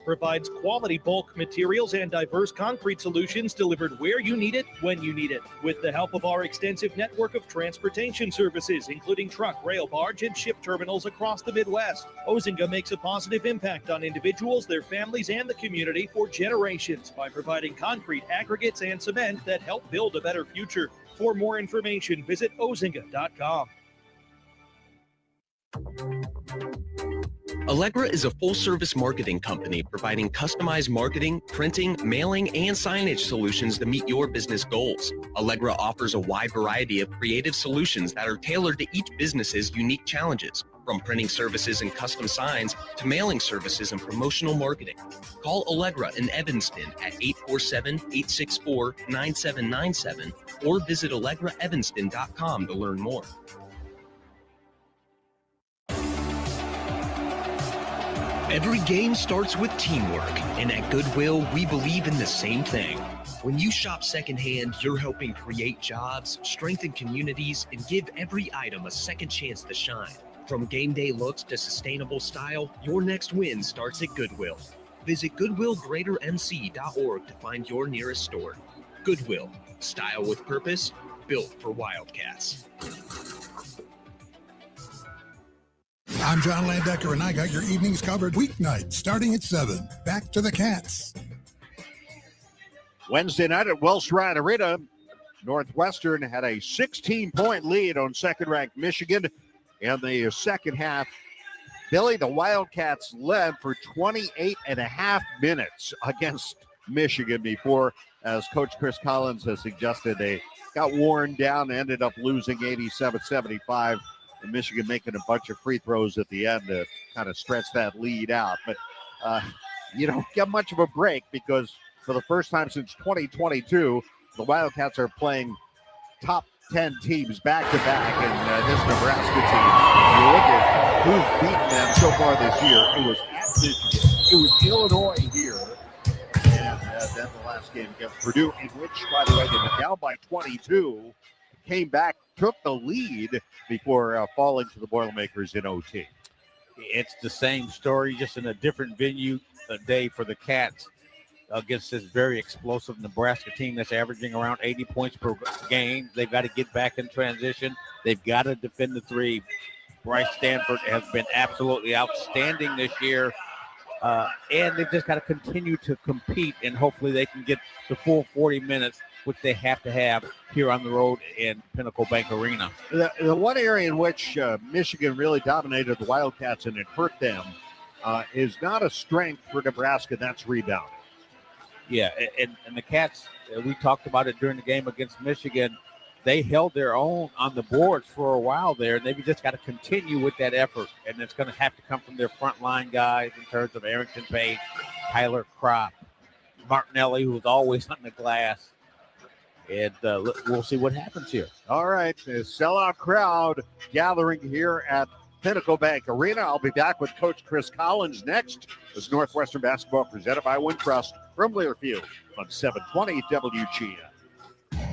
provides quality bulk materials and diverse concrete solutions delivered where you need it, when you need it. With the help of our extensive network of transportation services, including truck, rail, barge, and ship terminals across the Midwest, Ozinga makes a positive impact on individuals, their families, and the community for generations by providing concrete, aggregates, and cement that help build a better future. For more information, visit ozinga.com. Allegra is a full-service marketing company providing customized marketing, printing, mailing, and signage solutions to meet your business goals. Allegra offers a wide variety of creative solutions that are tailored to each business's unique challenges, from printing services and custom signs to mailing services and promotional marketing. Call Allegra in Evanston at 847-864-9797 or visit AllegraEvanston.com to learn more. Every game starts with teamwork, and at Goodwill, we believe in the same thing. When you shop secondhand, you're helping create jobs, strengthen communities, and give every item a second chance to shine. From game day looks to sustainable style, your next win starts at Goodwill. Visit GoodwillGreaterMC.org to find your nearest store. Goodwill, style with purpose, built for Wildcats. I'm John Landecker, and I got your evenings covered weeknights starting at 7. Back to the Cats. Wednesday night at Welsh Ryan Arena, Northwestern had a 16-point lead on second-ranked Michigan in the second half. Billy, the Wildcats led for 28 and a half minutes against Michigan before, as Coach Chris Collins has suggested, they got worn down and ended up losing 87-75. And Michigan making a bunch of free throws at the end to kind of stretch that lead out. But you don't get much of a break because for the first time since 2022, the Wildcats are playing top 10 teams back-to-back. And this Nebraska team, you look at who's beaten them so far this year. It was at Michigan. It was Illinois here. And then the last game against Purdue, in which, by the way, they went down by 22, came back, took the lead before falling to the Boilermakers in OT. It's the same story, just in a different venue day for the Cats against this very explosive Nebraska team that's averaging around 80 points per game. They've got to get back in transition. They've got to defend the three. Bryce Stanford has been absolutely outstanding this year. And they've just got to continue to compete, and hopefully they can get the full 40 minutes, which they have to have here on the road in Pinnacle Bank Arena. The one area in which Michigan really dominated the Wildcats and it hurt them is not a strength for Nebraska. That's rebounding. Yeah, and the Cats, we talked about it during the game against Michigan. They held their own on the boards for a while there, and they've just got to continue with that effort. And it's going to have to come from their front line guys in terms of Arrington Page, Tyler Kropp, Martinelli, who's always on the glass. And we'll see what happens here. All right, a sellout crowd gathering here at Pinnacle Bank Arena. I'll be back with Coach Chris Collins next as Northwestern basketball presented by Wintrust from Learfield on 720 WGN.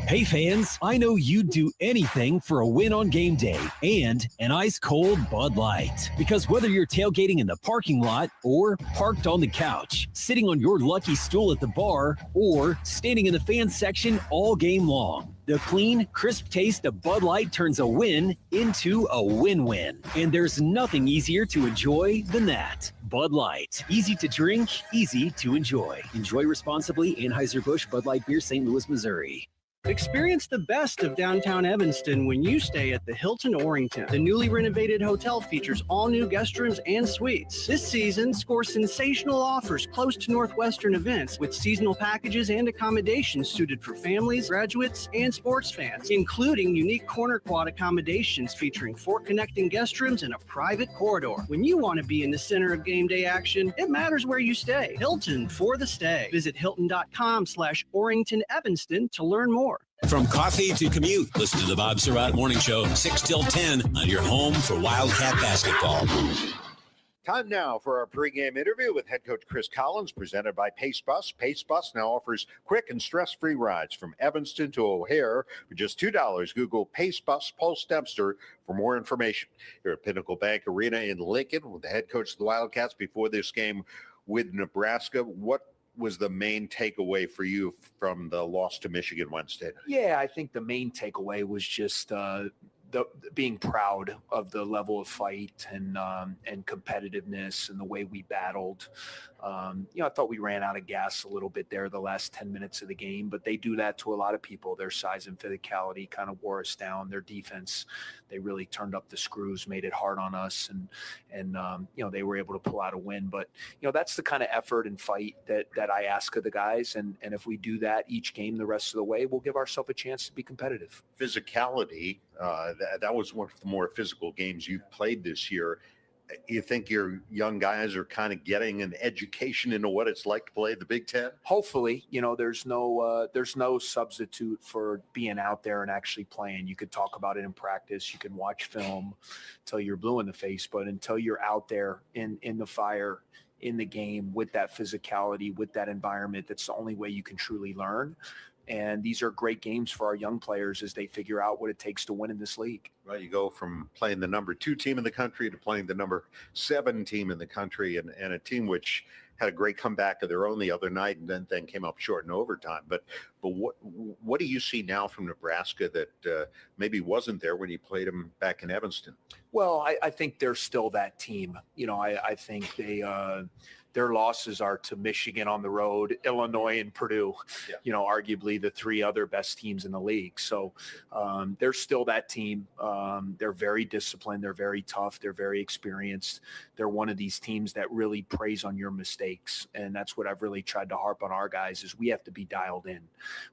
Hey fans, I know you'd do anything for a win on game day and an ice-cold Bud Light. Because whether you're tailgating in the parking lot or parked on the couch, sitting on your lucky stool at the bar, or standing in the fan section all game long, the clean, crisp taste of Bud Light turns a win into a win-win. And there's nothing easier to enjoy than that. Bud Light. Easy to drink, easy to enjoy. Enjoy responsibly. Anheuser-Busch Bud Light Beer, St. Louis, Missouri. Experience the best of downtown Evanston when you stay at the Hilton Orrington. The newly renovated hotel features all new guest rooms and suites. This season, score sensational offers close to Northwestern events with seasonal packages and accommodations suited for families, graduates, and sports fans, including unique corner quad accommodations featuring 4 connecting guest rooms and a private corridor. When you want to be in the center of game day action, it matters where you stay. Hilton for the stay. Visit hilton.com/Orrington Evanston to learn more. From coffee to commute, listen to the Bob Surratt Morning Show, 6 till 10 on your home for Wildcat basketball. Time now for our pregame interview with head coach Chris Collins, presented by Pace Bus. Pace Bus now offers quick and stress-free rides from Evanston to O'Hare for just $2. Google Pace Bus Pulse Dempster for more information. Here at Pinnacle Bank Arena in Lincoln with the head coach of the Wildcats before this game with Nebraska. What was the main takeaway for you from the loss to Michigan Wednesday? Yeah, I think the main takeaway was just the being proud of the level of fight and competitiveness and the way we battled. I thought we ran out of gas a little bit there the last 10 minutes of the game, but they do that to a lot of people. Their size and physicality kind of wore us down. Their defense, they really turned up the screws, made it hard on us, and they were able to pull out a win. But that's the kind of effort and fight that I ask of the guys, and if we do that each game the rest of the way, we'll give ourselves a chance to be competitive. Physicality, that was one of the more physical games you've played this year. You think your young guys are kind of getting an education into what it's like to play the Big Ten? Hopefully, there's no substitute for being out there and actually playing. You could talk about it in practice. You can watch film till you're blue in the face, but until you're out there in the fire, in the game with that physicality, with that environment, that's the only way you can truly learn. And these are great games for our young players as they figure out what it takes to win in this league. Right, you go from playing the number 2 team in the country to playing the number 7 team in the country, and a team which had a great comeback of their own the other night and then came up short in overtime. But what do you see now from Nebraska that maybe wasn't there when you played them back in Evanston? Well, I think they're still that team. I think their losses are to Michigan on the road, Illinois, and Purdue, arguably the 3 other best teams in the league. So they're still that team. They're very disciplined. They're very tough. They're very experienced. They're one of these teams that really preys on your mistakes. And that's what I've really tried to harp on our guys is we have to be dialed in.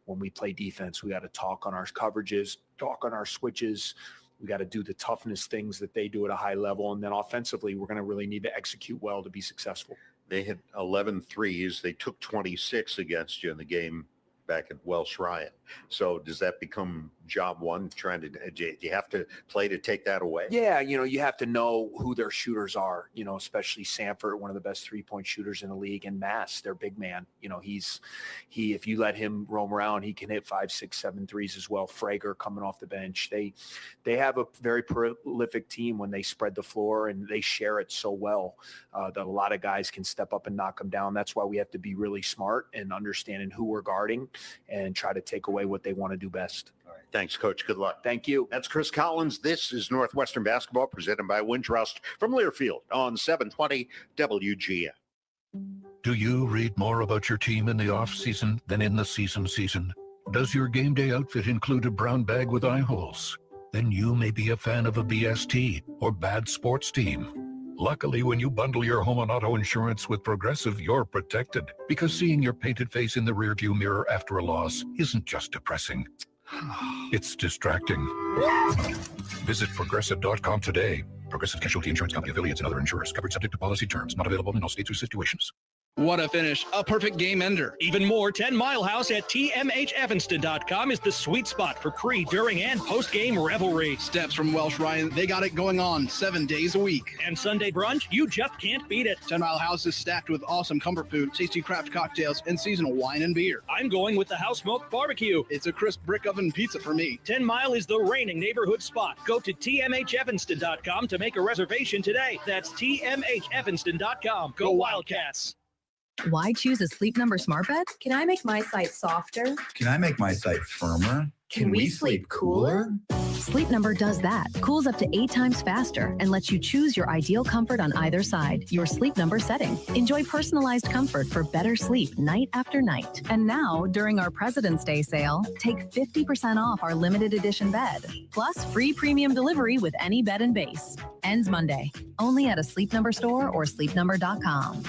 When we play defense, we got to talk on our coverages, talk on our switches. We got to do the toughness things that they do at a high level. And then offensively, we're going to really need to execute well to be successful. They had 11 threes. They took 26 against you in the game back at Welsh Ryan. So does that become job one, do you have to play to take that away? Yeah, you have to know who their shooters are, especially Sanford, one of the best 3-point shooters in the league, and Mass, their big man. If you let him roam around, he can hit 5, 6, 7 threes as well. Frager coming off the bench. They have a very prolific team when they spread the floor, and they share it so well that a lot of guys can step up and knock them down. That's why we have to be really smart and understanding who we're guarding and try to take away what they want to do best. All right. Thanks, Coach. Good luck. Thank you. That's Chris Collins. This is Northwestern Basketball presented by Wintrust from Learfield on 720 WGN. Do you read more about your team in the off-season than in the season? Does your game day outfit include a brown bag with eye holes? Then you may be a fan of a BST or bad sports team. Luckily, when you bundle your home and auto insurance with Progressive, you're protected. Because seeing your painted face in the rearview mirror after a loss isn't just depressing. It's distracting. Visit Progressive.com today. Progressive Casualty Insurance Company, affiliates, and other insurers. Covered subject to policy terms. Not available in all states or situations. What a finish. A perfect game ender. Even more, 10 Mile House at TMHEvanston.com is the sweet spot for pre, during, and post-game revelry. Steps from Welsh Ryan, they got it going on 7 days a week. And Sunday brunch, you just can't beat it. 10 Mile House is stacked with awesome comfort food, tasty craft cocktails, and seasonal wine and beer. I'm going with the house smoked barbecue. It's a crisp brick oven pizza for me. 10 Mile is the reigning neighborhood spot. Go to TMHEvanston.com to make a reservation today. That's TMHEvanston.com. Go Wildcats. Why choose a Sleep Number smart bed? Can I make my site softer? Can I make my site firmer? Can we sleep cooler? Sleep Number does that. Cools up to 8 times faster and lets you choose your ideal comfort on either side. Your Sleep Number setting. Enjoy personalized comfort for better sleep night after night. And now, during our President's Day sale, take 50% off our limited edition bed. Plus free premium delivery with any bed and base. Ends Monday. Only at a Sleep Number store or sleepnumber.com.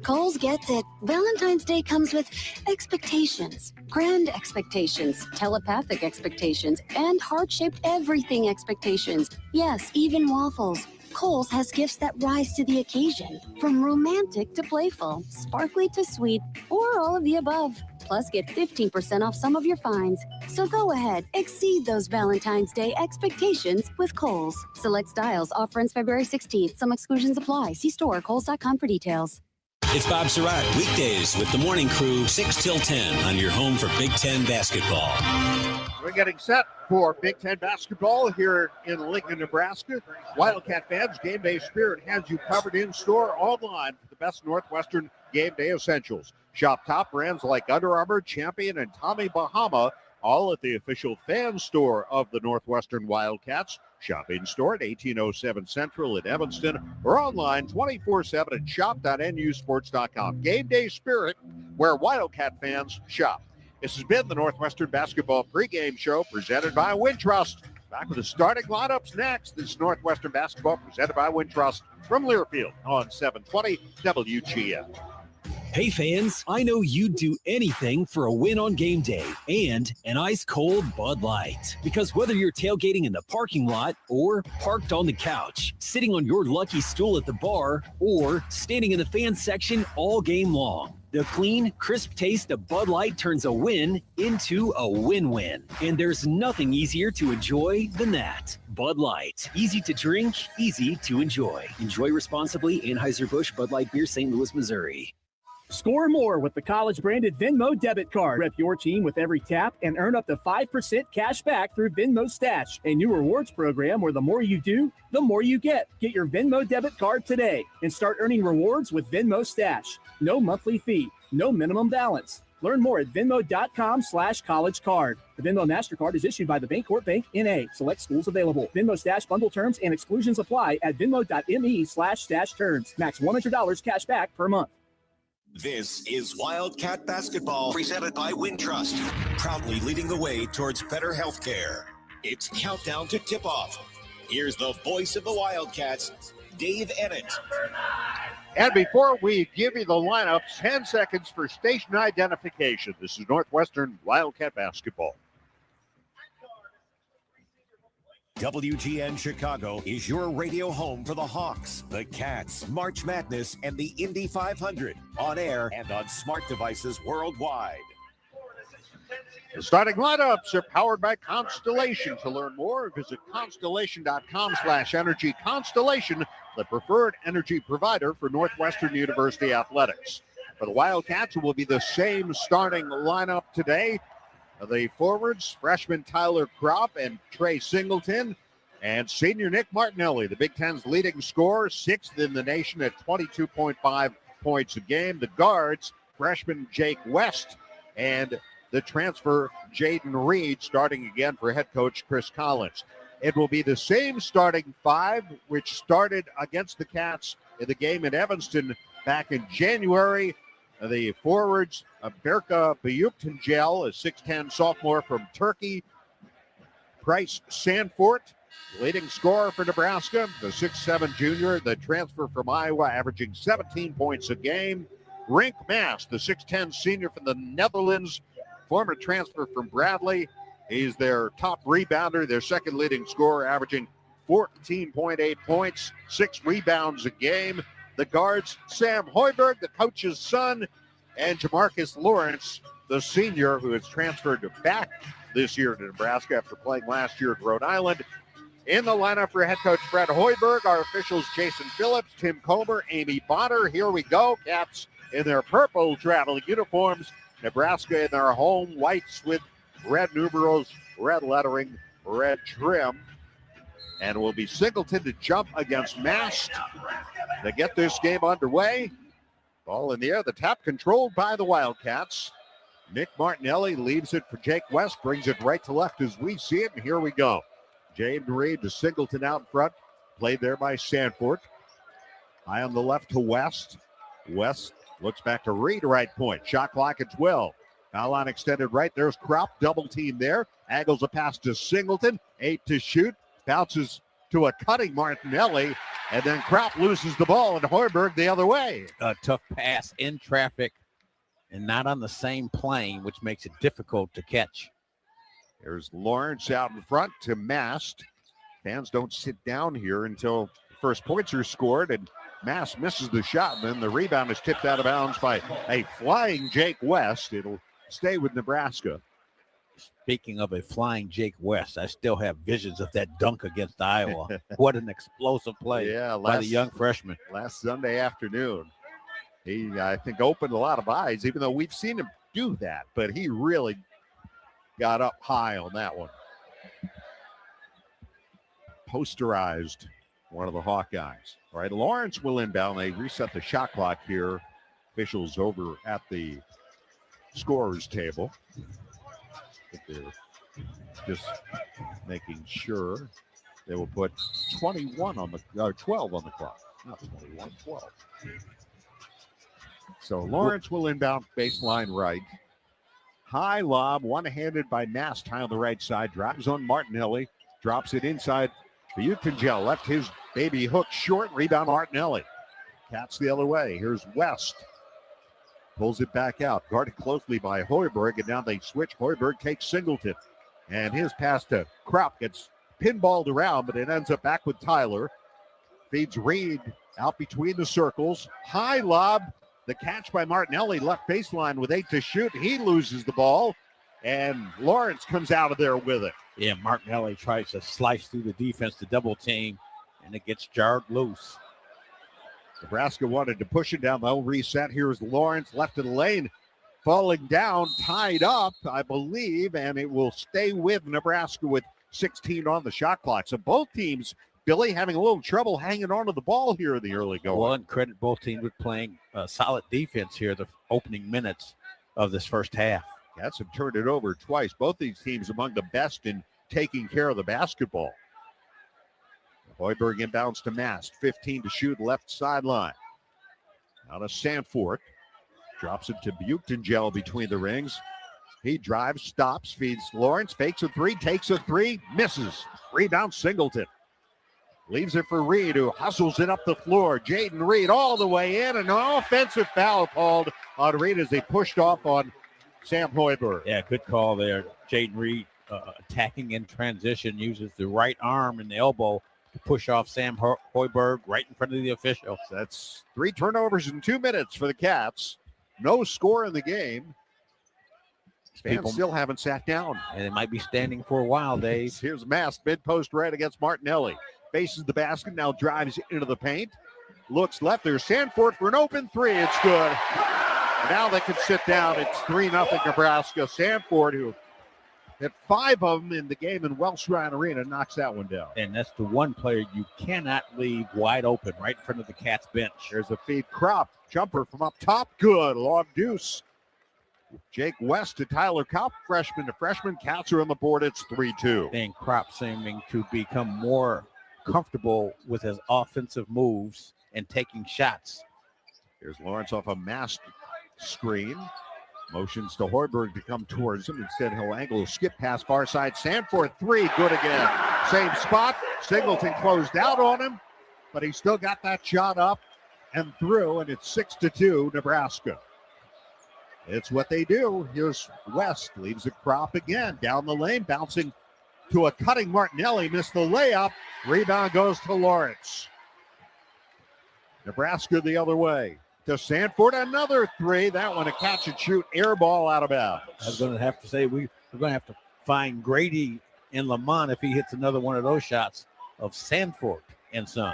Kohl's gets it. Valentine's Day comes with expectations, grand expectations, telepathic expectations, and heart-shaped everything expectations. Yes, even waffles. Kohl's has gifts that rise to the occasion, from romantic to playful, sparkly to sweet, or all of the above. Plus, get 15% off some of your finds. So go ahead, exceed those Valentine's Day expectations with Kohl's. Select styles, offer ends February 16th. Some exclusions apply. See store or kohls.com for details. It's Bob Surratt, weekdays with the morning crew, 6 till 10 on your home for Big Ten basketball. We're getting set for Big Ten basketball here in Lincoln, Nebraska. Wildcat fans, Game Day Spirit has you covered in store, online for the best Northwestern game day essentials. Shop top brands like Under Armour, Champion, and Tommy Bahama, all at the official fan store of the Northwestern Wildcats. Shop in store at 1807 Central in Evanston or online 24/7 at shop.nusports.com. Game Day Spirit, where Wildcat fans shop. This has been the Northwestern Basketball pregame show presented by Wintrust. Back with the starting lineups next. This is Northwestern Basketball presented by Wintrust from Learfield on 720 WGN. Hey fans, I know you'd do anything for a win on game day and an ice-cold Bud Light. Because whether you're tailgating in the parking lot or parked on the couch, sitting on your lucky stool at the bar, or standing in the fan section all game long, the clean, crisp taste of Bud Light turns a win into a win-win. And there's nothing easier to enjoy than that. Bud Light. Easy to drink, easy to enjoy. Enjoy responsibly. Anheuser-Busch Bud Light Beer, St. Louis, Missouri. Score more with the college-branded Venmo debit card. Rep your team with every tap and earn up to 5% cash back through Venmo Stash, a new rewards program where the more you do, the more you get. Get your Venmo debit card today and start earning rewards with Venmo Stash. No monthly fee, no minimum balance. Learn more at venmo.com/collegecard. The Venmo MasterCard is issued by the Bancorp Bank, N.A. Select schools available. Venmo Stash bundle terms and exclusions apply at venmo.me/stash terms. Max $100 cash back per month. This is Wildcat Basketball, presented by Wintrust, proudly leading the way towards better health care. It's countdown to tip-off. Here's the voice of the Wildcats, Dave Ennett. And before we give you the lineups, 10 seconds for station identification. This is Northwestern Wildcat Basketball. WGN Chicago is your radio home for the Hawks, the Cats, March Madness, and the Indy 500. On air and on smart devices worldwide. The starting lineups are powered by Constellation. To learn more, visit constellation.com/energy. Constellation, the preferred energy provider for Northwestern University athletics. For the Wildcats, it will be the same starting lineup today. The forwards, freshman Tyler Kropp and Trey Singleton, and senior Nick Martinelli, the Big Ten's leading scorer, 6th in the nation at 22.5 points a game. The guards, freshman Jake West and the transfer Jaden Reed, starting again for head coach Chris Collins. It will be the same starting five, which started against the Cats in the game in Evanston back in January. The forwards, Berka Bayuktangel, a 6'10 sophomore from Turkey. Price Sanfort, leading scorer for Nebraska, the 6'7 junior, the transfer from Iowa, averaging 17 points a game. Rink Maas, the 6'10 senior from the Netherlands, former transfer from Bradley. He's their top rebounder, their second leading scorer, averaging 14.8 points, 6 rebounds a game. The guards, Sam Hoiberg, the coach's son, and Jamarcus Lawrence, the senior who has transferred back this year to Nebraska after playing last year at Rhode Island. In the lineup for head coach Fred Hoiberg, our officials Jason Phillips, Tim Comer, Amy Bonner. Here we go. Cats in their purple traveling uniforms. Nebraska in their home whites with red numerals, red lettering, red trim. And it will be Singleton to jump against Mast to get this game underway. Ball in the air, the tap controlled by the Wildcats. Nick Martinelli leaves it for Jake West, brings it right to left as we see it, and here we go. Jaden Reed to Singleton out in front, played there by Sanford. High on the left to West. West looks back to Reed, right point. Shot clock at 12. Foul line extended right. There's Kropp, double team there. Angles a pass to Singleton, 8 to shoot. Bounces to a cutting Martinelli, and then Kropp loses the ball, and Hoiberg the other way. A tough pass in traffic and not on the same plane, which makes it difficult to catch. There's Lawrence out in front to Mast. Fans don't sit down here until the first points are scored, and Mast misses the shot, and then the rebound is tipped out of bounds by a flying Jake West. It'll stay with Nebraska. Speaking of a flying Jake West, I still have visions of that dunk against Iowa. What an explosive play by the young freshman. Last Sunday afternoon. He, I think, opened a lot of eyes, even though we've seen him do that. But he really got up high on that one. Posterized one of the Hawkeyes. All right, Lawrence will inbound. They reset the shot clock here. Officials over at the scorer's table. They're just making sure. They will put 21 on the 12 on the clock. Not 21, 12. So Lawrence will inbound baseline right. High lob, one-handed by Mast, high on the right side. Drives on Martinelli. Drops it inside. Butangel left his baby hook short. Rebound Martinelli. Cats the other way. Here's West. Pulls it back out. Guarded closely by Hoiberg. And now they switch. Hoiberg takes Singleton. And his pass to Kropp gets pinballed around, but it ends up back with Tyler. Feeds Reed out between the circles. High lob. The catch by Martinelli, left baseline with 8 to shoot. He loses the ball, and Lawrence comes out of there with it. Yeah, Martinelli tries to slice through the defense to double team, and it gets jarred loose. Nebraska wanted to push it down. They'll reset. Here's Lawrence, left of the lane, falling down, tied up, I believe, and it will stay with Nebraska with 16 on the shot clock. So both teams, Billy, having a little trouble hanging on to the ball here in the early going. Well, and credit both teams with playing solid defense here the opening minutes of this first half. Cats have turned it over twice. Both these teams among the best in taking care of the basketball. Hoiberg inbounds to Mast. 15 to shoot, left sideline. Out of Sanford. Drops it to Butangel between the rings. He drives, stops, feeds Lawrence, fakes a three, takes a three, misses. Rebound Singleton. Leaves it for Reed, who hustles it up the floor. Jaden Reed all the way in, and an offensive foul called on Reed as they pushed off on Sam Hoiberg. Yeah, good call there. Jaden Reed attacking in transition, uses the right arm and the elbow to push off Sam Hoiberg right in front of the official. That's 3 turnovers in 2 minutes for the Cats. No score in the game. Fans still haven't sat down. And they might be standing for a while, Dave. Here's Mast, mid-post right against Martinelli. Faces the basket, now drives into the paint. Looks left, there's Sanford for an open three. It's good. And now they can sit down. It's 3-0 Nebraska. Sanford, who hit 5 of them in the game in Welsh Ryan Arena, knocks that one down. And that's the one player you cannot leave wide open right in front of the Cats bench. There's a feed. Kropp, jumper from up top, good. Long deuce. Jake West to Tyler Kopp, freshman to freshman. Cats are on the board. It's 3-2. And Kropp seeming to become more comfortable with his offensive moves and taking shots. Here's Lawrence off a Mast screen. Motions to Hoiberg to come towards him. Instead, he'll angle a skip pass far side. Sanford three, good again. Same spot. Singleton closed out on him, but he still got that shot up and through, and it's 6-2 Nebraska. It's what they do. Here's West, leaves a Kropp again. Down the lane, bouncing to a cutting Martinelli. Missed the layup. Rebound goes to Lawrence. Nebraska the other way. To Sanford, another three. That one a catch and shoot, air ball out of bounds. I was going to have to say we're going to have to find Grady in Lamont if he hits another one of those shots of Sanford and Son.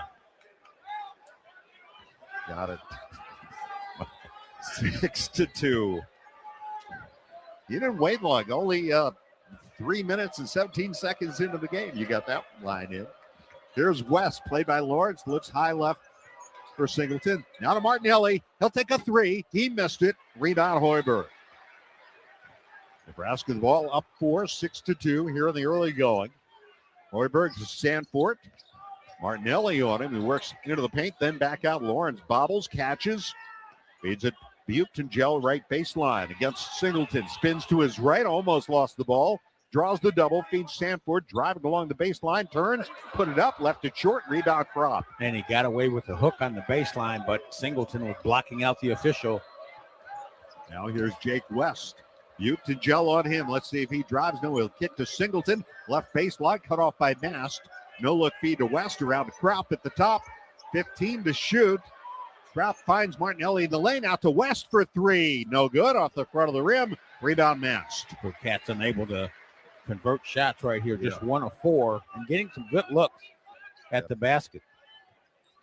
Got it. 6-2. You didn't wait long. Only 3 minutes and 17 seconds into the game. You got that line in. Here's West, played by Lawrence. Looks high left for Singleton. Now to Martinelli. He'll take a three. He missed it. Rebound Hoiberg. Nebraska the ball up 4, 6-2 here in the early going. Hoiberg to Sanford. Martinelli on him. He works into the paint, then back out. Lawrence bobbles, catches, feeds it. Butangel right baseline against Singleton. Spins to his right, almost lost the ball. Draws the double, feeds Sanford, driving along the baseline, turns, put it up, left it short, rebound Kropp. And he got away with the hook on the baseline, but Singleton was blocking out the official. Now here's Jake West. Butangel on him. Let's see if he drives. No, he'll kick to Singleton. Left baseline, cut off by Mast. No look feed to West around to Kropp at the top. 15 to shoot. Kropp finds Martinelli in the lane, out to West for three. No good, off the front of the rim. Rebound Mast. The Cats unable to convert shots right here, just 1 of 4, and getting some good looks at the basket.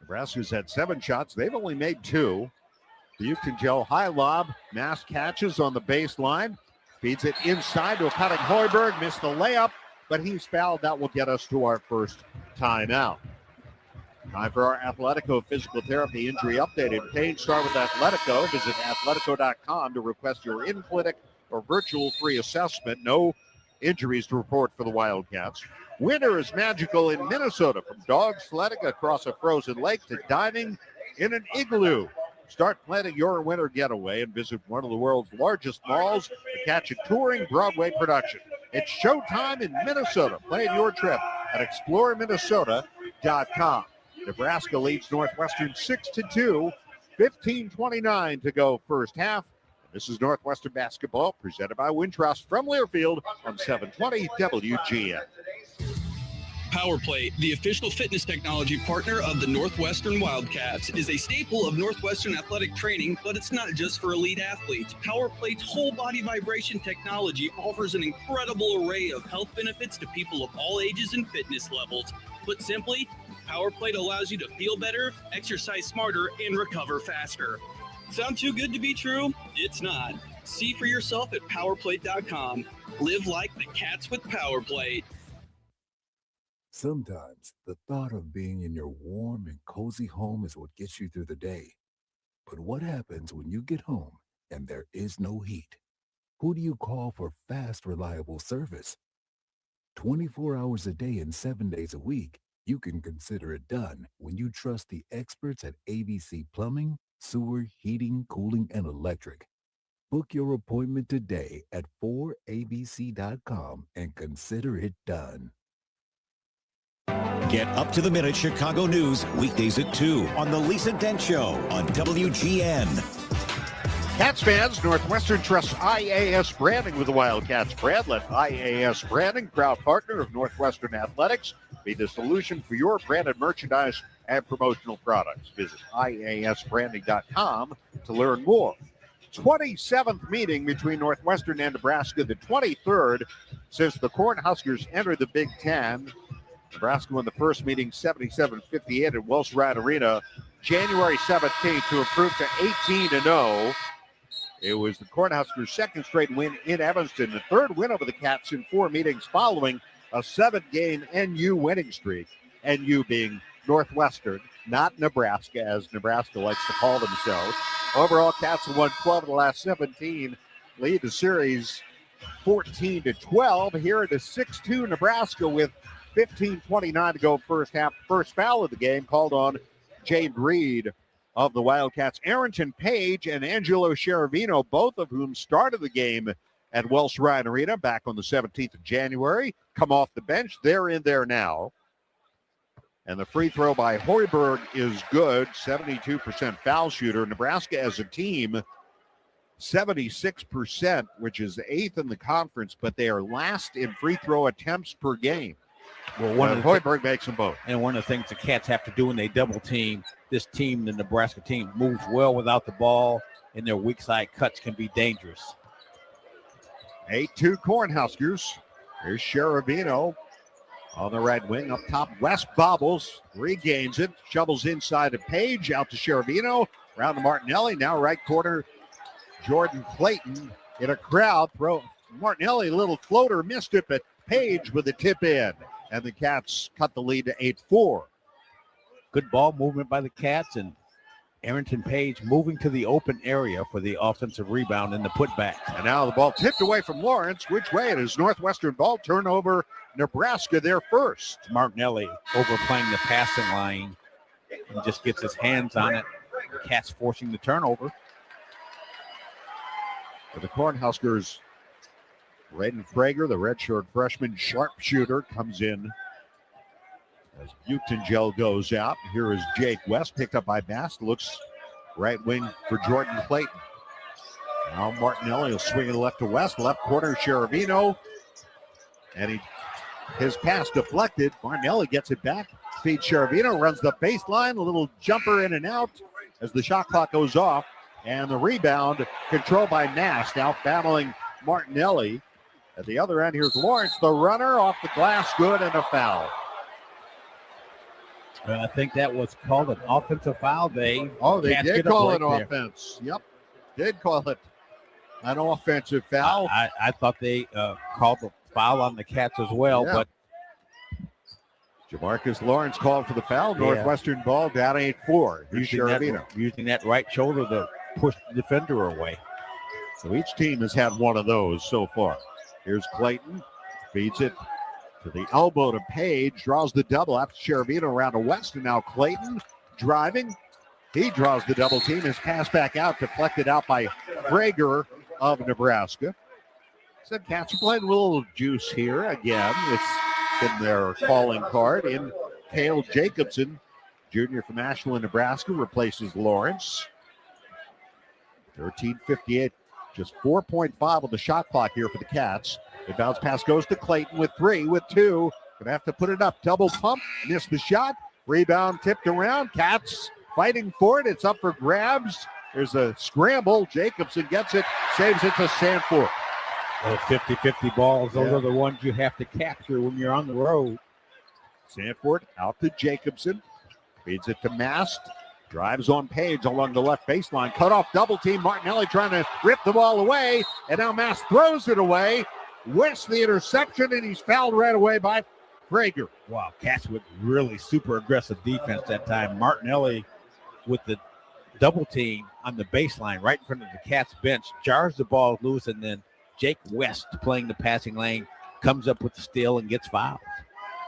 Nebraska's had 7 shots. They've only made 2. Butangel high lob. Mast catches on the baseline. Feeds it inside to a cutting Hoiberg. Missed the layup, but he's fouled. That will get us to our first timeout. Time for our Athletico Physical Therapy Injury Update. In pain, start with Athletico. Visit athletico.com to request your in-clinic or virtual free assessment. No injuries to report for the Wildcats. Winter is magical in Minnesota, from dog sledding across a frozen lake to dining in an igloo. Start planning your winter getaway and visit one of the world's largest malls to catch a touring Broadway production. It's showtime in Minnesota. Plan your trip at exploreminnesota.com. Nebraska leads Northwestern 6-2, 15:29 to go first half. This is Northwestern basketball presented by Wintrust from Learfield on 720 WGN. PowerPlate, the official fitness technology partner of the Northwestern Wildcats, is a staple of Northwestern athletic training, but it's not just for elite athletes. PowerPlate's whole body vibration technology offers an incredible array of health benefits to people of all ages and fitness levels. Put simply, PowerPlate allows you to feel better, exercise smarter, and recover faster. Sound too good to be true? It's not. See for yourself at PowerPlate.com. Live like the Cats with PowerPlate. Sometimes the thought of being in your warm and cozy home is what gets you through the day. But what happens when you get home and there is no heat? Who do you call for fast, reliable service? 24 hours a day and 7 days a week, you can consider it done when you trust the experts at ABC Plumbing, Sewer, Heating, Cooling, and Electric. Book your appointment today at 4abc.com and consider it done. Get up-to-the-minute Chicago news weekdays at 2 on The Lisa Dent Show on WGN. Cats fans, Northwestern trusts IAS Branding with the Wildcats brand. Let IAS Branding, proud partner of Northwestern Athletics, be the solution for your branded merchandise and promotional products. Visit IASbranding.com to learn more. 27th meeting between Northwestern and Nebraska, the 23rd since the Cornhuskers entered the Big Ten. Nebraska won the first meeting 77-58 at Welsh Ryan Arena January 17th to improve to 18-0. It was the Cornhuskers' second straight win in Evanston, the third win over the Cats in 4 meetings following a 7-game NU winning streak. NU being Northwestern, not Nebraska, as Nebraska likes to call themselves. Overall, Cats have won 12 of the last 17, lead the series 14-12. Here it is 6-2 Nebraska with 15:29 to go first half. First foul of the game called on Jade Reed of the Wildcats. Arrington Page and Angelo Cheravino, both of whom started the game at Welsh Ryan Arena back on the 17th of January, come off the bench. They're in there now. And the free throw by Hoiberg is good, 72% foul shooter. Nebraska as a team, 76%, which is 8th in the conference, but they are last in free throw attempts per game. Well, Hoiberg makes them both. And one of the things the Cats have to do when they double team, this team, the Nebraska team, moves well without the ball, and their weak side cuts can be dangerous. 8-2 Cornhuskers. Here's Cheravino on the right wing. Up top, West bobbles, regains it, shovels inside to Page, out to Cheravino, around to Martinelli. Now right corner, Jordan Clayton in a crowd. Martinelli, a little floater, missed it, but Page with a tip in. And the Cats cut the lead to 8-4. Good ball movement by the Cats, and Arrington Page moving to the open area for the offensive rebound and the putback. And now the ball tipped away from Lawrence. Which way? It is Northwestern ball. Turnover, Nebraska there first. Martinelli overplaying the passing line and just gets his hands on it. The Cats forcing the turnover. For the Cornhuskers, Raiden Frager, the redshirt freshman sharpshooter, comes in as Butengel goes out. Here is Jake West, picked up by Bass. Looks right wing for Jordan Clayton. Now Martinelli will swing it left to West. Left corner, Cheravino. And his pass deflected. Martinelli gets it back. Feeds Cheravino, runs the baseline. A little jumper in and out as the shot clock goes off. And the rebound controlled by Nash. Now battling Martinelli. At the other end, here's Lawrence, the runner, off the glass, good, and a foul. I think that was called an offensive foul. They did call it offense. Yep, did call it. An offensive foul. I thought they called the foul on the Cats as well, but Jamarcus Lawrence called for the foul. Northwestern ball down 8-4. Using that right shoulder to push the defender away. So each team has had one of those so far. Here's Clayton. Feeds it to the elbow to Page. Draws the double after Cheravino around to West. And now Clayton driving. He draws the double team. His pass back out, deflected out by Prager of Nebraska. Said Cats are playing a little juice here again. It's been their calling card. In Cale Jacobson, junior from Ashland, Nebraska, replaces Lawrence. 13:58, just 4.5 on the shot clock here for the Cats. The bounce pass goes to Clayton with 3, with 2. Gonna have to put it up. Double pump, missed the shot. Rebound tipped around. Cats fighting for it. It's up for grabs. There's a scramble. Jacobson gets it, saves it to Sanford. Those 50-50 balls, those are the ones you have to capture when you're on the road. Sanford out to Jacobson. Feeds it to Mast. Drives on Page along the left baseline. Cut off double team. Martinelli trying to rip the ball away. And now Mast throws it away. West the interception, and he's fouled right away by Prager. Wow, Cats with really super aggressive defense that time. Martinelli with the double team on the baseline right in front of the Cats bench. Jars the ball loose, and then Jake West, playing the passing lane, comes up with the steal and gets fouled.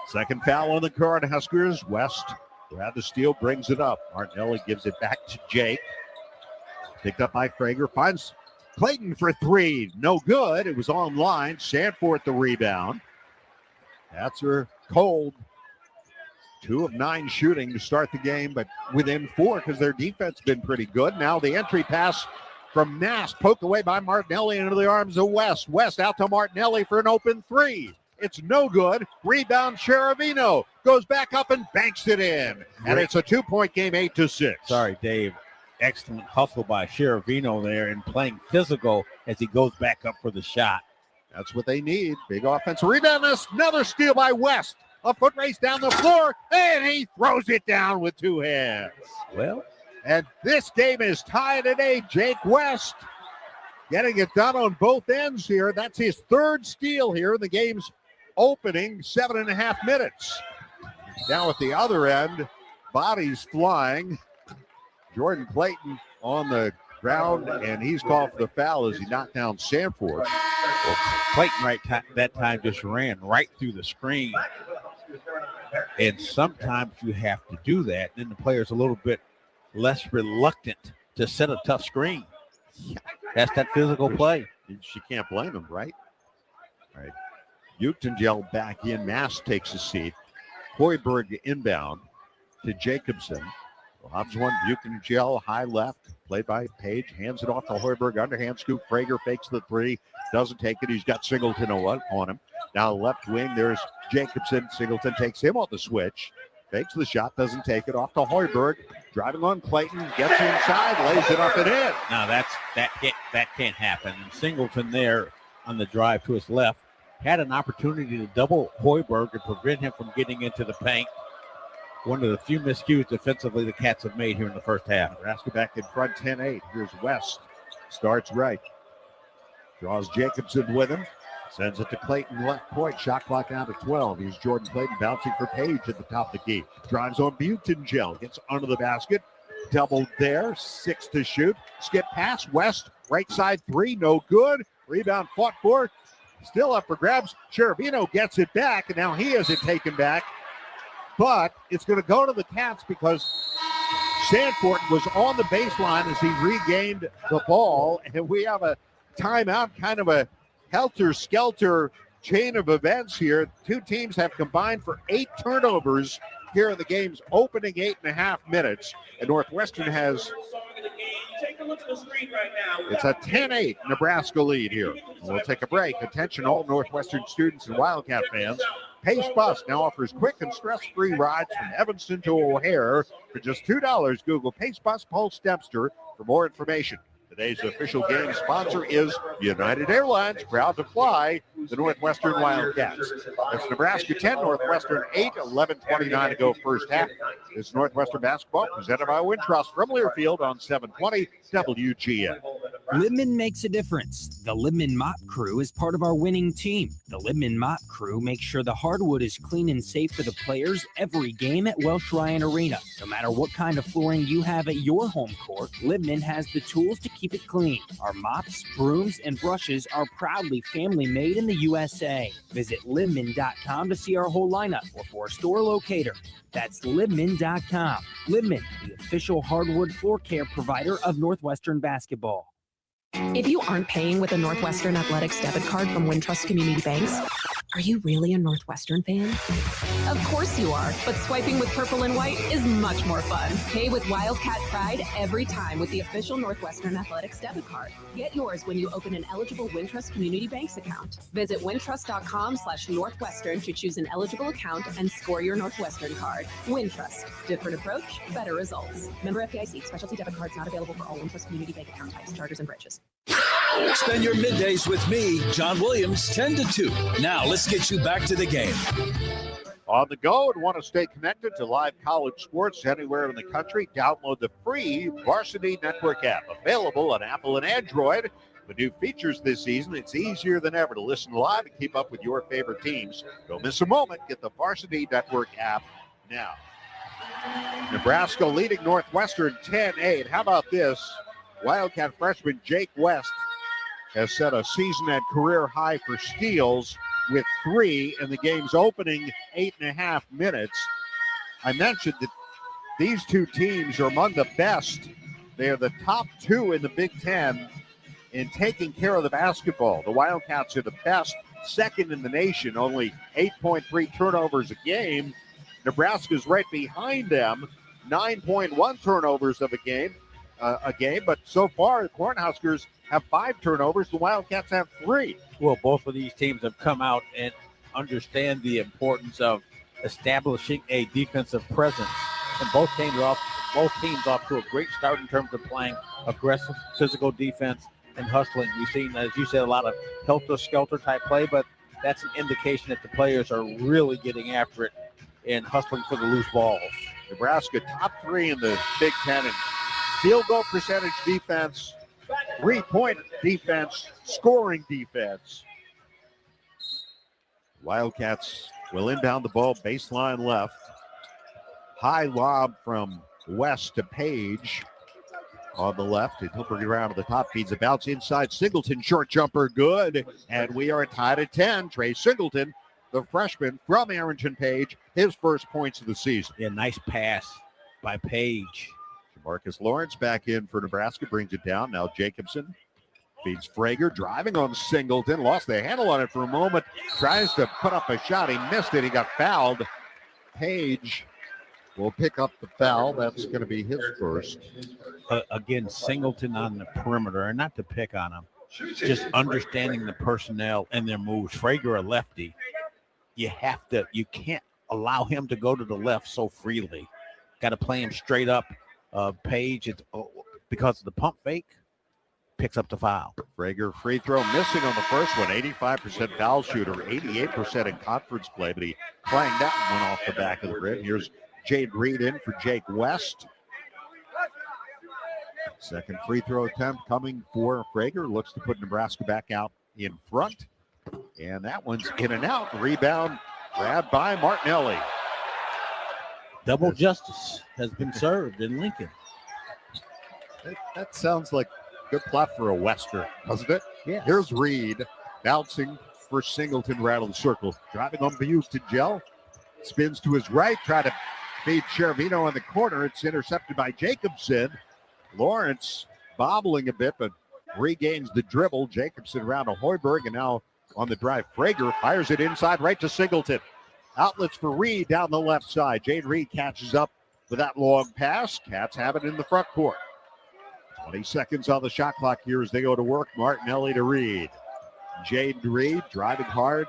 Second foul on the Cornhuskers. West grabs the steal, brings it up. Martinelli gives it back to Jake. Picked up by Prager. Finds Clayton for 3. No good. It was online. Sanford the rebound. Cats are cold. 2 of 9 shooting to start the game, but within 4 because their defense has been pretty good. Now the entry pass from Mast, poked away by Martinelli into the arms of West. West out to Martinelli for an open 3. It's no good. Rebound, Cheravino goes back up and banks it in. And it's a 2-point game, 8-6. Sorry, Dave. Excellent hustle by Cheravino there and playing physical as he goes back up for the shot. That's what they need. Big offensive rebound. Another steal by West. A foot race down the floor, and he throws it down with 2 hands. Well, and this game is tied at 8. Jake West getting it done on both ends here. That's his 3rd steal here in the game's opening 7.5 minutes. Down at the other end, bodies flying. Jordan Clayton on the ground, and he's called for the foul as he knocked down Sanford. Well, Clayton that time just ran right through the screen. And sometimes you have to do that. Then the player's a little bit less reluctant to set a tough screen. That's that physical play. She can't blame him, right? All right. Utengel back in. Mast takes a seat. Hoiberg inbound to Jacobson. Hobbs one. Utengel high left. Played by Page. Hands it off to Hoiberg. Underhand scoop. Prager fakes the 3. Doesn't take it. He's got Singleton on him. Now left wing. There's Jacobson. Singleton takes him on the switch. Fakes the shot. Doesn't take it. Off to Hoiberg. Driving on Clayton. Gets inside. Lays it up and in. Now that can't happen. And Singleton there on the drive to his left had an opportunity to double Hoiberg and prevent him from getting into the paint. One of the few miscues defensively the Cats have made here in the first half. Nebraska back in front 10-8. Here's West. Starts right. Draws Jacobson with him. Sends it to Clayton left point. Shot clock out at 12. Here's Jordan Clayton bouncing for Page at the top of the key. Drives on Butengel. Gets under the basket. Doubled there. 6 to shoot. Skip pass. West. Right side 3. No good. Rebound fought for. Still up for grabs. Cheravino gets it back. And now he has it taken back. But it's going to go to the Cats because Sanford was on the baseline as he regained the ball. And we have a timeout, kind of a helter-skelter chain of events here. 2 teams have combined for 8 turnovers here in the game's opening 8.5 minutes. And Northwestern has, it's a 10-8 Nebraska lead here. We'll take a break. Attention all Northwestern students and Wildcat fans. Pace Bus now offers quick and stress-free rides from Evanston to O'Hare for just $2. Google Pace Bus Pulse Dempster for more information. Today's official game sponsor is United Airlines, proud to fly the Northwestern Wildcats. It's Nebraska 10, Northwestern 8, 11:29 to go first half. It's Northwestern basketball presented by Wintrust from Learfield on 720 WGN. Libman makes a difference. The Libman Mop Crew is part of our winning team. The Libman Mop Crew makes sure the hardwood is clean and safe for the players every game at Welsh Ryan Arena. No matter what kind of flooring you have at your home court, Libman has the tools to keep it clean. Our mops, brooms, and brushes are proudly family made in the USA. Visit Libman.com to see our whole lineup or for a store locator. That's Libman.com. Libman, the official hardwood floor care provider of Northwestern basketball. If you aren't paying with a Northwestern Athletics debit card from Wintrust Community Banks, are you really a Northwestern fan? Of course you are, but swiping with purple and white is much more fun. Pay with Wildcat Pride every time with the official Northwestern Athletics debit card. Get yours when you open an eligible Wintrust Community Banks account. Visit wintrust.com/Northwestern to choose an eligible account and score your Northwestern card. Wintrust. Different approach, better results. Member FDIC. Specialty debit cards not available for all Wintrust Community Bank account types, charges, and branches. Spend your middays with me, John Williams, 10 to 2. Now let's get you back to the game. On the go and want to stay connected to live college sports anywhere in the country? Download the free Varsity Network app, available on Apple and Android. With new features this season, it's easier than ever to listen live and keep up with your favorite teams. Don't miss a moment. Get the Varsity Network app now. Nebraska leading Northwestern 10-8. How about this? Wildcat freshman Jake West has set a season and career high for steals with 3 in the game's opening 8.5 minutes. I mentioned that these two teams are among the best. They are the top 2 in the Big Ten in taking care of the basketball. The Wildcats are the best, second in the nation, only 8.3 turnovers a game. Nebraska's right behind them, 9.1 turnovers of a game, but so far the Cornhuskers have 5 turnovers. The Wildcats have 3. Well, both of these teams have come out and understand the importance of establishing a defensive presence. And both teams off to a great start in terms of playing aggressive physical defense and hustling. We've seen, as you said, a lot of helter-skelter type play, but that's an indication that the players are really getting after it and hustling for the loose balls. Nebraska top 3 in the Big Ten in field goal percentage defense, 3-point defense, scoring defense. Wildcats will inbound the ball, baseline left. High lob from West to Page on the left. And he'll bring it around to the top, feeds a bounce inside. Singleton, short jumper, good. And we are tied at 10. Trey Singleton, the freshman from Arrington Page, his first points of the season. Yeah, nice pass by Page. Marcus Lawrence back in for Nebraska, brings it down. Now Jacobson feeds Frager, driving on Singleton, lost the handle on it for a moment, tries to put up a shot. He missed it. He got fouled. Page will pick up the foul. That's going to be his first. Again, Singleton on the perimeter, and not to pick on him, just understanding the personnel and their moves. Frager, a lefty, you can't allow him to go to the left so freely. Got to play him straight up. Page, because of the pump fake, picks up the foul. Frager, free throw missing on the first one. 85% foul shooter, 88% in conference play, but he clanged that one off the back of the rim. Here's Jade Reed in for Jake West. Second free throw attempt coming for Frager. Looks to put Nebraska back out in front. And that one's in and out. Rebound grabbed by Martinelli. Double justice has been served in Lincoln. That sounds like a good plot for a Western, doesn't it? Yeah. Here's Reed bouncing for Singleton right of the circle. Driving on views to Gel. Spins to his right. Try to feed Cheravino in the corner. It's intercepted by Jacobson. Lawrence bobbling a bit, but regains the dribble. Jacobson around to Hoiberg, and now on the drive, Frager fires it inside right to Singleton. Outlets for Reed down the left side. Jade Reed catches up with that long pass. Cats have it in the front court. 20 seconds on the shot clock here as they go to work. Martinelli to Reed. Jade Reed driving hard.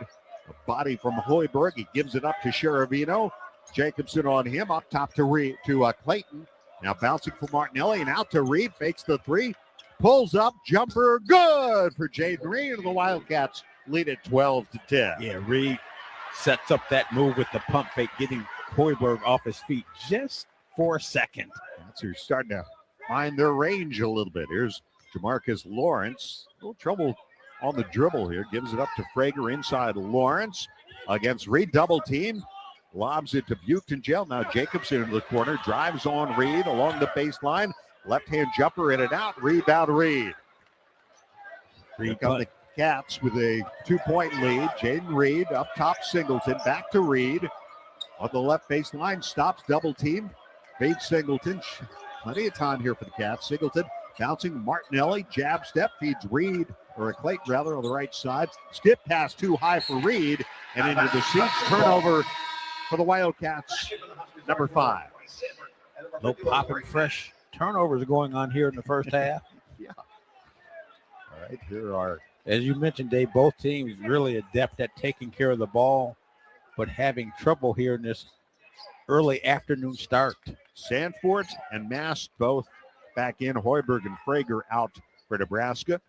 A body from Hoiberg. He gives it up to Cheravino. Jacobson on him. Up top to Reed, to Clayton. Now bouncing for Martinelli and out to Reed. Fakes the 3. Pulls up. Jumper. Good for Jade Reed. And the Wildcats lead at 12-10. Yeah, Reed sets up that move with the pump fake, getting Hoiberg off his feet just for a second. So you're starting to find their range a little bit. Here's Jamarcus Lawrence, a little trouble on the dribble here. Gives it up to Frager inside Lawrence against Reed. Double team. Lobs it to Buchton. Now Jacobson into the corner. Drives on Reed along the baseline. Left-hand jumper in and out. Rebound Reed. Here come the Cats with a 2-point lead. Jaden Reed up top. Singleton back to Reed. On the left baseline. Stops double team. Feeds Singleton. Plenty of time here for the Cats. Singleton bouncing Martinelli. Jab step. Feeds Reed. Or a Clayton rather on the right side. Skip pass too high for Reed. And into the seats. Turnover for the Wildcats. Number 5. No popping fresh turnovers going on here in the first half. Yeah. All right, here are, as you mentioned, Dave, both teams really adept at taking care of the ball, but having trouble here in this early afternoon start. Sanford and Mast both back in. Hoiberg and Frager out for Nebraska.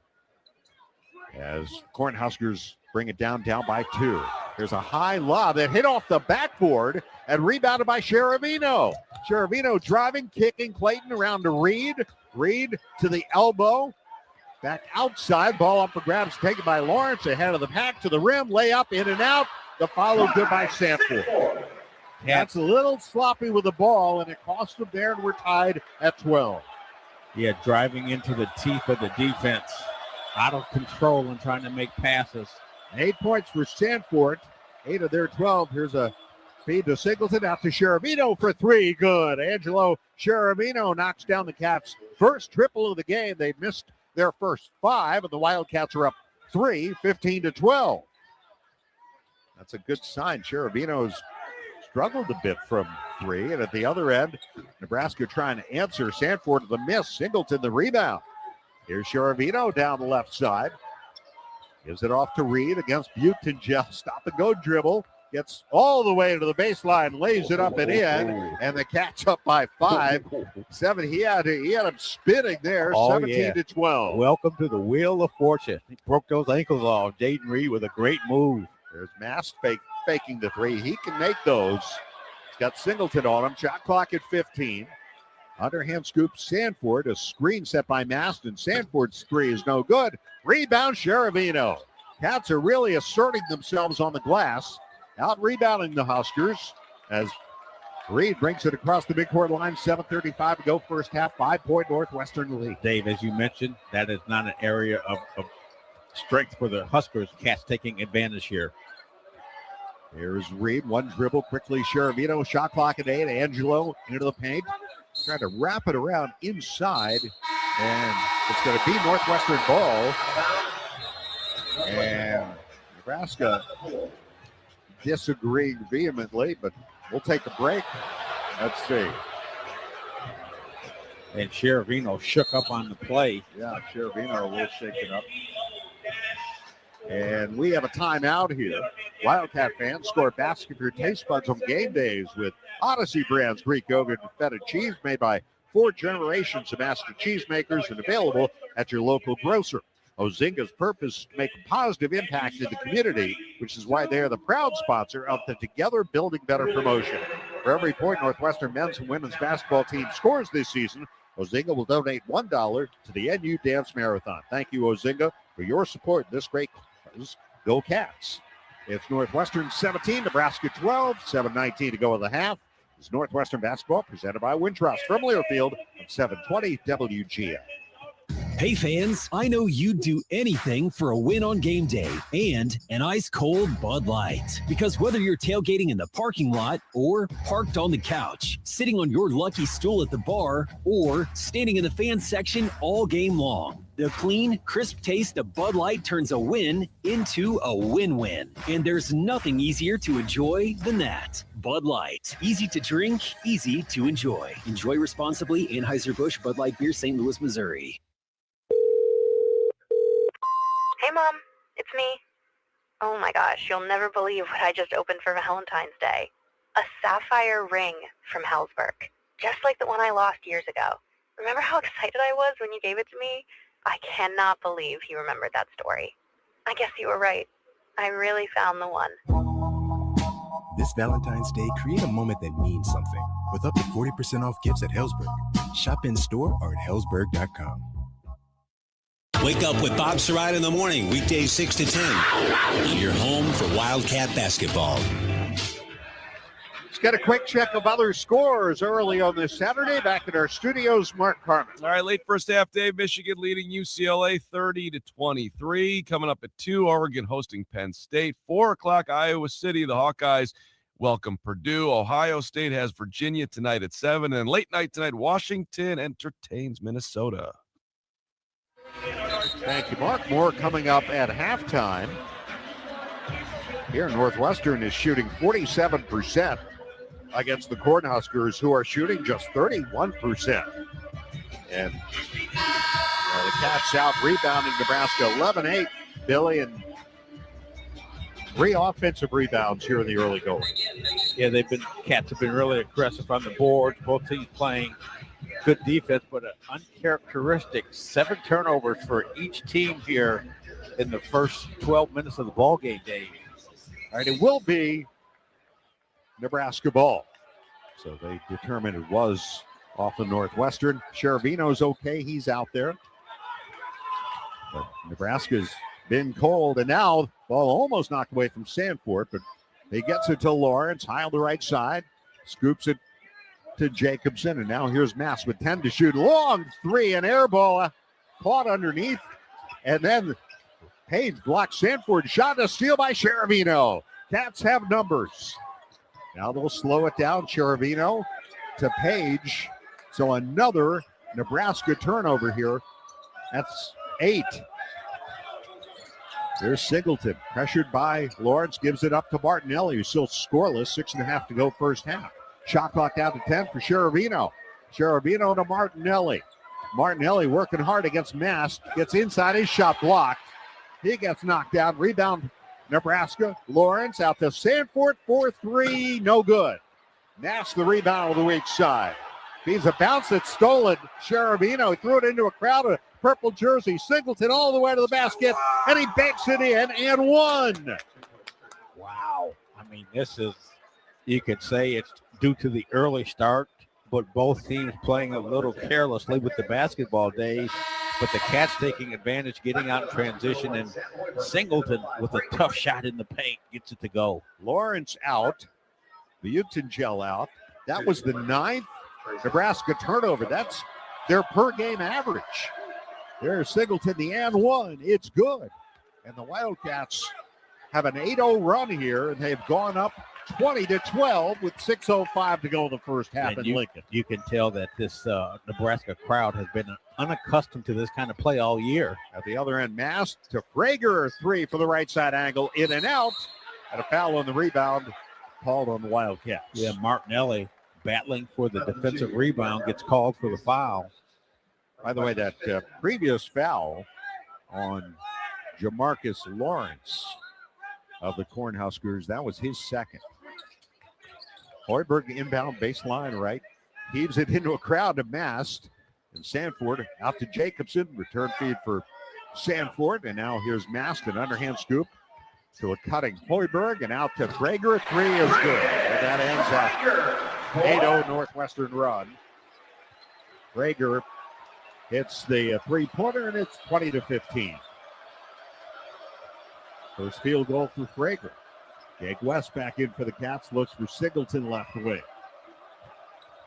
As Cornhuskers bring it down by 2. There's a high lob that hit off the backboard and rebounded by Cheravino. Cheravino driving, kicking Clayton around to Reed. Reed to the elbow. Back outside. Ball up for grabs taken by Lawrence. Ahead of the pack to the rim. Layup in and out. The follow good by Sanford. That's a little sloppy with the ball, and it cost them there, and we're tied at 12. Yeah, driving into the teeth of the defense. Out of control and trying to make passes. 8 points for Sanford. 8 of their 12. Here's a feed to Singleton. Out to Cheravino for 3. Good. Angelo Cheravino knocks down the Cats' first triple of the game. They missed their first 5, and the Wildcats are up 3, 15-12. That's a good sign. Cheravino's struggled a bit from 3, and at the other end, Nebraska trying to answer. Sanford the miss. Singleton the rebound. Here's Cheravino down the left side. Gives it off to Reed against Buchton. Stop and go dribble. Gets all the way to the baseline, lays it up and in, and the Cats up by 5. 7. He had him spinning there. 17-12. Welcome to the wheel of fortune. He broke those ankles off. Jaden Reed with a great move. There's Mast faking the 3. He can make those. He's got Singleton on him. Shot clock at 15. Underhand scoop Sanford. A screen set by Mast, and Sanford's 3 is no good. Rebound Cheravino. Cats are really asserting themselves on the glass. Out rebounding the Huskers as Reed brings it across the midcourt line. 7:35 to go first half. 5-point Northwestern lead. Dave, as you mentioned, that is not an area of strength for the Huskers. Cats taking advantage here. Here's Reed. One dribble quickly. Cheravino. Shot clock at 8. Angelo into the paint. Trying to wrap it around inside. And it's going to be Northwestern ball. And Nebraska disagreeing vehemently, but we'll take a break. Let's see. And Cheravino shook up on the play. Yeah, Cheravino a little shaken up. And we have a timeout here. Wildcat fans, score a basket for your taste buds on game days with Odyssey Brands Greek yogurt and feta cheese made by 4 generations of master cheesemakers and available at your local grocer. Ozinga's purpose is to make a positive impact in the community, which is why they are the proud sponsor of the Together Building Better promotion. For every point Northwestern men's and women's basketball team scores this season, Ozinga will donate $1 to the NU Dance Marathon. Thank you, Ozinga, for your support in this great cause. Go Cats. It's Northwestern 17, Nebraska 12, 7:19 to go in the half. It's Northwestern basketball presented by Wintrust from Learfield at 720 WGN. Hey fans, I know you'd do anything for a win on game day and an ice-cold Bud Light. Because whether you're tailgating in the parking lot or parked on the couch, sitting on your lucky stool at the bar, or standing in the fan section all game long, the clean, crisp taste of Bud Light turns a win into a win-win. And there's nothing easier to enjoy than that. Bud Light. Easy to drink, easy to enjoy. Enjoy responsibly. Anheuser-Busch Bud Light Beer, St. Louis, Missouri. Hey, Mom. It's me. Oh, my gosh. You'll never believe what I just opened for Valentine's Day. A sapphire ring from Hellsberg. Just like the one I lost years ago. Remember how excited I was when you gave it to me? I cannot believe you remembered that story. I guess you were right. I really found the one. This Valentine's Day, create a moment that means something with up to 40% off gifts at Hellsberg. Shop in store or at hellsberg.com. Wake up with Bob Sarat in the morning, weekdays 6 to 10. On your home for Wildcat basketball. Let's get a quick check of other scores early on this Saturday. Back at our studios, Mark Carmen. All right, late first half, Dave. Michigan leading UCLA 30-23. Coming up at 2, Oregon hosting Penn State. 4 o'clock, Iowa City. The Hawkeyes welcome Purdue. Ohio State has Virginia tonight at 7. And late night tonight, Washington entertains Minnesota. Thank you, Mark. More coming up at halftime. Here, Northwestern is shooting 47% against the Cornhuskers, who are shooting just 31%. And the Cats out rebounding Nebraska 11-8. Billy, and 3 offensive rebounds here in the early going. Yeah, Cats have been really aggressive on the boards. Both teams playing good defense, but an uncharacteristic 7 turnovers for each team here in the first 12 minutes of the ball game, Dave. All right, it will be Nebraska ball. So they determined it was off of Northwestern. Cheravino's okay. He's out there. But Nebraska's been cold, and now ball almost knocked away from Sanford, but he gets it to Lawrence, high on the right side, scoops it to Jacobson, and now here's Mass with 10 to shoot. Long 3, an air ball caught underneath, and then Page blocks Sanford. Shot, a steal by Cheravino. Cats have numbers. Now they'll slow it down. Cheravino to Page. So another Nebraska turnover here. That's 8. There's Singleton, pressured by Lawrence, gives it up to Martinelli, who's still scoreless. 6.5 to go first half. Shot clock down to 10 for Cheravino. Cheravino to Martinelli. Martinelli working hard against Mast. Gets inside, his shot blocked. He gets knocked down. Rebound, Nebraska. Lawrence out to Sanford. 4-3, no good. Mast the rebound on the weak side. He's a bounce that's stolen. Cheravino threw it into a crowd of purple jersey. Singleton all the way to the basket, and he banks it in and one. Wow. I mean, this is, you could say it's due to the early start, but both teams playing a little carelessly with the basketball, Dave. But the Cats taking advantage, getting out in transition, and Singleton with a tough shot in the paint gets it to go. Lawrence out. The Utengel out. That was the 9th Nebraska turnover. That's their per-game average. There's Singleton, the and one. It's good. And the Wildcats have an 8-0 run here, and they've gone up 20-12 with 6:05 to go in the first half in Lincoln. You can tell that this Nebraska crowd has been unaccustomed to this kind of play all year. At the other end, Mass to Frager, 3 for the right side angle, in and out. And a foul on the rebound called on the Wildcats. Yeah, Martinelli battling for the defensive rebound gets called for the foul. By the way, that previous foul on Jamarcus Lawrence of the Cornhuskers, that was his second. Hoiberg inbound baseline right. Heaves it into a crowd to Mast. And Sanford out to Jacobson. Return feed for Sanford. And now here's Mast, an underhand scoop to a cutting Hoiberg. And out to Frager. 3 is good. And that ends that 8-0 Northwestern run. Frager hits the three-pointer, and it's 20-15. First field goal for Frager. Jake West back in for the Cats. Looks for Singleton left wing.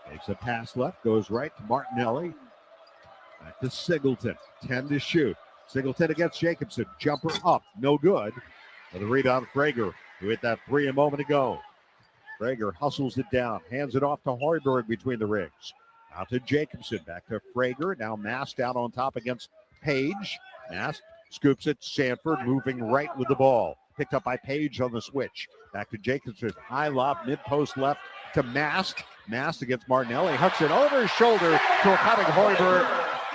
Takes a pass left. Goes right to Martinelli. Back to Singleton. 10 to shoot. Singleton against Jacobson. Jumper up. No good. For the rebound, Frager, who hit that 3 a moment ago. Frager hustles it down. Hands it off to Hoiberg between the rings. Out to Jacobson. Back to Frager. Now Mast down on top against Page. Mast scoops it. Sanford moving right with the ball. Picked up by Page on the switch. Back to Jacobson. High lob, mid-post left to Mast. Mast against Martinelli. Hucks it over his shoulder to a cutting Hoiberg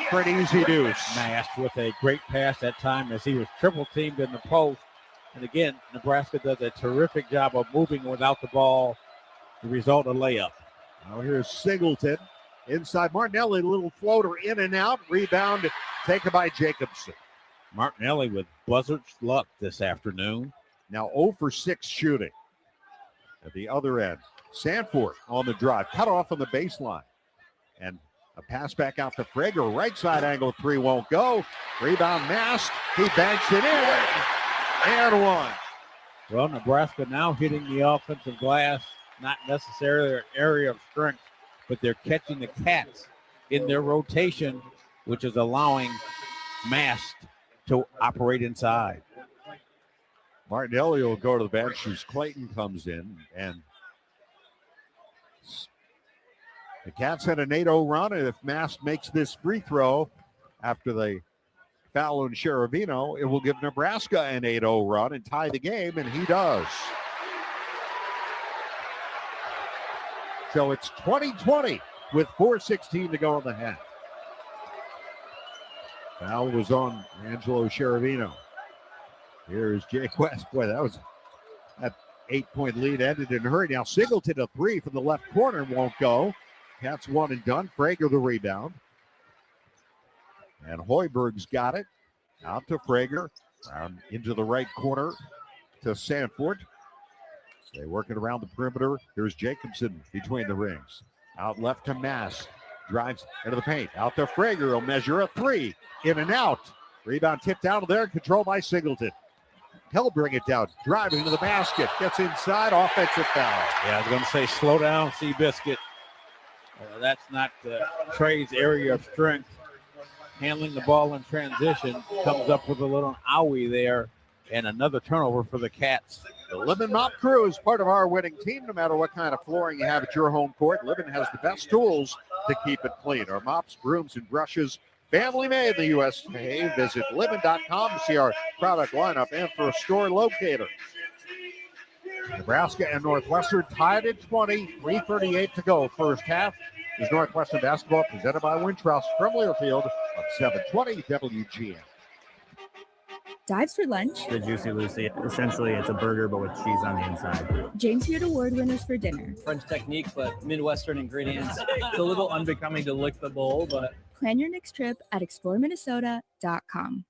for an easy deuce. Mast with a great pass that time as he was triple teamed in the post. And again, Nebraska does a terrific job of moving without the ball. The result, a layup. Now here's Singleton. Inside Martinelli, little floater in and out. Rebound taken by Jacobson. Martinelli with buzzard luck this afternoon. Now 0 for 6 shooting. At the other end, Sanford on the drive. Cut off on the baseline. And A pass back out to Prager. Right side angle three won't go. Rebound Mast. He banks it in. And one. Well, Nebraska now hitting the offensive glass, not necessarily their area of strength, but they're catching the Cats in their rotation, which is allowing Mast to operate inside. Martinelli will go to the bench as Clayton comes in, and the Cats had an 8-0 run, and if Mast makes this free throw after the foul on Sheravino, it will give Nebraska an 8-0 run and tie the game, and he does. So it's 20-20 with 4:16 to go in the half. Foul was on Angelo Sheravino. Here's Jake West. Boy, that 8-point lead ended in a hurry. Now Singleton a three from the left corner won't go. Cats one and done. Prager the rebound. And Hoiberg's got it. Out to Prager. Down into the right corner to Sanford. They work it around the perimeter. Here's Jacobson between the rings. Out left to Mass. Drives into the paint. Out to Prager. He'll measure a three. In and out. Rebound tipped out of there. Controlled by Singleton. He'll bring it down. Driving to the basket. Gets inside. Offensive foul. Yeah, I was going to say slow down, Seabiscuit. That's not Trey's area of strength. Handling the ball in transition. Comes up with a little owie there. And another turnover for the Cats. The Libman Mop Crew is part of our winning team. No matter what kind of flooring you have at your home court, Libman has the best tools to keep it clean. Our mops, brooms, and brushes, family made in the USA. Visit Libman.com to see our product lineup and for a store locator. Nebraska and Northwestern tied at 20, 3:38 to go. First half is Northwestern basketball presented by Wintrust from Learfield on 720 WGN. Dives for lunch. The Juicy Lucy. Essentially, it's a burger, but with cheese on the inside. James Beard Award winners for dinner. French technique, but Midwestern ingredients. It's a little unbecoming to lick the bowl, but... Plan your next trip at exploreminnesota.com.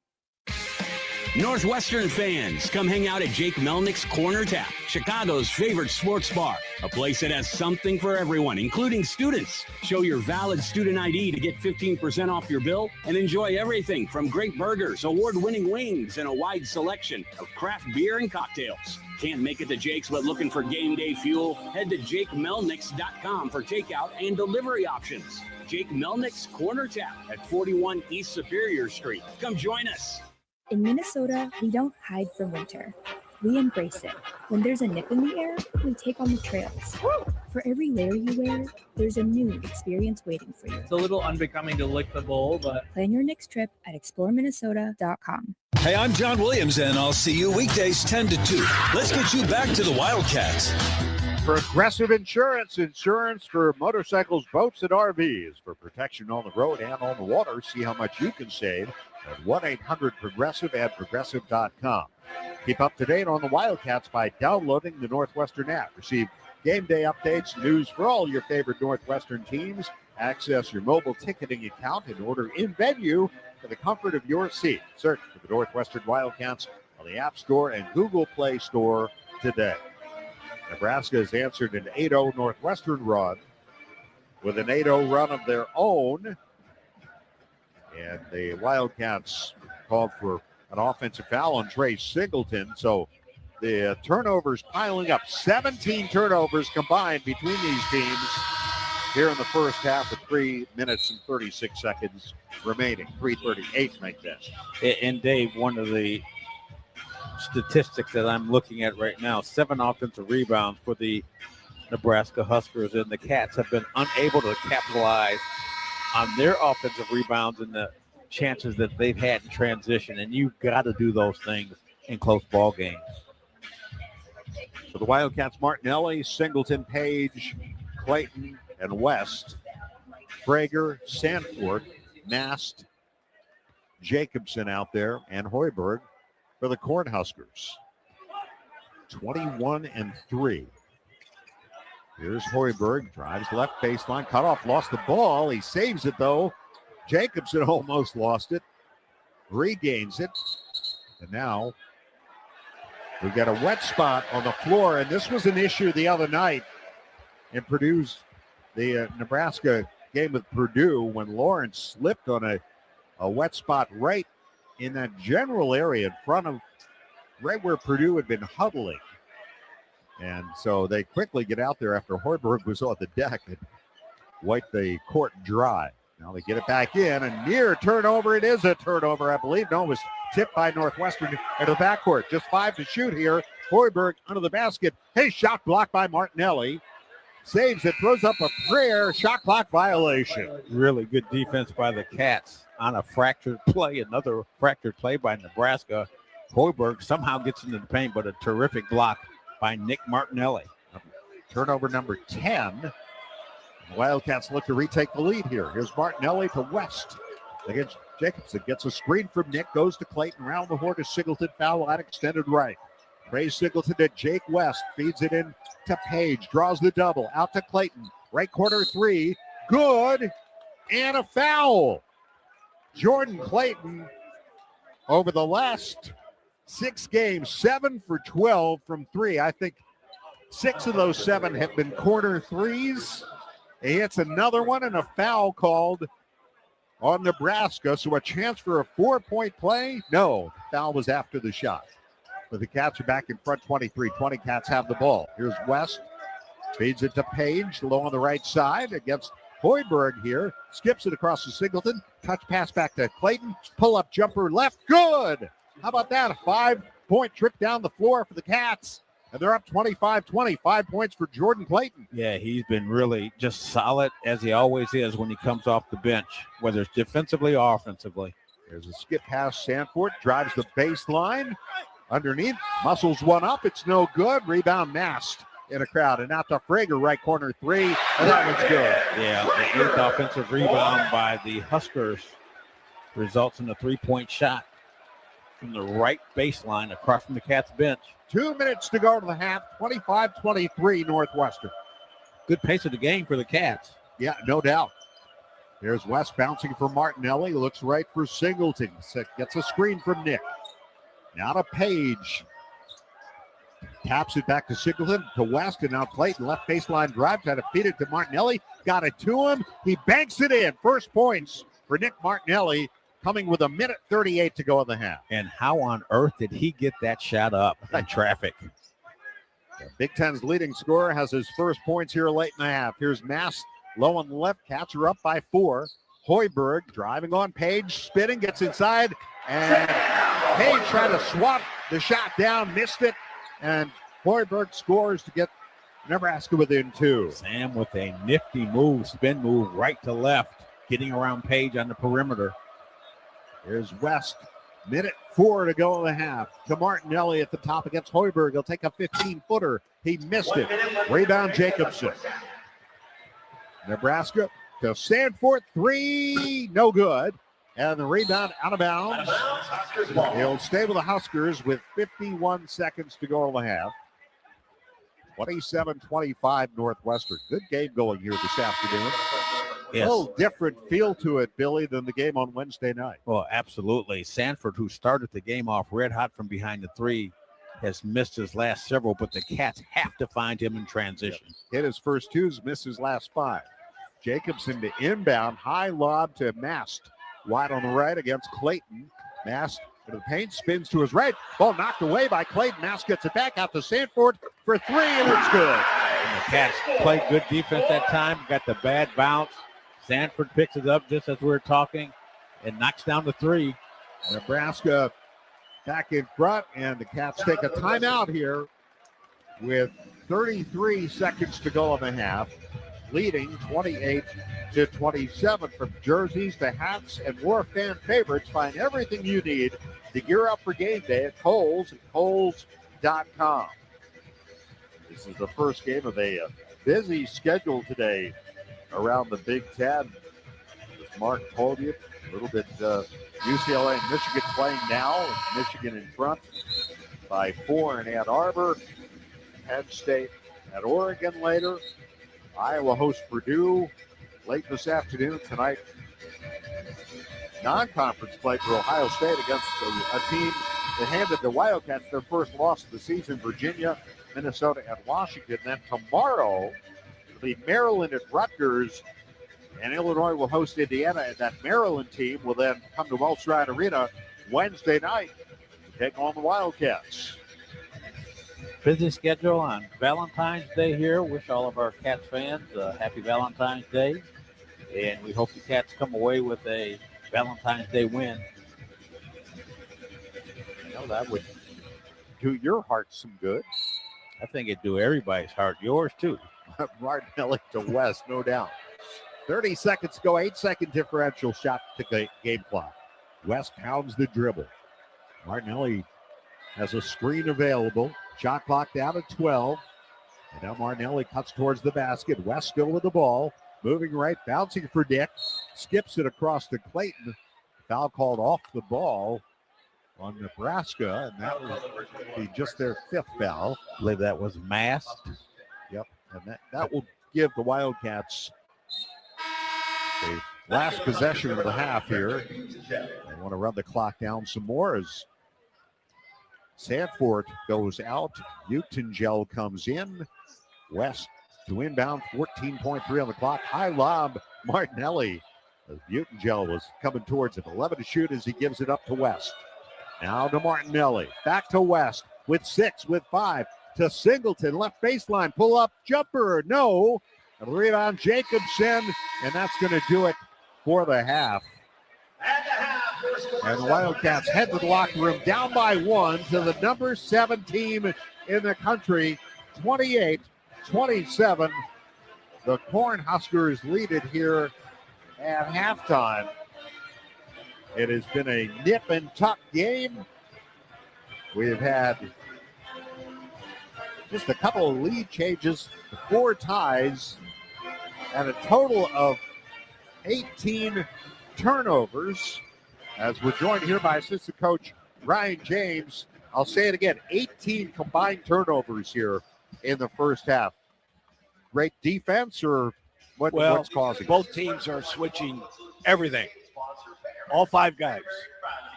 Northwestern fans, come hang out at Jake Melnick's Corner Tap, Chicago's favorite sports bar. A place that has something for everyone, including students. Show your valid student ID to get 15% off your bill and enjoy everything from great burgers, award-winning wings, and a wide selection of craft beer and cocktails. Can't make it to Jake's but looking for game day fuel? Head to JakeMelnicks.com for takeout and delivery options. Jake Melnick's Corner Tap at 41 East Superior Street. Come join us. In Minnesota, we don't hide from winter. We embrace it. When there's a nip in the air, we take on the trails. For every layer you wear, there's a new experience waiting for you. It's a little unbecoming to lick the bowl, but... Plan your next trip at exploreminnesota.com. Hey, I'm John Williams, and I'll see you weekdays 10 to 2. Let's get you back to the Wildcats. Progressive Insurance. Insurance for motorcycles, boats, and RVs. For protection on the road and on the water. See how much you can save at 1-800-PROGRESSIVE at progressive.com. Keep up to date on the Wildcats by downloading the Northwestern app. Receive game day updates, news for all your favorite Northwestern teams. Access your mobile ticketing account and order in venue for the comfort of your seat. Search for the Northwestern Wildcats on the App Store and Google Play Store today. Nebraska has answered an 8-0 Northwestern run with an 8-0 run of their own. And the Wildcats called for an offensive foul on Trey Singleton. So the turnovers piling up. 17 turnovers combined between these teams here in the first half with 3 minutes and 36 seconds remaining. 3:38 make that. And Dave, one of the statistics that I'm looking at right now, 7 offensive rebounds for the Nebraska Huskers, and the Cats have been unable to capitalize on their offensive rebounds and the chances that they've had in transition, and you've got to do those things in close ball games. So the Wildcats, Martinelli, Singleton, Page, Clayton, and West, Prager, Sanford, Mast, Jacobson out there, and Hoiberg for the Cornhuskers. 21-3. Here's Hoiberg, drives left baseline, cut off, lost the ball. He saves it, though. Jacobson almost lost it, regains it, and now we've got a wet spot on the floor, and this was an issue the other night in Purdue's. The Nebraska game with Purdue when Lawrence slipped on a wet spot right in that general area in front of right where Purdue had been huddling. And so they quickly get out there after Hoiberg was on the deck and wiped the court dry. Now they get it back in. A near turnover. It is a turnover, I believe. No, it was tipped by Northwestern into the backcourt. Just 5 to shoot here. Hoiberg under the basket. Hey, shot blocked by Martinelli. Saves it, throws up a prayer. Shot clock violation. Really good defense by the Cats on a fractured play. Another fractured play by Nebraska. Hoiberg somehow gets into the paint, but a terrific block by Nick Martinelli. Turnover number 10. The Wildcats look to retake the lead here. Here's Martinelli to West against Jacobson. Gets a screen from Nick, goes to Clayton. Round the horn to Singleton. Foul line extended right. Trey Singleton to Jake West. Feeds it in to Page. Draws the double. Out to Clayton. Right corner 3. Good. And a foul. Jordan Clayton over the last 6 games, 7 for 12 from 3. I think 6 of those 7 have been corner threes. He hits another one and a foul called on Nebraska. So a chance for a 4-point play? No, the foul was after the shot. But the Cats are back in front 23-20. Cats have the ball. Here's West. Feeds it to Page, low on the right side against Hoiberg here. Skips it across to Singleton. Touch pass back to Clayton. Pull-up jumper left. Good. How about that? A 5-point trip down the floor for the Cats. And they're up 25-20. 5 points for Jordan Clayton. Yeah, he's been really just solid as he always is when he comes off the bench, whether it's defensively or offensively. There's a skip pass. Sanford drives the baseline. Underneath, muscles one up. It's no good. Rebound Mast in a crowd. And out to Frager, right corner 3. And that one's good. Yeah, the 8th offensive rebound by the Huskers results in a 3-point shot from the right baseline across from the Cats bench. 2 minutes to go to the half. 25-23 Northwestern. Good pace of the game for the Cats. Yeah, no doubt. There's West bouncing for Martinelli. Looks right for Singleton. Gets a screen from Nick. Now to Page. Taps it back to Singleton, to West, and now Clayton. Left baseline drive. Trying to feed it to Martinelli. Got it to him. He banks it in. First points for Nick Martinelli, coming with 1:38 to go in the half. And how on earth did he get that shot up in traffic? The Big Ten's leading scorer has his first points here late in the half. Here's Mast, low on the left. Cats are up by 4. Hoiberg driving on Page, spinning, gets inside, and Page tried to swat the shot down, missed it, and Hoiberg scores to get Nebraska within 2. Sam with a nifty move, spin move right to left, getting around Page on the perimeter. Here's West. 1:04 to go in the half. To Martinelli at the top against Hoiberg. He'll take a 15-footer. He missed it. Rebound Jacobson. Nebraska to Sanford. 3. No good. And the rebound out of bounds. He'll stay with the Huskers with 51 seconds to go in the half. 27-25 Northwestern. Good game going here this afternoon. Yes. A little different feel to it, Billy, than the game on Wednesday night. Well, absolutely. Sanford, who started the game off red hot from behind the 3, has missed his last several, but the Cats have to find him in transition. Hit his first 2s, missed his last 5. Jacobson to inbound, high lob to Mast. Wide on the right against Clayton. Mast into the paint, spins to his right. Ball knocked away by Clayton. Mast gets it back out to Sanford for 3, and it's good. And the Cats played good defense that time, got the bad bounce. Sanford picks it up just as we were talking and knocks down the 3. Nebraska back in front, and the Cats take a timeout here with 33 seconds to go in the half, leading 28-27. From jerseys to hats and more fan favorites, find everything you need to gear up for game day at Kohl's and Kohls.com. This is the first game of a busy schedule today around the Big Ten. As Mark told you, a little bit UCLA and Michigan playing now. Michigan in front by 4 in Ann Arbor. Penn State at Oregon later. Iowa hosts Purdue late this afternoon. Tonight, non-conference play for Ohio State against a team that handed the Wildcats their first loss of the season. Virginia, Minnesota, and Washington. Then tomorrow, the Maryland at Rutgers And Illinois will host Indiana, and that Maryland team will then come to Welsh Ryan Arena Wednesday night to take on the Wildcats. Busy schedule on Valentine's Day here. Wish all of our Cats fans a happy Valentine's Day. And we hope the Cats come away with a Valentine's Day win. That would do your heart some good. I think it'd do everybody's heart. Yours too. Martinelli to West, no doubt. 30 seconds to go, 8-second differential shot to game clock. West pounds the dribble. Martinelli has a screen available. Shot clock down at 12. And now Martinelli cuts towards the basket. West still with the ball. Moving right, bouncing for Dick. Skips it across to Clayton. Foul called off the ball on Nebraska, and that would be just their 5th foul. I believe that was masked. Yep, and that will give the Wildcats the last possession of the half here. They want to run the clock down some more as Sanford goes out. Utengel comes in. West to inbound, 14.3 on the clock. High lob, Martinelli. As Utengel was coming towards it. 11 to shoot as he gives it up to West. Now to Martinelli. Back to West with 6, with 5. To Singleton, left baseline, pull up, jumper, no. A rebound, Jacobson, and that's going to do it for the half. And the Wildcats head to the locker room down by 1 to the number 7 team in the country, 28-27. The Cornhuskers lead it here at halftime. It has been a nip and tuck game. We've had just a couple of lead changes, 4 ties, and a total of 18 turnovers. As we're joined here by assistant coach Ryan James. I'll say it again, 18 combined turnovers here in the first half. Great defense, or what's causing? Both teams are switching everything. All 5 guys.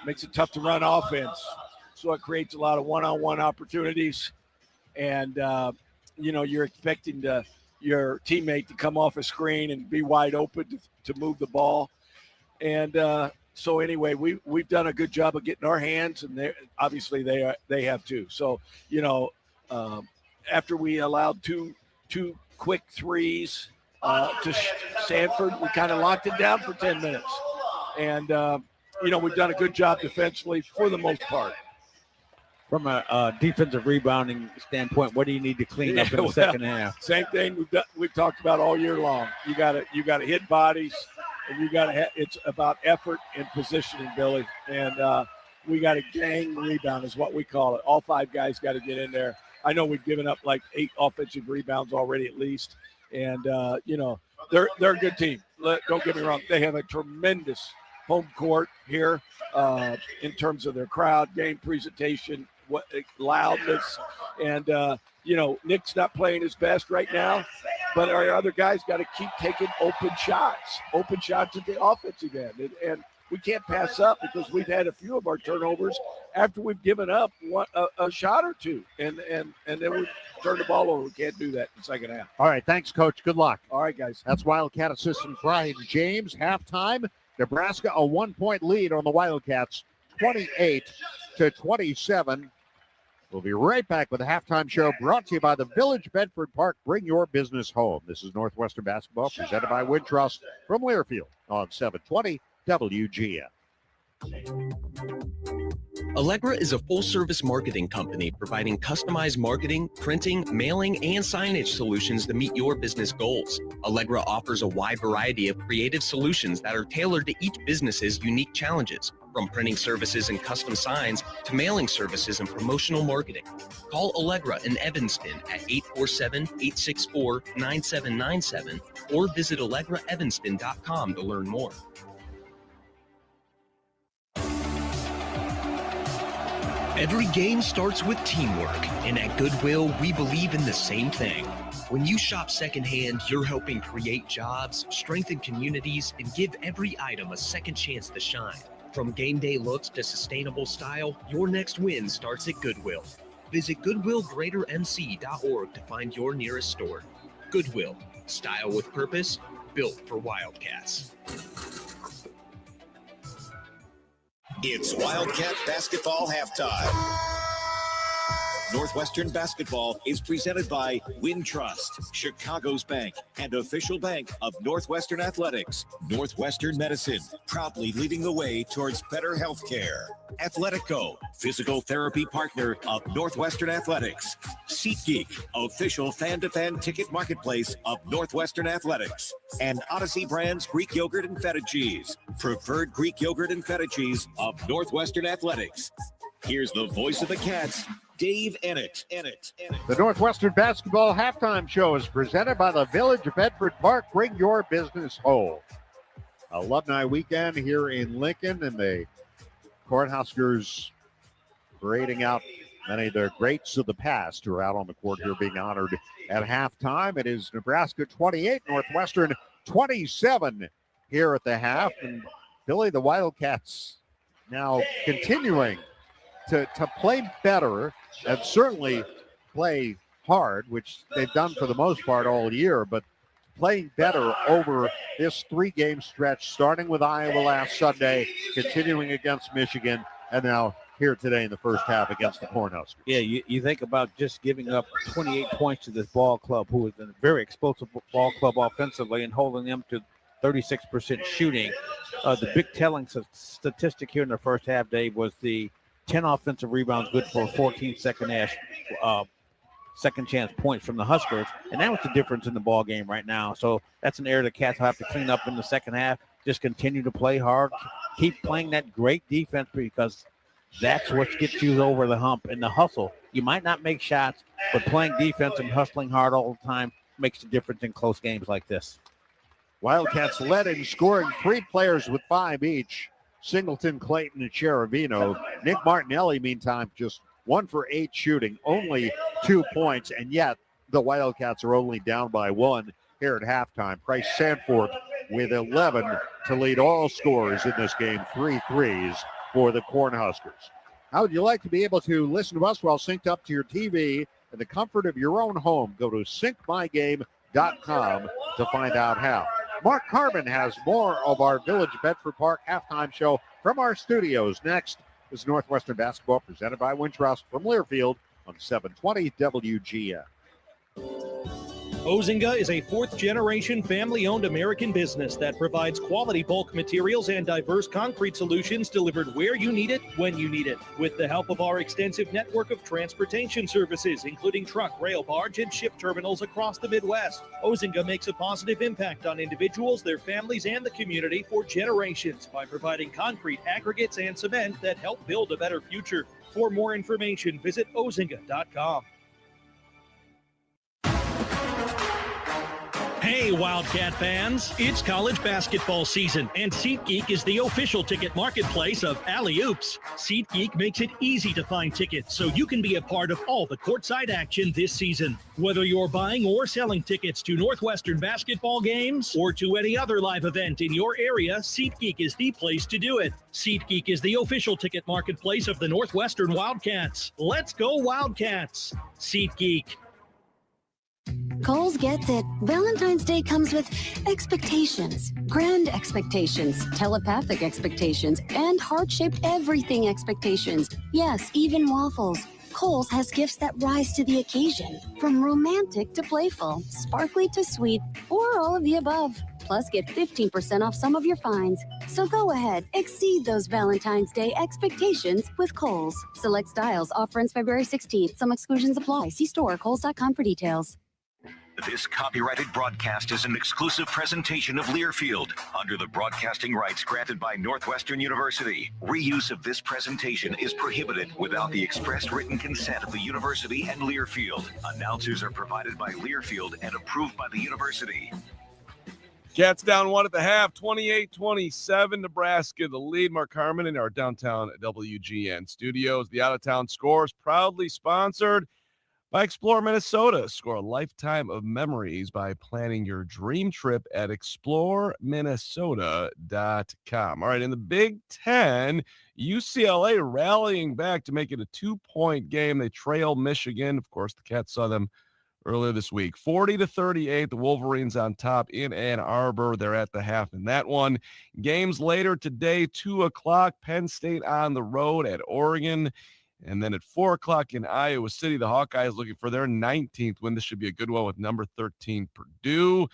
Makes it tough to run offense. So it creates a lot of one-on-one opportunities. And, you're expecting your teammate to come off a screen and be wide open to move the ball. And so anyway, we've done a good job of getting our hands, and they have too. So, after we allowed two quick threes to Sanford, we kind of locked it down for 10 minutes. And, we've done a good job defensively for the most part. From a defensive rebounding standpoint, what do you need to clean up in the second half? Same thing we've talked about all year long. You got to hit bodies, and it's about effort and positioning, Billy. And we got to gang rebound is what we call it. All 5 guys got to get in there. I know we've given up like 8 offensive rebounds already at least. And, they're a good team. Don't get me wrong. They have a tremendous home court here in terms of their crowd, game presentation, loudness. And, Nick's not playing his best right now, but our other guys got to keep taking open shots at the offensive end. And we can't pass up because we've had a few of our turnovers after we've given up a shot or two. And then we turn the ball over. We can't do that in the second half. All right. Thanks, Coach. Good luck. All right, guys. That's Wildcat assistant Brian James. Halftime. Nebraska a 1-point lead on the Wildcats, 28-27. We'll be right back with the halftime show brought to you by the Village Bedford Park. Bring your business home. This is Northwestern Basketball presented by Wintrust from Learfield on 720 WGN. Allegra is a full-service marketing company providing customized marketing, printing, mailing, and signage solutions to meet your business goals. Allegra offers a wide variety of creative solutions that are tailored to each business's unique challenges, from printing services and custom signs to mailing services and promotional marketing. Call Allegra in Evanston at 847-864-9797 or visit AllegraEvanston.com to learn more. Every game starts with teamwork, and at Goodwill, we believe in the same thing. When you shop secondhand, you're helping create jobs, strengthen communities, and give every item a second chance to shine. From game day looks to sustainable style, your next win starts at Goodwill. Visit GoodwillGreaterMC.org to find your nearest store. Goodwill, style with purpose, built for Wildcats. It's Wildcat basketball halftime. Northwestern basketball is presented by Wintrust, Chicago's bank and official bank of Northwestern Athletics. Northwestern Medicine, proudly leading the way towards better health care. Athletico, physical therapy partner of Northwestern Athletics. SeatGeek, official fan-to-fan ticket marketplace of Northwestern Athletics. And Odyssey Brands Greek Yogurt and Feta Cheese, preferred Greek Yogurt and Feta Cheese of Northwestern Athletics. Here's the voice of the Cats, Dave Ennett. The Northwestern Basketball Halftime Show is presented by the Village of Bedford Park. Bring your business home. Alumni weekend here in Lincoln, and the Cornhuskers parading out many of their greats of the past who are out on the court here being honored at halftime. It is Nebraska 28, Northwestern 27 here at the half. And Billy, the Wildcats now continuing to play better and certainly play hard, which they've done for the most part all year, but playing better over this 3-game stretch, starting with Iowa last Sunday, continuing against Michigan, and now here today in the first half against the Cornhuskers. Yeah, you think about just giving up 28 points to this ball club, who is a very explosive ball club offensively, and holding them to 36% shooting. The big telling statistic here in the first half, Dave, was the 10 offensive rebounds, good for 14 second chance points from the Huskers, and that was the difference in the ball game right now. So that's an area the Cats will have to clean up in the second half. Just continue to play hard, keep playing that great defense, because that's what gets you over the hump in the hustle. You might not make shots, but playing defense and hustling hard all the time makes the difference in close games like this. Wildcats led in scoring, 3 players with 5 each. Singleton, Clayton, and Cherovino. Nick Martinelli, meantime, just 1 for 8 shooting, only 2 points, and yet the Wildcats are only down by 1 here at halftime. Bryce Sanford with 11 to lead all scorers in this game, 3 threes for the Cornhuskers. How would you like to be able to listen to us while synced up to your TV in the comfort of your own home? Go to syncmygame.com to find out how. Mark Carbon has more of our Village Bedford Park halftime show from our studios. Next is Northwestern basketball presented by Wintrust from Learfield on 720 WGN. Ozinga is a 4th-generation family-owned American business that provides quality bulk materials and diverse concrete solutions delivered where you need it, when you need it. With the help of our extensive network of transportation services, including truck, rail, barge, and ship terminals across the Midwest, Ozinga makes a positive impact on individuals, their families, and the community for generations by providing concrete, aggregates, and cement that help build a better future. For more information, visit ozinga.com. Hey, Wildcat fans, it's college basketball season, and SeatGeek is the official ticket marketplace of Alley Oops. SeatGeek makes it easy to find tickets so you can be a part of all the courtside action this season. Whether you're buying or selling tickets to Northwestern basketball games or to any other live event in your area, SeatGeek is the place to do it. SeatGeek is the official ticket marketplace of the Northwestern Wildcats. Let's go Wildcats! SeatGeek. Kohl's gets it. Valentine's Day comes with expectations, grand expectations, telepathic expectations, and heart-shaped everything expectations. Yes, even waffles. Kohl's has gifts that rise to the occasion, from romantic to playful, sparkly to sweet, or all of the above. Plus, get 15% off some of your finds. So go ahead, exceed those Valentine's Day expectations with Kohl's. Select styles, offer ends February 16th. Some exclusions apply. See store or kohls.com for details. This copyrighted broadcast is an exclusive presentation of Learfield under the broadcasting rights granted by Northwestern University. Reuse of this presentation is prohibited without the express written consent of the university and Learfield. Announcers are provided by Learfield and approved by the university. Cats down 1 at the half, 28-27, Nebraska the lead. Mark Harmon in our downtown WGN studios. The out-of-town scores proudly sponsored by Explore Minnesota. Score a lifetime of memories by planning your dream trip at exploreminnesota.com. All right, in the Big Ten, UCLA rallying back to make it a 2-point game. They trail Michigan. Of course, the Cats saw them earlier this week. 40-38, the Wolverines on top in Ann Arbor. They're at the half in that one. Games later today, 2 o'clock, Penn State on the road at Oregon. And then at 4 o'clock in Iowa City, the Hawkeyes looking for their 19th win. This should be a good one with number 13 Purdue.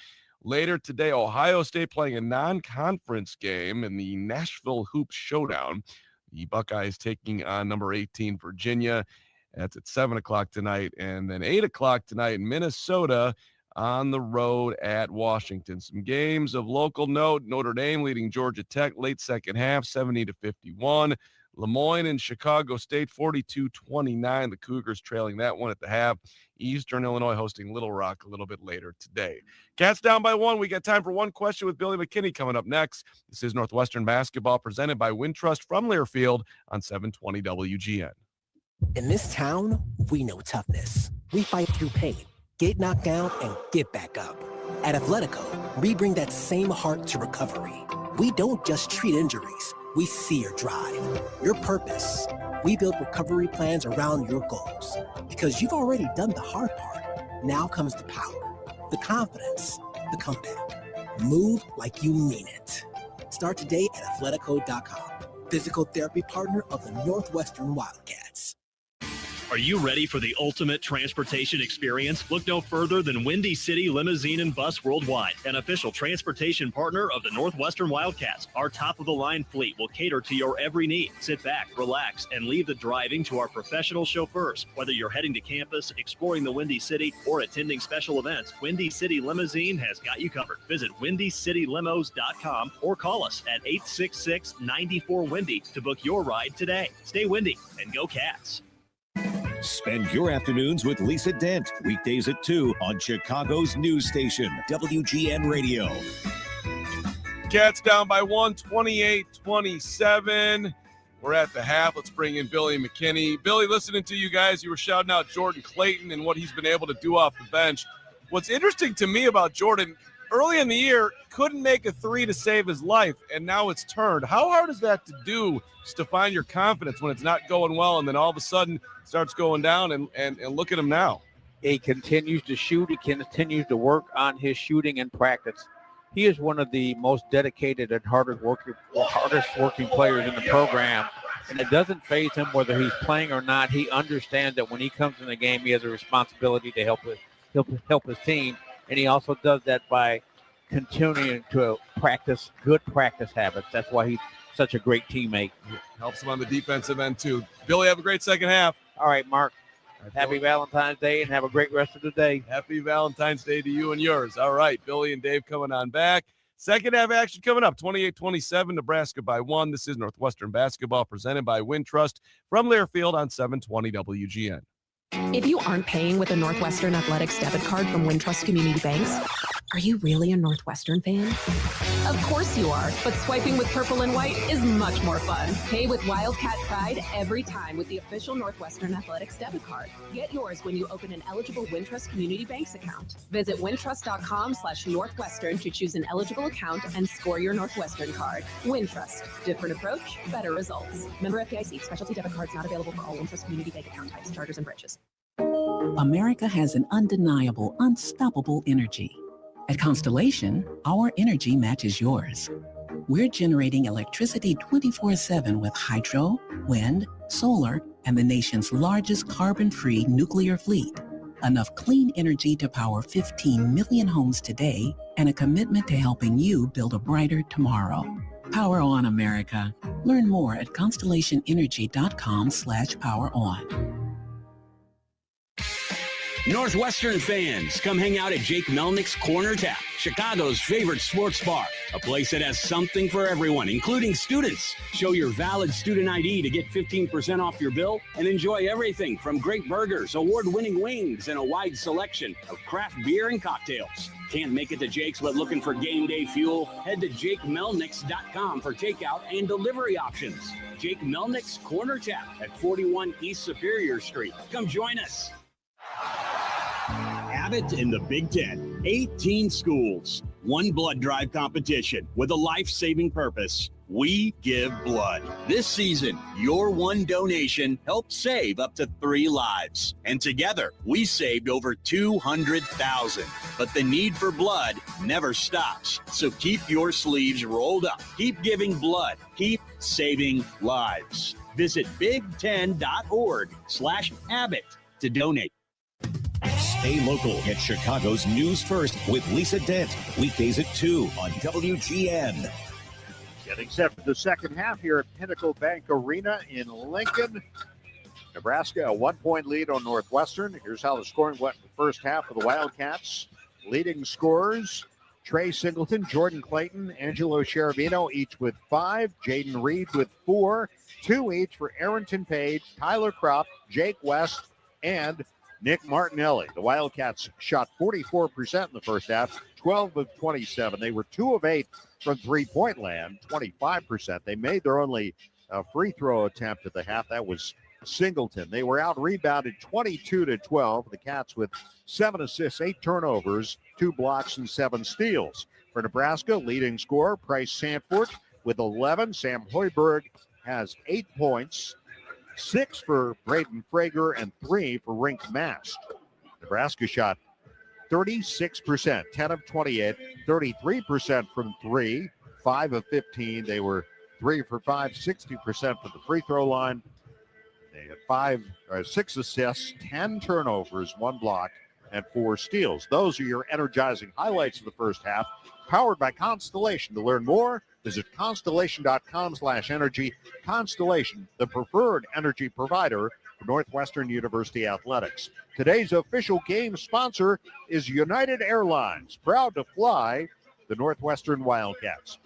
Later today, Ohio State playing a non-conference game in the Nashville Hoop Showdown. The Buckeyes taking on number 18 Virginia. That's at 7 o'clock tonight. And then 8 o'clock tonight in Minnesota on the road at Washington. Some games of local note. Notre Dame leading Georgia Tech late second half, 70-51. Lemoyne and Chicago State, 42-29. The Cougars trailing that one at the half. Eastern Illinois hosting Little Rock a little bit later today. Cats down by 1. We got time for one question with Billy McKinney coming up next. This is Northwestern Basketball presented by Wintrust from Learfield on 720 WGN. In this town, we know toughness. We fight through pain, get knocked down, and get back up. At Athletico, we bring that same heart to recovery. We don't just treat injuries. We see your drive, your purpose. We build recovery plans around your goals because you've already done the hard part. Now comes the power, the confidence, the comeback. Move like you mean it. Start today at athletico.com. Physical therapy partner of the Northwestern Wildcats. Are you ready for the ultimate transportation experience? Look no further than Windy City Limousine and Bus Worldwide, an official transportation partner of the Northwestern Wildcats. Our top-of-the-line fleet will cater to your every need. Sit back, relax, and leave the driving to our professional chauffeurs. Whether you're heading to campus, exploring the Windy City, or attending special events, Windy City Limousine has got you covered. Visit WindyCityLimos.com or call us at 866-94-WINDY to book your ride today. Stay windy and go Cats. Spend your afternoons with Lisa Dent, weekdays at 2 on Chicago's news station, WGN Radio. Cats down by 1, 28-27. We're at the half. Let's bring in Billy McKinney. Billy, listening to you guys, you were shouting out Jordan Clayton and what he's been able to do off the bench. What's interesting to me about Jordan, early in the year, couldn't make a three to save his life, and now it's turned. How hard is that to do, just to find your confidence when it's not going well, and then all of a sudden starts going down, and look at him now. He continues to shoot. He continues to work on his shooting in practice. He is one of the most dedicated and hardest working players in the program, and it doesn't faze him whether he's playing or not. He understands that when he comes in the game, he has a responsibility to help his team, and he also does that by continuing to practice good practice habits. That's why he's such a great teammate. Helps him on the defensive end, too. Billy, have a great second half. All right, Mark. Happy Valentine's Day and have a great rest of the day. Happy Valentine's Day to you and yours. All right, Billy and Dave coming on back. Second half action coming up, 28-27, Nebraska by 1. This is Northwestern Basketball presented by Wintrust from Learfield on 720 WGN. If you aren't paying with a Northwestern Athletics debit card from Wintrust Community Banks, are you really a Northwestern fan? Of course you are, but swiping with purple and white is much more fun. Pay with Wildcat Pride every time with the official Northwestern Athletics debit card. Get yours when you open an eligible Wintrust Community Banks account. Visit wintrust.com/Northwestern to choose an eligible account and score your Northwestern card. Wintrust. Different approach, better results. Member FDIC. Specialty debit cards not available for all Wintrust Community Bank account types, charters, and branches. America has an undeniable, unstoppable energy. At Constellation, our energy matches yours. We're generating electricity 24/7 with hydro, wind, solar, and the nation's largest carbon-free nuclear fleet. Enough clean energy to power 15 million homes today, and a commitment to helping you build a brighter tomorrow. Power on, America. Learn more at constellationenergy.com/poweron. Northwestern fans, come hang out at Jake Melnick's Corner Tap, Chicago's favorite sports bar. A place that has something for everyone, including students. Show your valid student ID to get 15% off your bill and enjoy everything from great burgers, award-winning wings, and a wide selection of craft beer and cocktails. Can't make it to Jake's but looking for game day fuel? Head to JakeMelnicks.com for takeout and delivery options. Jake Melnick's Corner Tap at 41 East Superior Street. Come join us. Abbott in the Big Ten. 18 schools. One blood drive competition with a life-saving purpose. We give blood. This season, your one donation helped save up to 3 lives. And together, we saved over 200,000. But the need for blood never stops. So keep your sleeves rolled up. Keep giving blood. Keep saving lives. Visit big10.org/Abbott to donate. Stay local. Get Chicago's news first with Lisa Dent. Weekdays at 2 on WGN. Getting set for the second half here at Pinnacle Bank Arena in Lincoln. Nebraska, a 1-point lead on Northwestern. Here's how the scoring went in the first half for the Wildcats. Leading scorers, Trey Singleton, Jordan Clayton, Angelo Cherubino, each with 5. Jaden Reed with 4. 2 each for Arrington Page, Tyler Kropp, Jake West, and Nick Martinelli. The Wildcats shot 44% in the first half, 12 of 27. They were 2 of 8 from three-point land, 25%. They made their only free throw attempt at the half. That was Singleton. They were out-rebounded 22-12. The Cats with 7 assists, 8 turnovers, 2 blocks, and 7 steals. For Nebraska, leading scorer, Price Sanford with 11. Sam Hoiberg has 8 points, 6 for Braden Frager, and 3 for Rink Mast. Nebraska shot 36%, 10 of 28, 33% from 3, 5 of 15. They were 3 for 5, 60% from the free throw line. They had 6 assists, 10 turnovers, 1 block, and 4 steals. Those are your energizing highlights of the first half, powered by Constellation. To learn more, visit constellation.com/energy. Constellation, the preferred energy provider for Northwestern University Athletics. Today's official game sponsor is United Airlines, proud to fly the Northwestern Wildcats.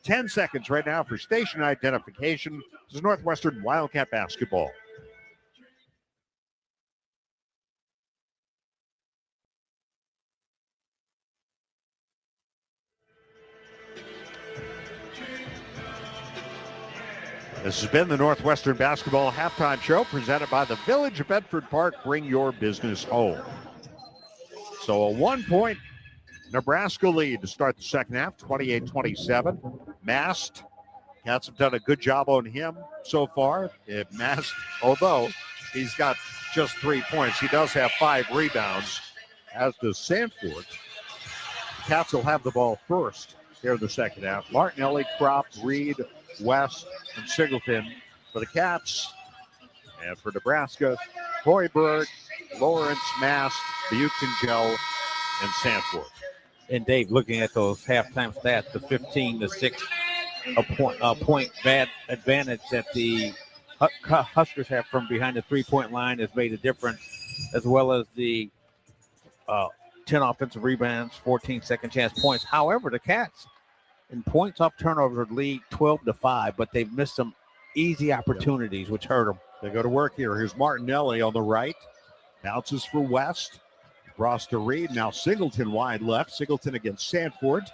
10 seconds right now for station identification. This is Northwestern Wildcat basketball. This has been the Northwestern Basketball Halftime Show presented by the Village of Bedford Park. Bring your business home. So a 1-point Nebraska lead to start the second half, 28-27. Mast, Cats have done a good job on him so far. Mast, although he's got just 3 points, he does have 5 rebounds, as does Sanford. Cats will have the ball first here in the second half. Martinelli, Kropp, Reed, West, and Singleton for the Cats. And for Nebraska, Hoiberg, Lawrence, Mast, Buchengel, and Sanford. And Dave, looking at those halftime stats, the 15-6 point bad advantage that the Huskers have from behind the three-point line has made a difference, as well as the 10 offensive rebounds, 14 second chance points. However, the Cats in points off turnover lead 12-5, but they've missed some easy opportunities, which hurt them. They go to work here. Here's Martinelli on the right. Bounces for West. Cross to Reed. Now Singleton wide left. Singleton against Sanford.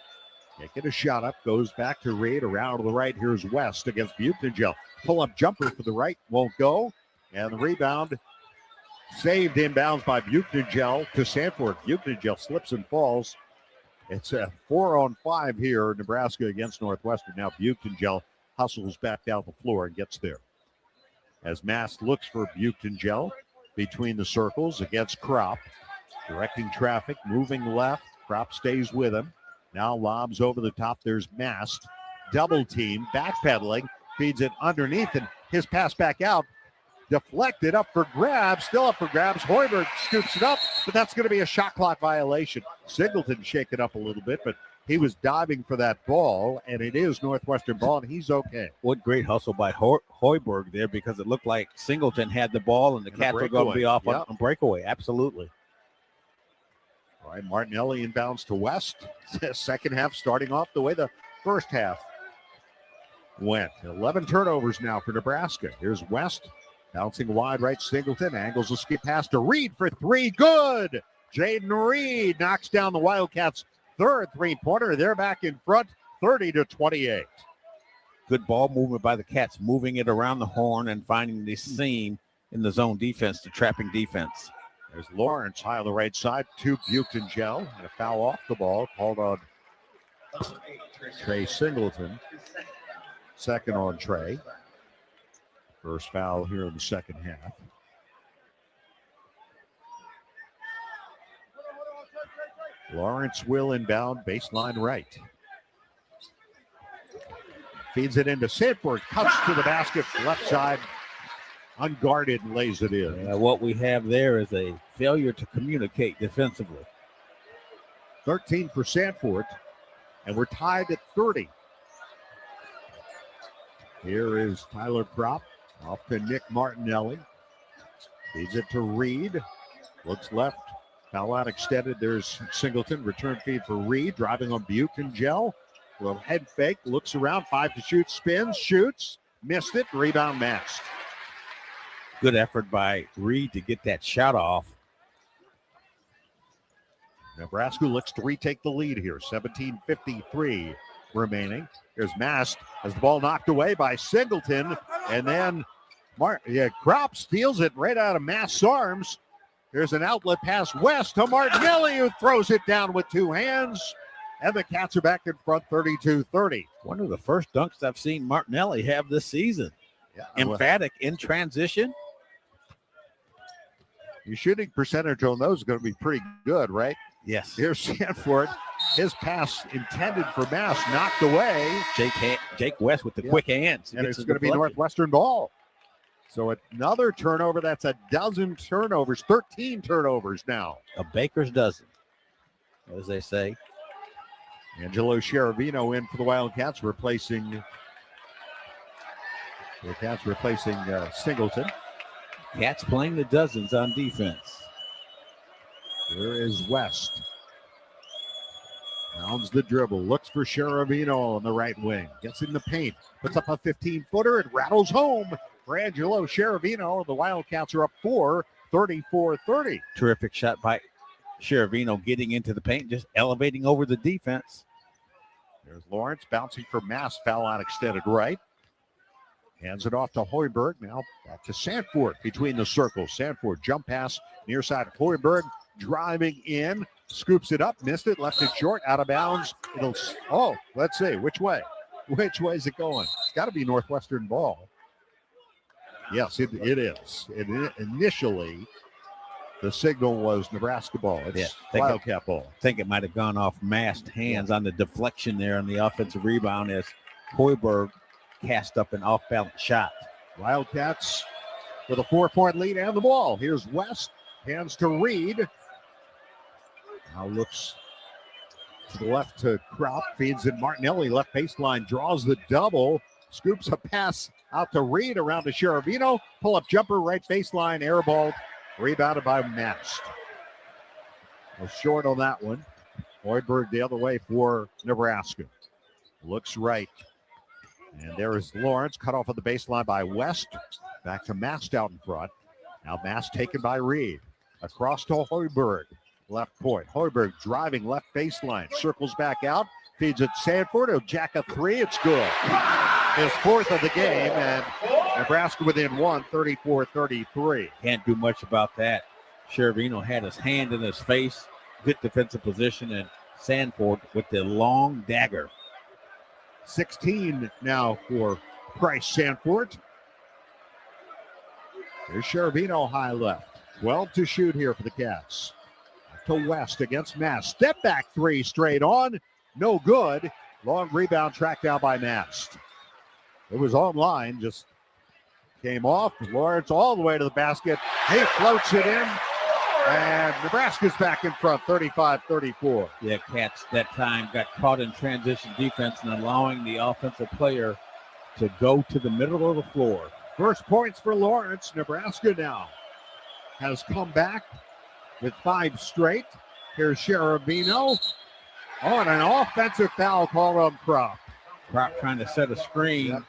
Can't get a shot up. Goes back to Reed. Around to the right. Here's West against Buchengel. Pull-up jumper for the right. Won't go. And the rebound saved inbounds by Buchengel to Sanford. Buchengel slips and falls. It's a 4-on-5 here, Nebraska against Northwestern. Now Buchengel hustles back down the floor and gets there. As Mast looks for Buchengel between the circles against Kropp. Directing traffic, moving left. Kropp stays with him. Now lobs over the top. There's Mast. Double team, backpedaling, feeds it underneath, and his pass back out. Deflected, up for grabs, still up for grabs. Hoiberg scoops it up, but that's going to be a shot clock violation. Singleton shaken up a little bit, but he was diving for that ball, and it is Northwestern ball, and he's okay. What great hustle by Hoiberg there, because it looked like Singleton had the ball, and the Cats were going to be off on breakaway. Absolutely. All right, Martinelli inbounds to West. Second half starting off the way the first half went. 11 turnovers now for Nebraska. Here's West. Bouncing wide right, Singleton angles a skip pass to Reed for 3. Good! Jaden Reed knocks down the Wildcats' third three-pointer. They're back in front, 30-28. Good ball movement by the Cats, moving it around the horn and finding the seam in the zone defense, the trapping defense. There's Lawrence high on the right side to Buchengel, and a foul off the ball called on Trey Singleton. Second on Trey. First foul here in the second half. Lawrence will inbound, baseline right. Feeds it into Sanford, cuts to the basket, left side, unguarded, and lays it in. What we have there is a failure to communicate defensively. 13 for Sanford, and we're tied at 30. Here is Tyler Kropp, off to Nick Martinelli. Feeds it to Reed, looks left, foul out extended. There's Singleton, return feed for Reed, driving on Butte and Gel. Little head fake, looks around, 5 to shoot, spins, shoots, missed it, rebound Mast. Good effort by Reed to get that shot off. Nebraska looks to retake the lead here, 17:53 remaining. Here's Mast, has the ball knocked away by Singleton, and then Kropp steals it right out of Mast's arms. There's an outlet pass west to Martinelli, who throws it down with two hands. And the Cats are back in front, 32-30. One of the first dunks I've seen Martinelli have this season. Yeah, emphatic in transition. Your shooting percentage on those is going to be pretty good, right? Yes. Here's Sanford. His pass intended for Mast, knocked away. Jake West with the quick hands. And it's going to be Northwestern ball. So another turnover. That's a dozen turnovers, 13 turnovers now. A baker's dozen, as they say. Angelo Cheravino in for the Wildcats, replacing Singleton. Cats playing the dozens on defense. Here is West. Rounds the dribble, looks for Cheravino on the right wing. Gets in the paint, puts up a 15-footer, and rattles home for Angelo Cheravino. The Wildcats are up 4, 34-30. Terrific shot by Cheravino, getting into the paint, just elevating over the defense. There's Lawrence bouncing for Mast, foul out extended right. Hands it off to Hoiberg. Now back to Sanford between the circles. Sanford jump pass near side of Hoiberg, driving in, scoops it up, missed it, left it short, out of bounds. Let's see, which way? Which way is it going? It's got to be Northwestern ball. Yes, it is. Initially, the signal was Nebraska ball. It's Wildcat ball. I think it might have gone off Mast's hands on the deflection there on the offensive rebound as Hoiberg cast up an off-balance shot. Wildcats with a 4-point lead and the ball. Here's West, hands to Reed. Now looks to the left to Kropp, feeds in Martinelli, left baseline, draws the double, scoops a pass out to Reed, around to Cheravino, pull-up jumper, right baseline, airballed, rebounded by Mast. Was short on that one. Hoiberg the other way for Nebraska. Looks right. And there is Lawrence, cut off at the baseline by West. Back to Mast out in front. Now Mast taken by Reed. Across to Hoiberg. Left point. Hoiberg driving left baseline. Circles back out. Feeds it Sanford. He'll jack a three. It's good. His fourth of the game. And Nebraska within 1, 34-33. Can't do much about that. Cheravino had his hand in his face. Good defensive position. And Sanford with the long dagger. 16 now for Bryce Sanford. Here's Cheravino high left. 12 to shoot here for the Cats. To West against Mast. Step back three straight on. No good. Long rebound tracked down by Mast. It was online, just came off. Lawrence all the way to the basket. He floats it in. And Nebraska's back in front, 35-34. Yeah, Cats that time got caught in transition defense and allowing the offensive player to go to the middle of the floor. First points for Lawrence. Nebraska now has come back with 5 straight. Here's Cheravino. Oh, and an offensive foul called on Kropp. Kropp trying to set a screen. Yep.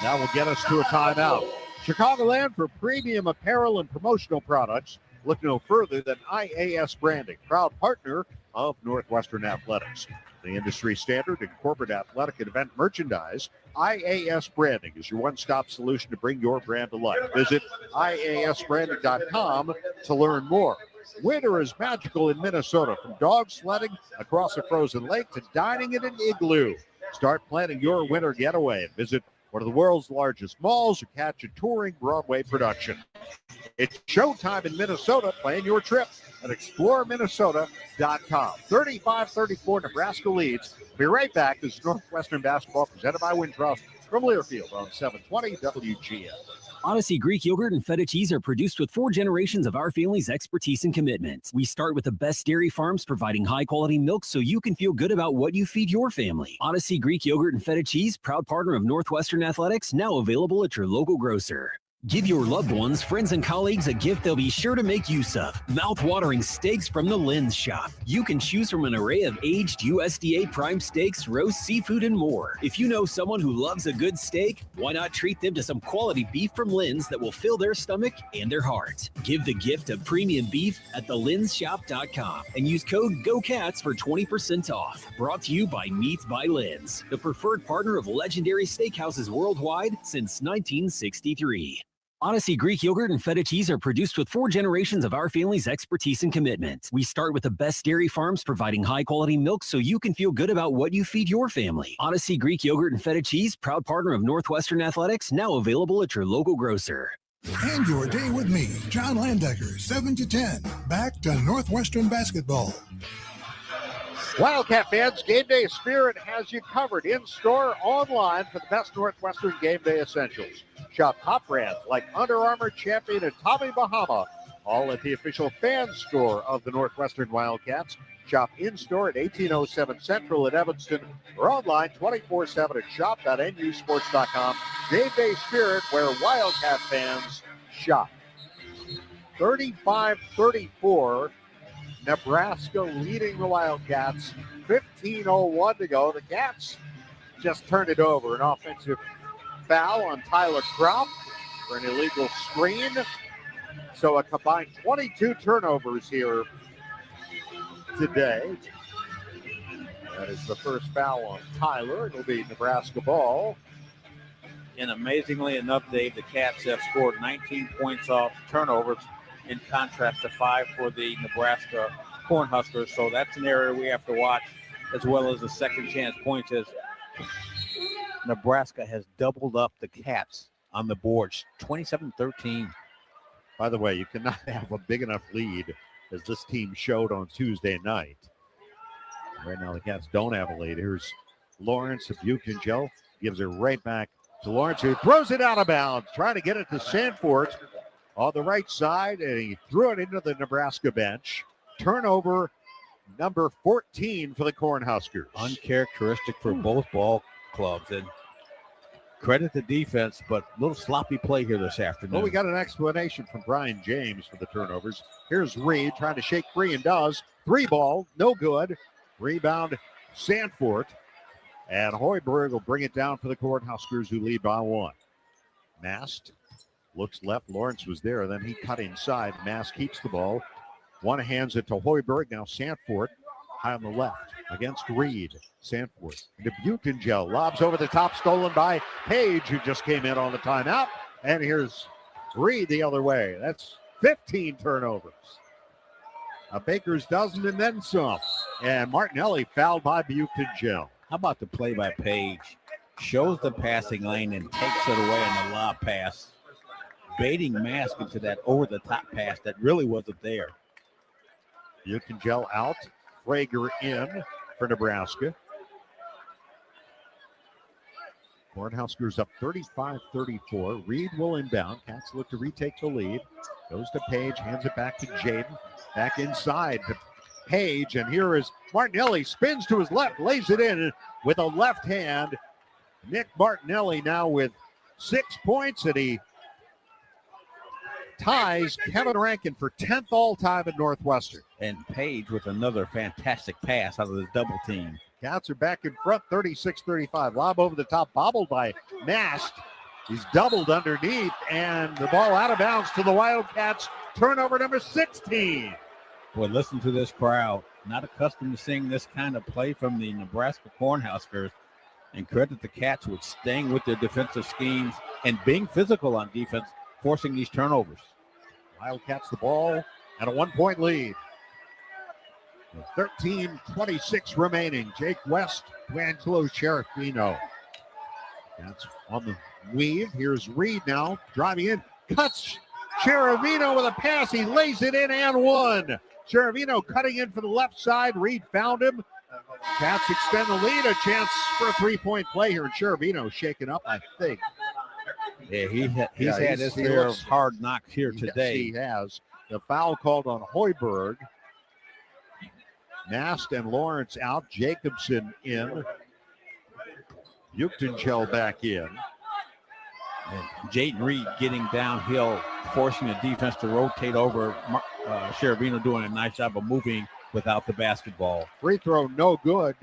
That will get us to a timeout. Chicagoland for premium apparel and promotional products. Look no further than IAS Branding, proud partner of Northwestern Athletics. The industry standard in corporate athletic and event merchandise, IAS Branding is your one-stop solution to bring your brand to life. Visit IASbranding.com to learn more. Winter is magical in Minnesota, from dog sledding across a frozen lake to dining in an igloo. Start planning your winter getaway and visit one of the world's largest malls or catch a touring Broadway production. It's showtime in Minnesota. Plan your trip at exploreminnesota.com. 35-34, Nebraska leads. We'll be right back. This is Northwestern basketball presented by Wintrust from Learfield on 720 WGN. Odyssey Greek yogurt and feta cheese are produced with 4 generations of our family's expertise and commitment. We start with the best dairy farms providing high-quality milk so you can feel good about what you feed your family. Odyssey Greek yogurt and feta cheese, proud partner of Northwestern Athletics, now available at your local grocer. Give your loved ones, friends, and colleagues a gift they'll be sure to make use of. Mouth-watering steaks from the Lynn's Shop. You can choose from an array of aged USDA prime steaks, roast seafood, and more. If you know someone who loves a good steak, why not treat them to some quality beef from Lynn's that will fill their stomach and their heart? Give the gift of premium beef at thelynnshop.com and use code GOCATS for 20% off. Brought to you by Meats by Lynn's, the preferred partner of legendary steakhouses worldwide since 1963. Odyssey Greek yogurt and feta cheese are produced with 4 generations of our family's expertise and commitment. We start with the best dairy farms providing high-quality milk so you can feel good about what you feed your family. Odyssey Greek yogurt and feta cheese, proud partner of Northwestern Athletics, now available at your local grocer. End your day with me, John Landecker, 7 to 10. Back to Northwestern basketball. Wildcat fans, Game Day Spirit has you covered in-store, online for the best Northwestern Game Day essentials. Shop top brands like Under Armour, Champion, and Tommy Bahama, all at the official fan store of the Northwestern Wildcats. Shop in-store at 1807 Central in Evanston or online 24/7 at shop.nusports.com. Game Day Spirit, where Wildcat fans shop. 35-34. Nebraska leading the Wildcats. 15:01 to go. The Cats just turned it over. An offensive foul on Tyler Kropp for an illegal screen. So a combined 22 turnovers here today. That is the first foul on Tyler. It'll be Nebraska ball. And amazingly enough, Dave, the Cats have scored 19 points off turnovers, in contrast to 5 for the Nebraska Cornhuskers. So that's an area we have to watch, as well as the second chance points, as Nebraska has doubled up the Cats on the boards, 27-13. By the way, you cannot have a big enough lead as this team showed on Tuesday night. Right now, the Cats don't have a lead. Here's Lawrence of Buchenjo, gives it right back to Lawrence, who throws it out of bounds, trying to get it to Sanford on the right side, and he threw it into the Nebraska bench. Turnover number 14 for the Cornhuskers. Uncharacteristic for both ball clubs, and credit the defense, but a little sloppy play here this afternoon. Well, we got an explanation from Brian James for the turnovers. Here's Reed trying to shake free and does. 3 ball, no good. Rebound, Sanford. And Hoiberg will bring it down for the Cornhuskers, who lead by 1. Mast looks left. Lawrence was there. Then he cut inside. Mast keeps the ball. One hands it to Hoiberg. Now Sanford high on the left against Reed. Sanford into Buchenjo. Lobs over the top, stolen by Page, who just came in on the timeout. And here's Reed the other way. That's 15 turnovers. A Baker's dozen and then some. And Martinelli fouled by Buchenjo. How about the play by Page? Shows the passing lane and takes it away on the lob pass, baiting Mask into that over-the-top pass that really wasn't there. Buchenjo out. Frager in for Nebraska. Cornhuskers up 35-34. Reed will inbound. Cats look to retake the lead. Goes to Page, hands it back to Jaden. Back inside to Page, and here is Martinelli. Spins to his left, lays it in with a left hand. Nick Martinelli now with 6 points, and he ties Kevin Rankin for 10th all-time at Northwestern. And Page with another fantastic pass out of the double team. Cats are back in front, 36-35. Lob over the top, bobbled by Mast. He's doubled underneath, and the ball out of bounds to the Wildcats. Turnover number 16. Boy, listen to this crowd. Not accustomed to seeing this kind of play from the Nebraska Cornhuskers. And credit the Cats with staying with their defensive schemes and being physical on defense, forcing these turnovers. Wildcats the ball and a 1-point lead. 13:26 remaining. Jake West to Angelo Sherafino. That's on the weave. Here's Reed now driving in. Cuts Sherafino with a pass. He lays it in and one. Sherafino cutting in for the left side. Reed found him. Cats extend the lead. A chance for a three-point play here. And Sherafino shaken up, I think. Yeah, he's had his share of hard knocks here today. Yes, he has. The foul called on Hoiberg. Nast and Lawrence out. Jacobson in. Uchtengel back in. And Jaden Reed getting downhill, forcing the defense to rotate over. Sherafino doing a nice job of moving without the basketball. Free throw no good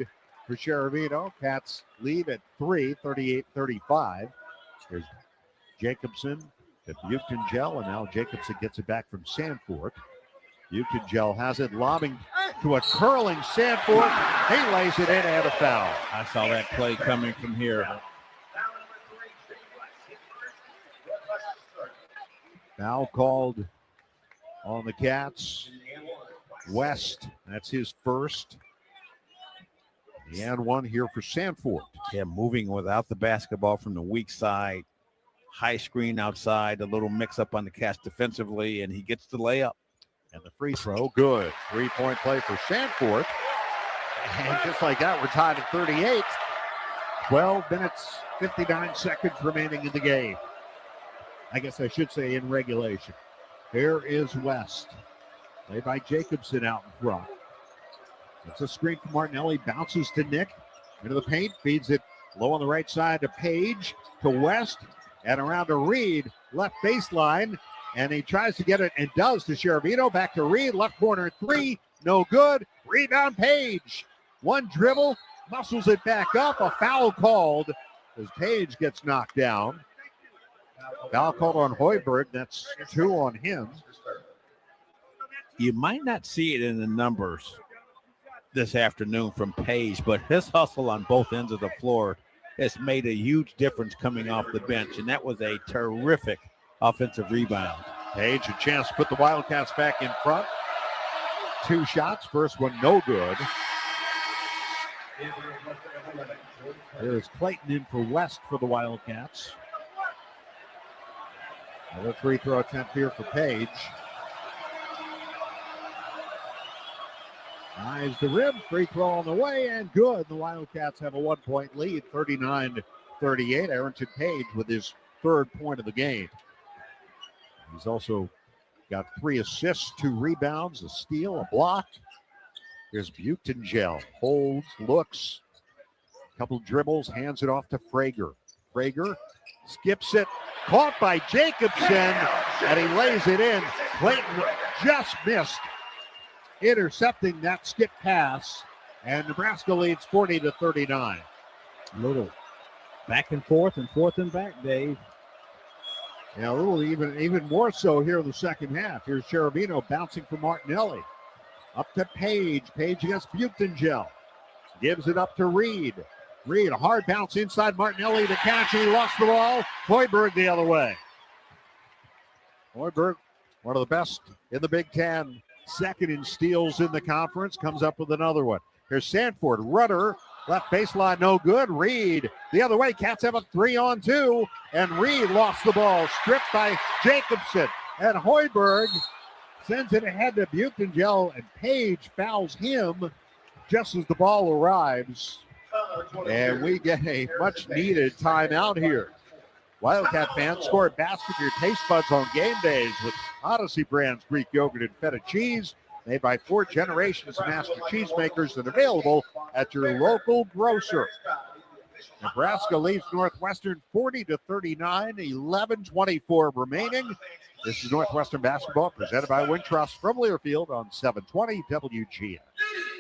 for Sherafino. Cats lead at 3, 38-35. There's Jacobson to Uchtengel, and now Jacobson gets it back from Sanford. Uchtengel has it, lobbing to a curling Sanford. He lays it in and a foul. I saw that play coming from here. Foul called on the Cats. West, that's his first. And one here for Sanford. Yeah, moving without the basketball from the weak side. High screen outside, a little mix-up on the Cats defensively, and he gets the layup. And the free throw, good. Three-point play for Sanford. And just like that, we're tied at 38. 12 minutes, 59 seconds remaining in the game. I guess I should say in regulation. Here is West. Played by Jacobson out in front. It's a screen from Martinelli. Bounces to Nick. Into the paint. Feeds it low on the right side to Page. To West. And around to Reed. Left baseline. And he tries to get it and does to Sherafino. Back to Reed. Left corner three. No good. Rebound Page. One dribble. Muscles it back up. A foul called as Page gets knocked down. Foul called on Hoiberg. That's 2 on him. You might not see it in the numbers this afternoon from Page, but his hustle on both ends of the floor has made a huge difference coming off the bench, and that was a terrific offensive rebound. Page, a chance to put the Wildcats back in front. 2 shots. First one, no good. There's Clayton in for West for the Wildcats. Another free throw attempt here for Page. Eyes the rim, free throw on the way, and good. The Wildcats have a 1-point lead, 39-38. Arrington Page with his 3rd point of the game. He's also got 3 assists, 2 rebounds, a steal, a block. Here's Uchtengel, holds, looks, couple dribbles, hands it off to Frager. Frager skips it, caught by Jacobson, and he lays it in. Clayton just missed intercepting that skip pass, and Nebraska leads 40-39. Little back and forth and back, Dave. Yeah, a little even more so here in the second half. Here's Sherafino bouncing for Martinelli. Up to Page. Page against Uchtengel. Gives it up to Reed. Reed, a hard bounce inside Martinelli to catch, and he lost the ball. Hoiberg the other way. Hoiberg, one of the best in the Big Ten. 2nd in steals in the conference. Comes up with another one. Here's Sanford. Rudder. Left baseline, no good. Reed the other way. Cats have a 3-on-2. And Reed lost the ball. Stripped by Jacobson. And Hoiberg sends it ahead to Uchtengel. And Page fouls him just as the ball arrives. And we get a much-needed timeout here. Wildcat fans, score a basket for your taste buds on game days with Odyssey Brands Greek yogurt and feta cheese, made by 4 generations of master cheesemakers and available at your local grocer. Nebraska leads Northwestern 40-39, 11:24 remaining. This is Northwestern basketball presented by Wintrust from Learfield on 720 WGN.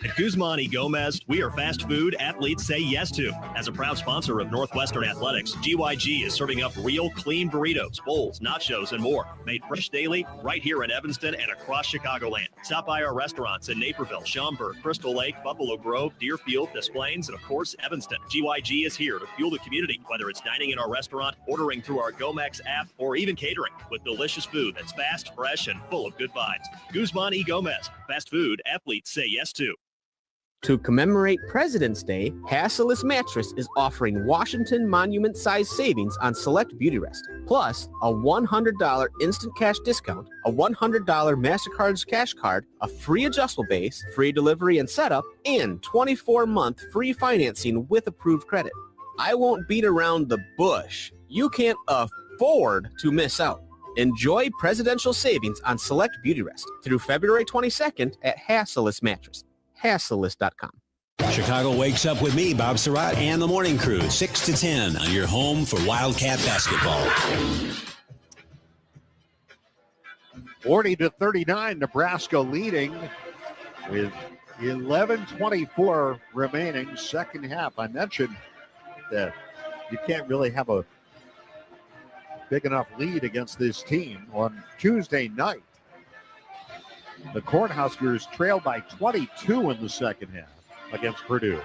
At Guzman y Gomez, we are fast food athletes say yes to. As a proud sponsor of Northwestern Athletics, GYG is serving up real clean burritos, bowls, nachos, and more. Made fresh daily right here in Evanston and across Chicagoland. Stop by our restaurants in Naperville, Schaumburg, Crystal Lake, Buffalo Grove, Deerfield, Des Plaines, and of course, Evanston. GYG is here to fuel the community, whether it's dining in our restaurant, ordering through our GoMex app, or even catering with delicious food that's fast, fresh, and full of good vibes. Guzman y Gomez, fast food athletes say yes to. To commemorate President's Day, Hasselus Mattress is offering Washington Monument-size savings on select beauty rest, plus a $100 instant cash discount, a $100 MasterCard's cash card, a free adjustable base, free delivery and setup, and 24-month free financing with approved credit. I won't beat around the bush. You can't afford to miss out. Enjoy presidential savings on select beauty rest through February 22nd at Hasselus Mattress. Hasselus.com. Chicago Wakes Up with me, Bob Surratt, and the morning crew, 6 to 10 on your home for Wildcat basketball. 40-39, Nebraska leading with 11:24 remaining, second half. I mentioned that you can't really have a big enough lead against this team. On Tuesday night, the Cornhuskers trailed by 22 in the second half against Purdue.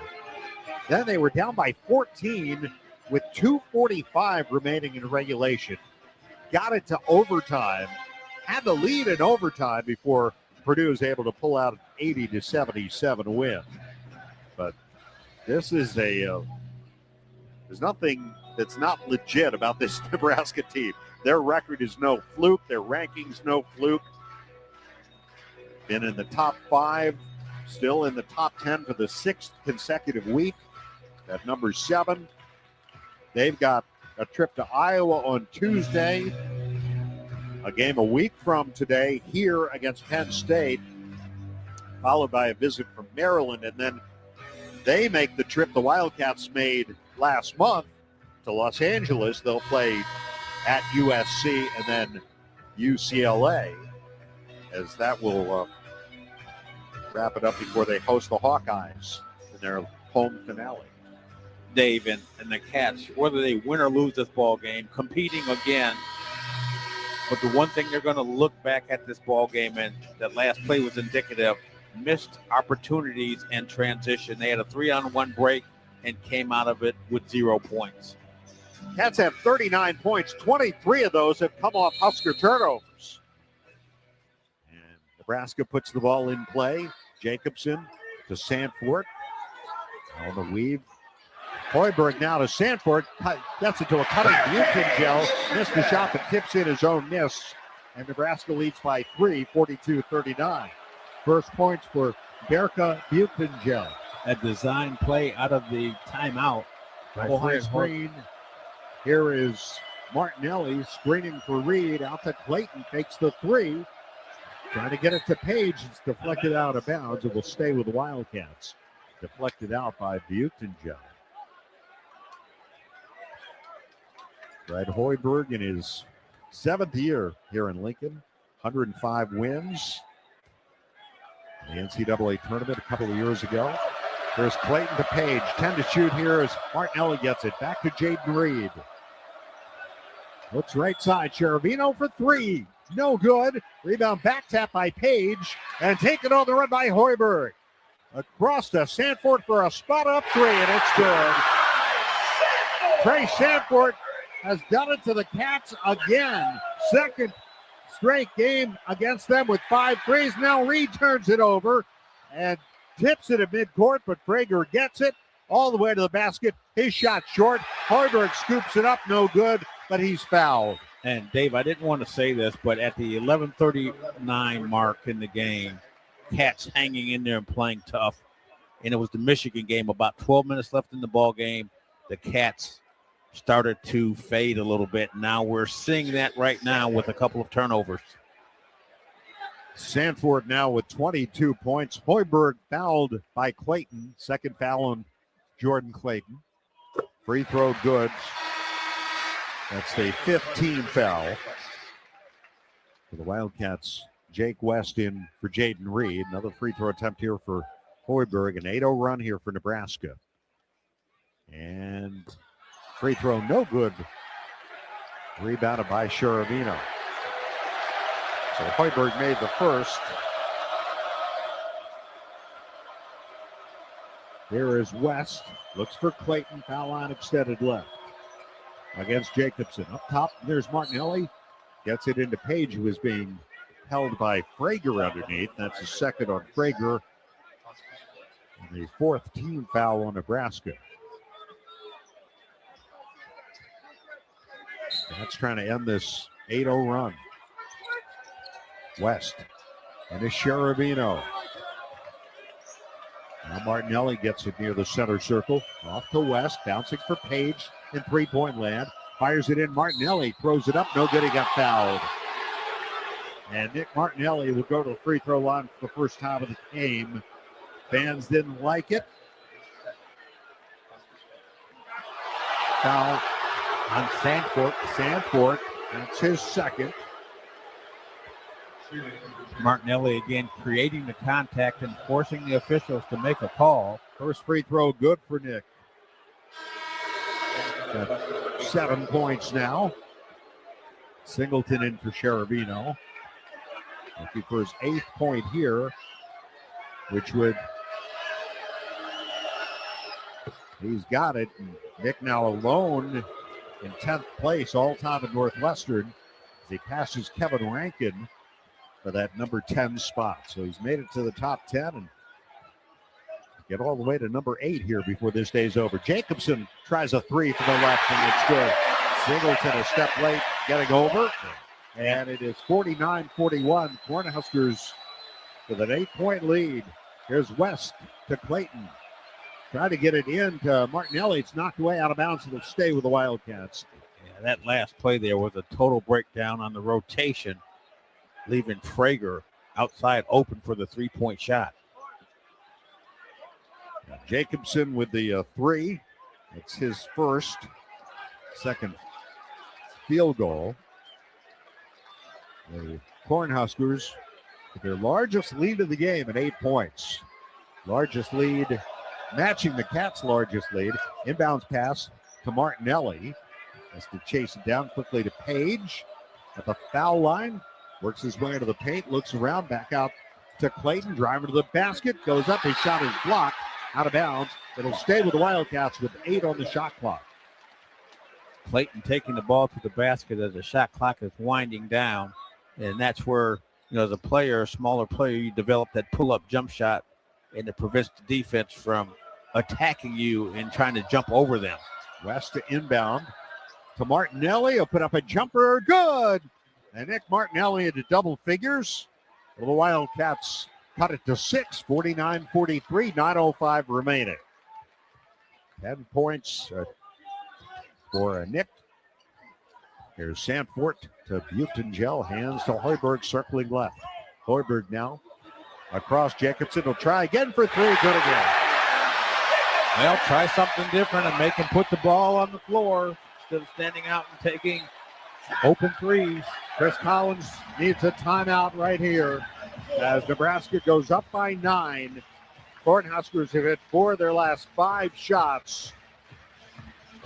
Then they were down by 14 with 2:45 remaining in regulation. Got it to overtime, had the lead in overtime before Purdue was able to pull out an 80-77 win. But this is there's nothing that's not legit about this Nebraska team. Their record is no fluke. Their rankings, no fluke. Been in the top 5, still in the top 10 for the 6th consecutive week. At number 7, they've got a trip to Iowa on Tuesday, a game a week from today here against Penn State, followed by a visit from Maryland, and then they make the trip the Wildcats made last month to Los Angeles. They'll play at USC and then UCLA, as that will wrap it up before they host the Hawkeyes in their home finale. Dave, and the Cats, whether they win or lose this ball game, competing again. But the one thing they're going to look back at this ball game, and that last play was indicative, missed opportunities and transition. They had a 3-on-1 break and came out of it with 0 points. Cats have 39 points. 23 of those have come off Husker turnovers. And Nebraska puts the ball in play. Jacobson to Sanford. On the weave. Hoiberg now to Sanford. Gets it to a cutting Buchengel. Missed the shot, but tips in his own miss. And Nebraska leads by 3, 42-39. First points for Berka Buchengel. A design play out of the timeout. High screen. Here is Martinelli screening for Reed. Out to Clayton. Takes the 3. Trying to get it to Page. It's deflected out of bounds. It will stay with the Wildcats. Deflected out by Buchengel. Brad Hoiberg in his 7th year here in Lincoln. 105 wins. In the NCAA tournament a couple of years ago. There's Clayton to Page. 10 to shoot here as Martinelli gets it. Back to Jaden Reed. Looks right side. Cherovino for 3. No good. Rebound back tap by Page. And taken on the run by Hoiberg. Across to Sanford for a spot up 3, and it's good. Trey Sanford has done it to the Cats again. Second straight game against them with 5 threes. Now Reed turns it over and tips it at midcourt, but Prager gets it all the way to the basket. His shot short. Hoiberg scoops it up, no good, but he's fouled. And Dave, I didn't want to say this, but at the 11:39 mark in the game, Cats hanging in there and playing tough. And it was the Michigan game, about 12 minutes left in the ball game. The Cats started to fade a little bit. Now we're seeing that right now with a couple of turnovers. Sanford now with 22 points. Hoiberg fouled by Clayton. Second foul on Jordan Clayton. Free throw good. That's the 15th foul for the Wildcats. Jake West in for Jaden Reed. Another free throw attempt here for Hoiberg. An 8-0 run here for Nebraska. And free throw no good. Rebounded by Sharavino. So Hoiberg made the first. Here is West. Looks for Clayton. Foul line extended left. Against Jacobson. Up top, there's Martinelli. Gets it into Page, who is being held by Frager underneath. That's the second on Frager. And the fourth team foul on Nebraska. That's trying to end this 8-0 run. West into Sharavino. Now Martinelli gets it near the center circle. Off to West, bouncing for Page in three-point land. Fires it in. Martinelli throws it up. No good. He got fouled. And Nick Martinelli will go to the free throw line for the first time of the game. Fans didn't like it. Foul on Sanford. Sanford, that's his second. Martinelli again creating the contact and forcing the officials to make a call. First free throw good for Nick. Got 7 points now. Singleton in for Sharavino. Looking for his 8th point here, which would, he's got it. And Nick now alone in 10th place all time at Northwestern as he passes Kevin Rankin for that number 10 spot. So he's made it to the top 10 and get all the way to number 8 here before this day's over. Jacobson tries a three from the left and it's good. Singleton a step late getting over. And it is 49-41. Cornhuskers with an 8-point lead. Here's West to Clayton. Try to get it in to Martinelli. It's knocked away out of bounds. It'll stay with the Wildcats. Yeah, that last play there was a total breakdown on the rotation, leaving Frager outside open for the three-point shot. Jacobson with the three. It's his second field goal. The Cornhuskers with their largest lead of the game at 8 points. Largest lead, matching the Cats' largest lead. Inbounds pass to Martinelli. Has to chase it down quickly to Page at the foul line. Works his way into the paint, looks around, back out to Clayton. Driving to the basket, goes up. His shot is blocked, out of bounds. It'll stay with the Wildcats with 8 on the shot clock. Clayton taking the ball to the basket as the shot clock is winding down. And that's where, as a player, a smaller player, you develop that pull-up jump shot, and it prevents the defense from attacking you and trying to jump over them. West to inbound to Martinelli. He'll put up a jumper. Good. And Nick Martinelli into double figures. Well, the Wildcats cut it to 6, 49-43, 9:05 remaining. 10 points for Nick. Here's Sanford to Butengel. Hands to Hoiberg, circling left. Hoiberg now across Jacobson. Will try again for three. Good again. Well, try something different and make him put the ball on the floor instead of standing out and taking open threes. Chris Collins needs a timeout right here as Nebraska goes up by 9. Cornhuskers have hit 4 of their last 5 shots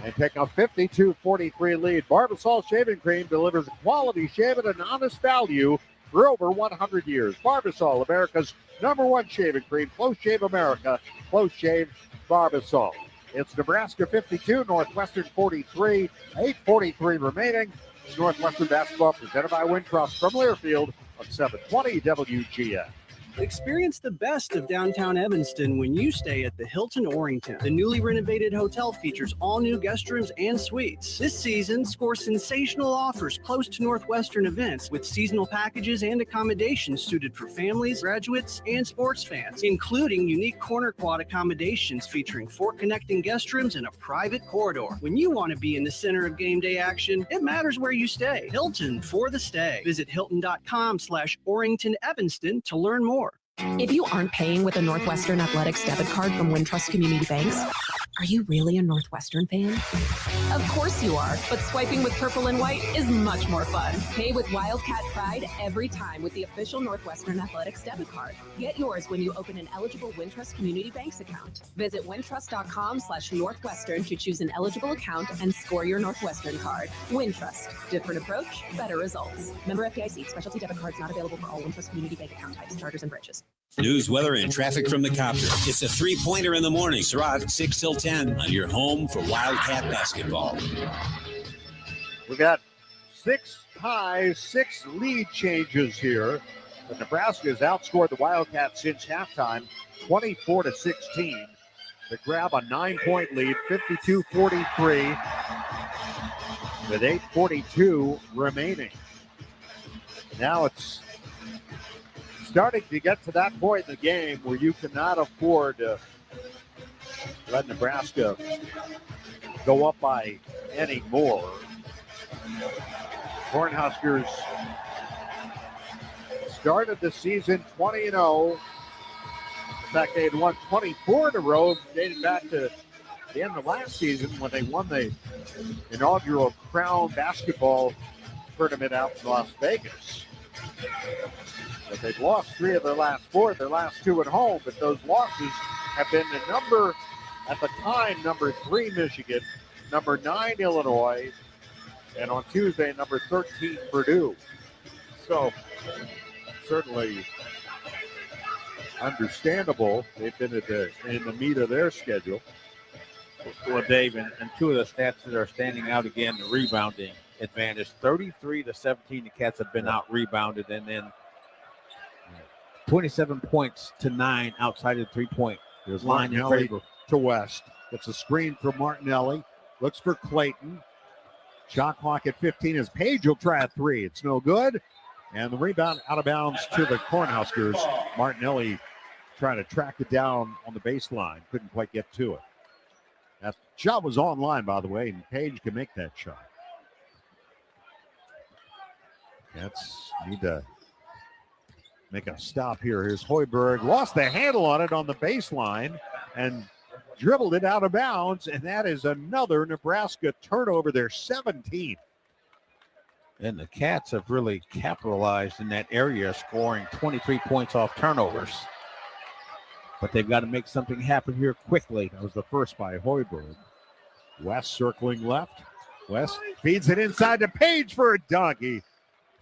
and take a 52-43 lead. Barbasol Shaving Cream delivers a quality shave at an honest value for over 100 years. Barbasol, America's #1 shaving cream. Close Shave America. Close Shave Barbasol. It's Nebraska 52, Northwestern 43. 8:43 remaining. It's Northwestern basketball presented by Wintrust from Learfield on 720 WGN. Experience the best of downtown Evanston when you stay at the Hilton Orrington. The newly renovated hotel features all new guest rooms and suites. This season, score sensational offers close to Northwestern events with seasonal packages and accommodations suited for families, graduates, and sports fans, including unique corner quad accommodations featuring 4 connecting guest rooms and a private corridor. When you want to be in the center of game day action, it matters where you stay. Hilton for the stay. Visit hilton.com/Orrington Evanston to learn more. If you aren't paying with a Northwestern Athletics debit card from Wintrust Community Banks, Are you really a Northwestern fan? Of course you are, but swiping with purple and white is much more fun. Pay with Wildcat Pride every time with the official Northwestern Athletics debit card. Get yours when you open an eligible Wintrust Community Banks account. Visit wintrust.com/Northwestern to choose an eligible account and score your Northwestern card. Wintrust. Different approach, better results. Member FDIC. Specialty debit cards not available for all Wintrust Community Bank account types, charters, and branches. News, weather, and traffic from the copter. It's a three-pointer in the morning. Surratt, 6 till 10 on your home for Wildcat basketball. We got 6 ties, 6 lead changes here. But Nebraska has outscored the Wildcats since halftime, 24-16. They grab a 9-point lead, 52-43, with 8:42 remaining. Now it's starting to get to that point in the game where you cannot afford to let Nebraska go up by any more. Cornhuskers started the season 20-0. In fact, they had won 24 in a row, dating back to the end of last season when they won the inaugural Crown basketball tournament out in Las Vegas. But they've lost 3 of their last 4, their last 2 at home, but those losses have been the number 3 Michigan, number 9 Illinois, and on Tuesday, number 13 Purdue. So certainly understandable. They've been in the meat of their schedule. Well, Dave, and 2 of the stats that are standing out again, the rebounding advantage, 33-17, the Cats have been out-rebounded, and then 27 points to 9 outside of the 3-point There's line in Martinelli favor. to West. It's a screen from Martinelli. Looks for Clayton. Shot clock at 15 as Page will try a 3. It's no good. And the rebound out of bounds to the Cornhuskers. Martinelli trying to track it down on the baseline. Couldn't quite get to it. That shot was online, by the way, and Page can make that shot. Cats need to make a stop here. Here's Hoiberg. Lost the handle on it on the baseline and dribbled it out of bounds. And that is another Nebraska turnover. Their 17th. And the Cats have really capitalized in that area, scoring 23 points off turnovers. But they've got to make something happen here quickly. That was the first by Hoiberg. West circling left. West feeds it inside to Page for a dunk. He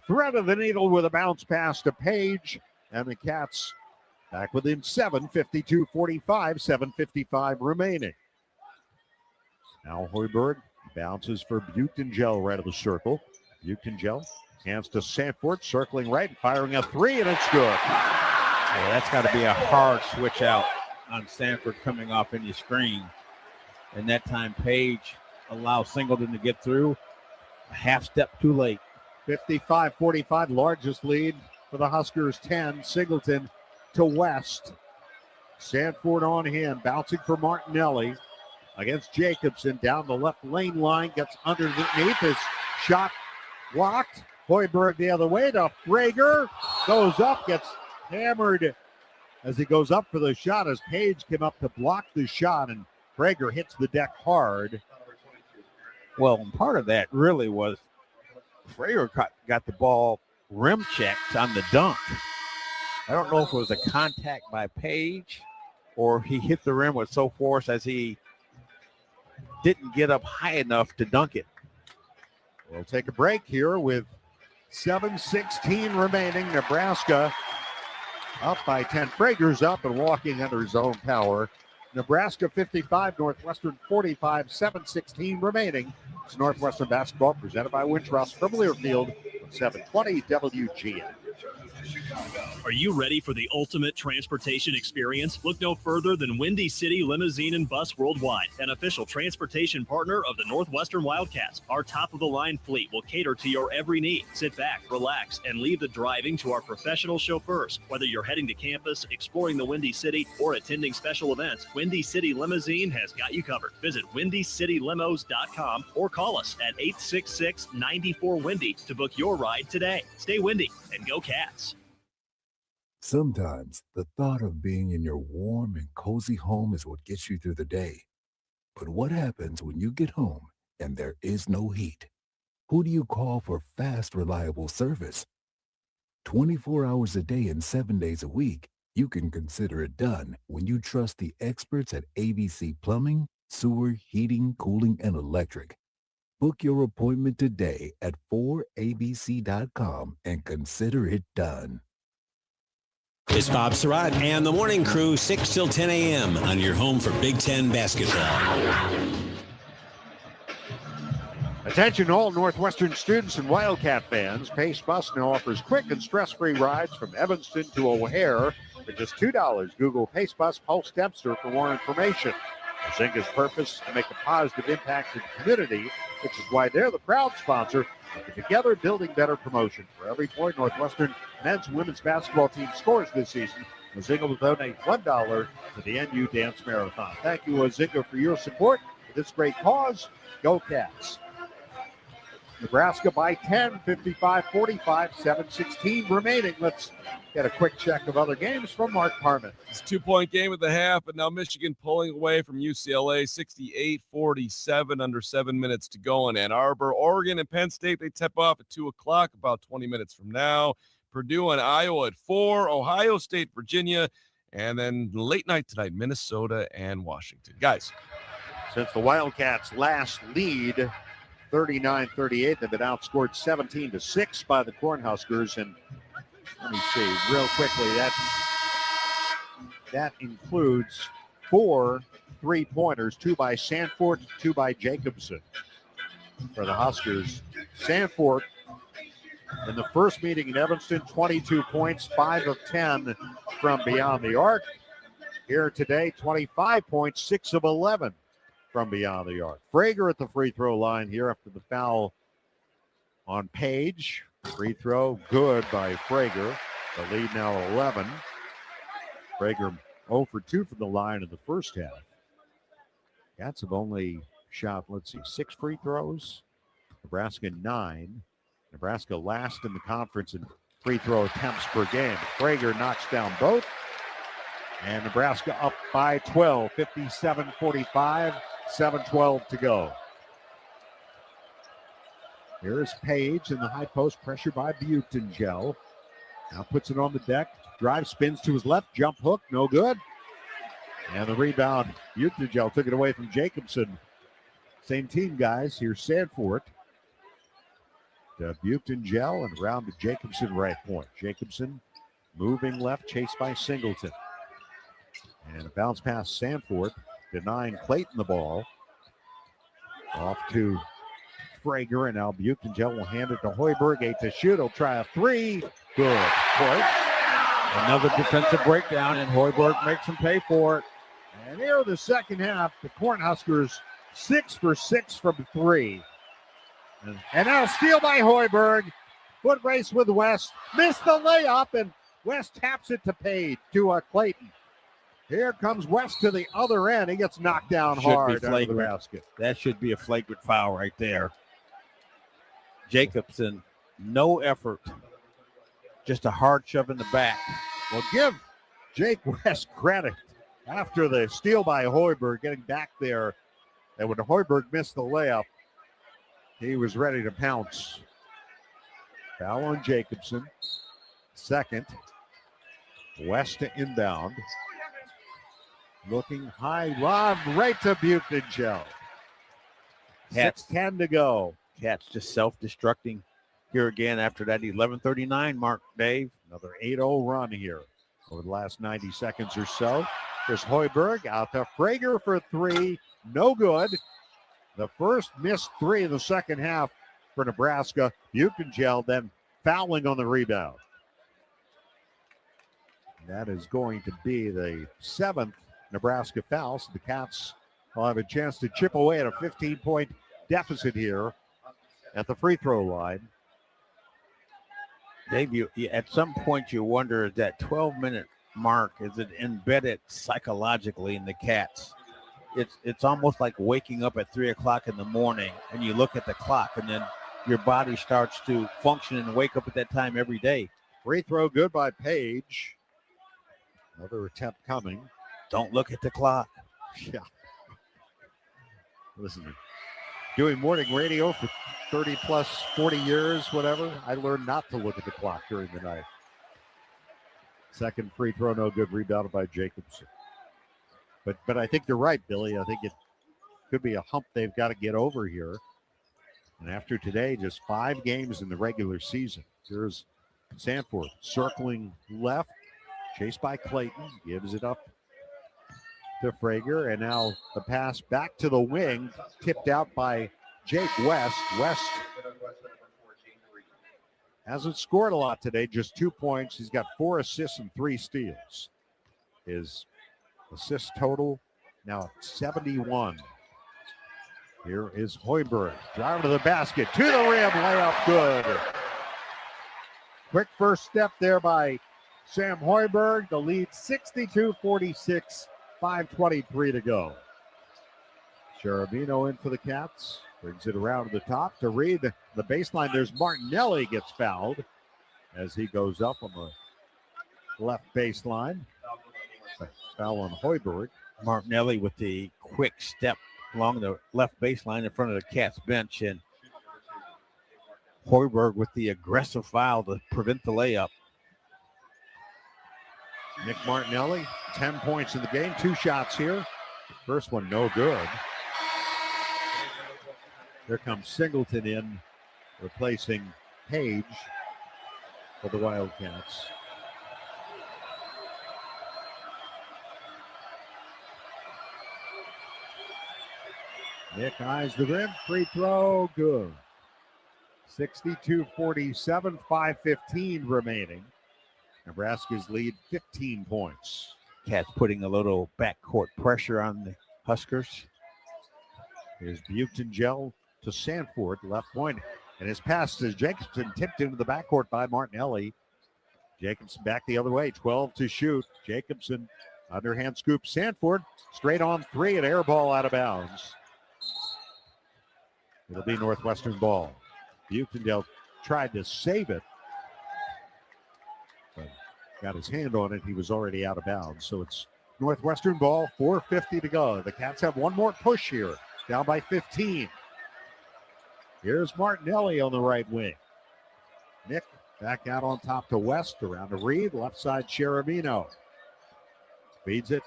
threaded the needle with a bounce pass to Page. And the Cats back within 7, 52-45, 7:55 remaining. Now Hoiberg bounces for Butengel right of the circle. Butengel hands to Sanford, circling right, firing a 3, and it's good. Yeah, that's got to be a hard switch out on Sanford coming off any screen. And that time Page allows Singleton to get through a half step too late. 55-45, largest lead for the Huskers, 10. Singleton to West. Sanford on him, bouncing for Martinelli against Jacobson down the left lane line, gets underneath his shot blocked. Hoiberg the other way to Frager, goes up, gets hammered as he goes up for the shot as Page came up to block the shot, and Frager hits the deck hard. Well, and part of that really was Frager got the ball rim checked on the dunk. I don't know if it was a contact by Page or he hit the rim with so force as he didn't get up high enough to dunk it. We'll take a break here with 7:16 remaining. Nebraska up by 10. Frager's up and walking under his own power. Nebraska 55, Northwestern 45, 7:16 remaining. It's Northwestern basketball presented by Wintrust from Learfield on 720 WGN. Are you ready for the ultimate transportation experience? Look no further than Windy City Limousine and Bus Worldwide, an official transportation partner of the Northwestern Wildcats. Our top-of-the-line fleet will cater to your every need. Sit back, relax, and leave the driving to our professional chauffeurs. Whether you're heading to campus, exploring the Windy City, or attending special events, Windy City Limousine has got you covered. Visit WindyCityLimos.com or call us at 866-94-WINDY to book your ride today. Stay windy and go Cats. Sometimes the thought of being in your warm and cozy home is what gets you through the day. But what happens when you get home and there is no heat? Who do you call for fast, reliable service? 24 hours a day and 7 days a week, you can consider it done when you trust the experts at ABC Plumbing, Sewer, Heating, Cooling, and Electric. Book your appointment today at 4abc.com and consider it done. It's Bob Surratt and the morning crew, 6 till 10 a.m. on your home for Big Ten basketball. Attention all Northwestern students and Wildcat fans. Pace Bus now offers quick and stress-free rides from Evanston to O'Hare for just $2. Google Pace Bus Pulse Dempster for more information. Zinga's purpose is to make a positive impact in the community, which is why they're the proud sponsor of the Together Building Better promotion. For every point Northwestern men's and women's basketball team scores this season, Zinga will donate $1 to the NU Dance Marathon. Thank you, Zinga, for your support for this great cause. Go Cats. Nebraska by 10, 55-45, 7:16 remaining. Let's get a quick check of other games from Mark Harmon. It's a 2-point game at the half, but now Michigan pulling away from UCLA, 68-47, under 7 minutes to go in Ann Arbor. Oregon and Penn State, they tip off at 2 o'clock, about 20 minutes from now. Purdue and Iowa at 4, Ohio State, Virginia, and then late night tonight, Minnesota and Washington. Guys. Since the Wildcats' last lead, 39-38, they've been outscored 17-6 by the Cornhuskers. And let me see real quickly, that includes 4 3-pointers, 2 by Sanford, 2 by Jacobson for the Huskers. Sanford in the first meeting in Evanston, 22 points, 5 of 10 from beyond the arc. Here today, 25 points, 6 of 11 from beyond the arc. Frager at the free throw line here after the foul on Page. Free throw good by Frager. The lead now 11. Frager 0 for 2 from the line in the first half. Cats have only shot, 6 free throws. Nebraska 9. Nebraska last in the conference in free throw attempts per game. Frager knocks down both. And Nebraska up by 12, 57-45, 7:12 to go. Here's Page in the high post, pressure by Butengel. Now puts it on the deck, drive, spins to his left, jump hook, no good. And the rebound, Butengel took it away from Jacobson. Same team, guys. Here's Sanford. To Butengel and around to Jacobson right point. Jacobson moving left, chased by Singleton. And a bounce pass Sanford, denying Clayton the ball. Off to Frager, and now Butengel will hand it to Hoiberg. 8 to shoot. He'll try a 3. Good. Point. Another defensive breakdown, and Hoiberg makes him pay for it. And here in the second half, the Cornhuskers 6 for 6 from 3. And now steal by Hoiberg. Foot race with West. Missed the layup, and West taps it to Page, to Clayton. Here comes West to the other end. He gets knocked down hard under the basket. That should be a flagrant foul right there. Jacobson, no effort. Just a hard shove in the back. Well, give Jake West credit. After the steal by Hoiberg, getting back there, and when Hoiberg missed the layup, he was ready to pounce. Foul on Jacobson. Second. West to inbound. Looking high, lob right to Butengel. 6:10 to go. Cats just self-destructing here again after that 11:39 mark, Dave. Another 8-0 run here over the last 90 seconds or so. There's Hoiberg out to Frager for 3. No good. The first missed 3 in the second half for Nebraska. Butengel then fouling on the rebound. That is going to be the 7th Nebraska foul. So the Cats will have a chance to chip away at a 15-point deficit here at the free throw line. Dave, you at some point you wonder, is that 12-minute mark, is it embedded psychologically in the Cats? It's almost like waking up at 3 o'clock in the morning and you look at the clock and then your body starts to function and wake up at that time every day. Free throw good by Page. Another attempt coming. Don't look at the clock. Yeah. Listen, doing morning radio for 30 plus 40 years, whatever, I learned not to look at the clock during the night. Second free throw, no good, rebounded by Jacobson. But I think you're right, Billy. I think it could be a hump they've got to get over here. And after today, just 5 games in the regular season. Here's Sanford circling left, chased by Clayton, gives it up to Frager, and now the pass back to the wing, tipped out by Jake West. West hasn't scored a lot today, just 2 points. He's got 4 assists and 3 steals. His assist total now 71. Here is Hoiberg, driving to the basket, to the rim, layup good. Quick first step there by Sam Hoiberg. The lead 62-46, 5:23 to go. Cherubino in for the Cats. Brings it around to the top to Reed. The baseline, there's Martinelli gets fouled as he goes up on the left baseline. Foul on Hoiberg. Martinelli with the quick step along the left baseline in front of the Cats bench, and Hoiberg with the aggressive foul to prevent the layup. Nick Martinelli, 10 points in the game, 2 shots here. First one, no good. Here comes Singleton in, replacing Page for the Wildcats. Nick eyes the rim, free throw, good. 62-47, 5:15 remaining. Nebraska's lead 15 points. Cats putting a little backcourt pressure on the Huskers. Here's Butengel to Sanford, left point. And his pass to Jacobson, tipped into the backcourt by Martinelli. Jacobson back the other way, 12 to shoot. Jacobson, underhand scoop. Sanford, straight on 3, an air ball out of bounds. It'll be Northwestern ball. Butendale tried to save it, but got his hand on it. He was already out of bounds. So it's Northwestern ball, 4:50 to go. The Cats have one more push here, down by 15. Here's Martinelli on the right wing. Nick back out on top to West, around to Reed, left side Cherubino. Feeds it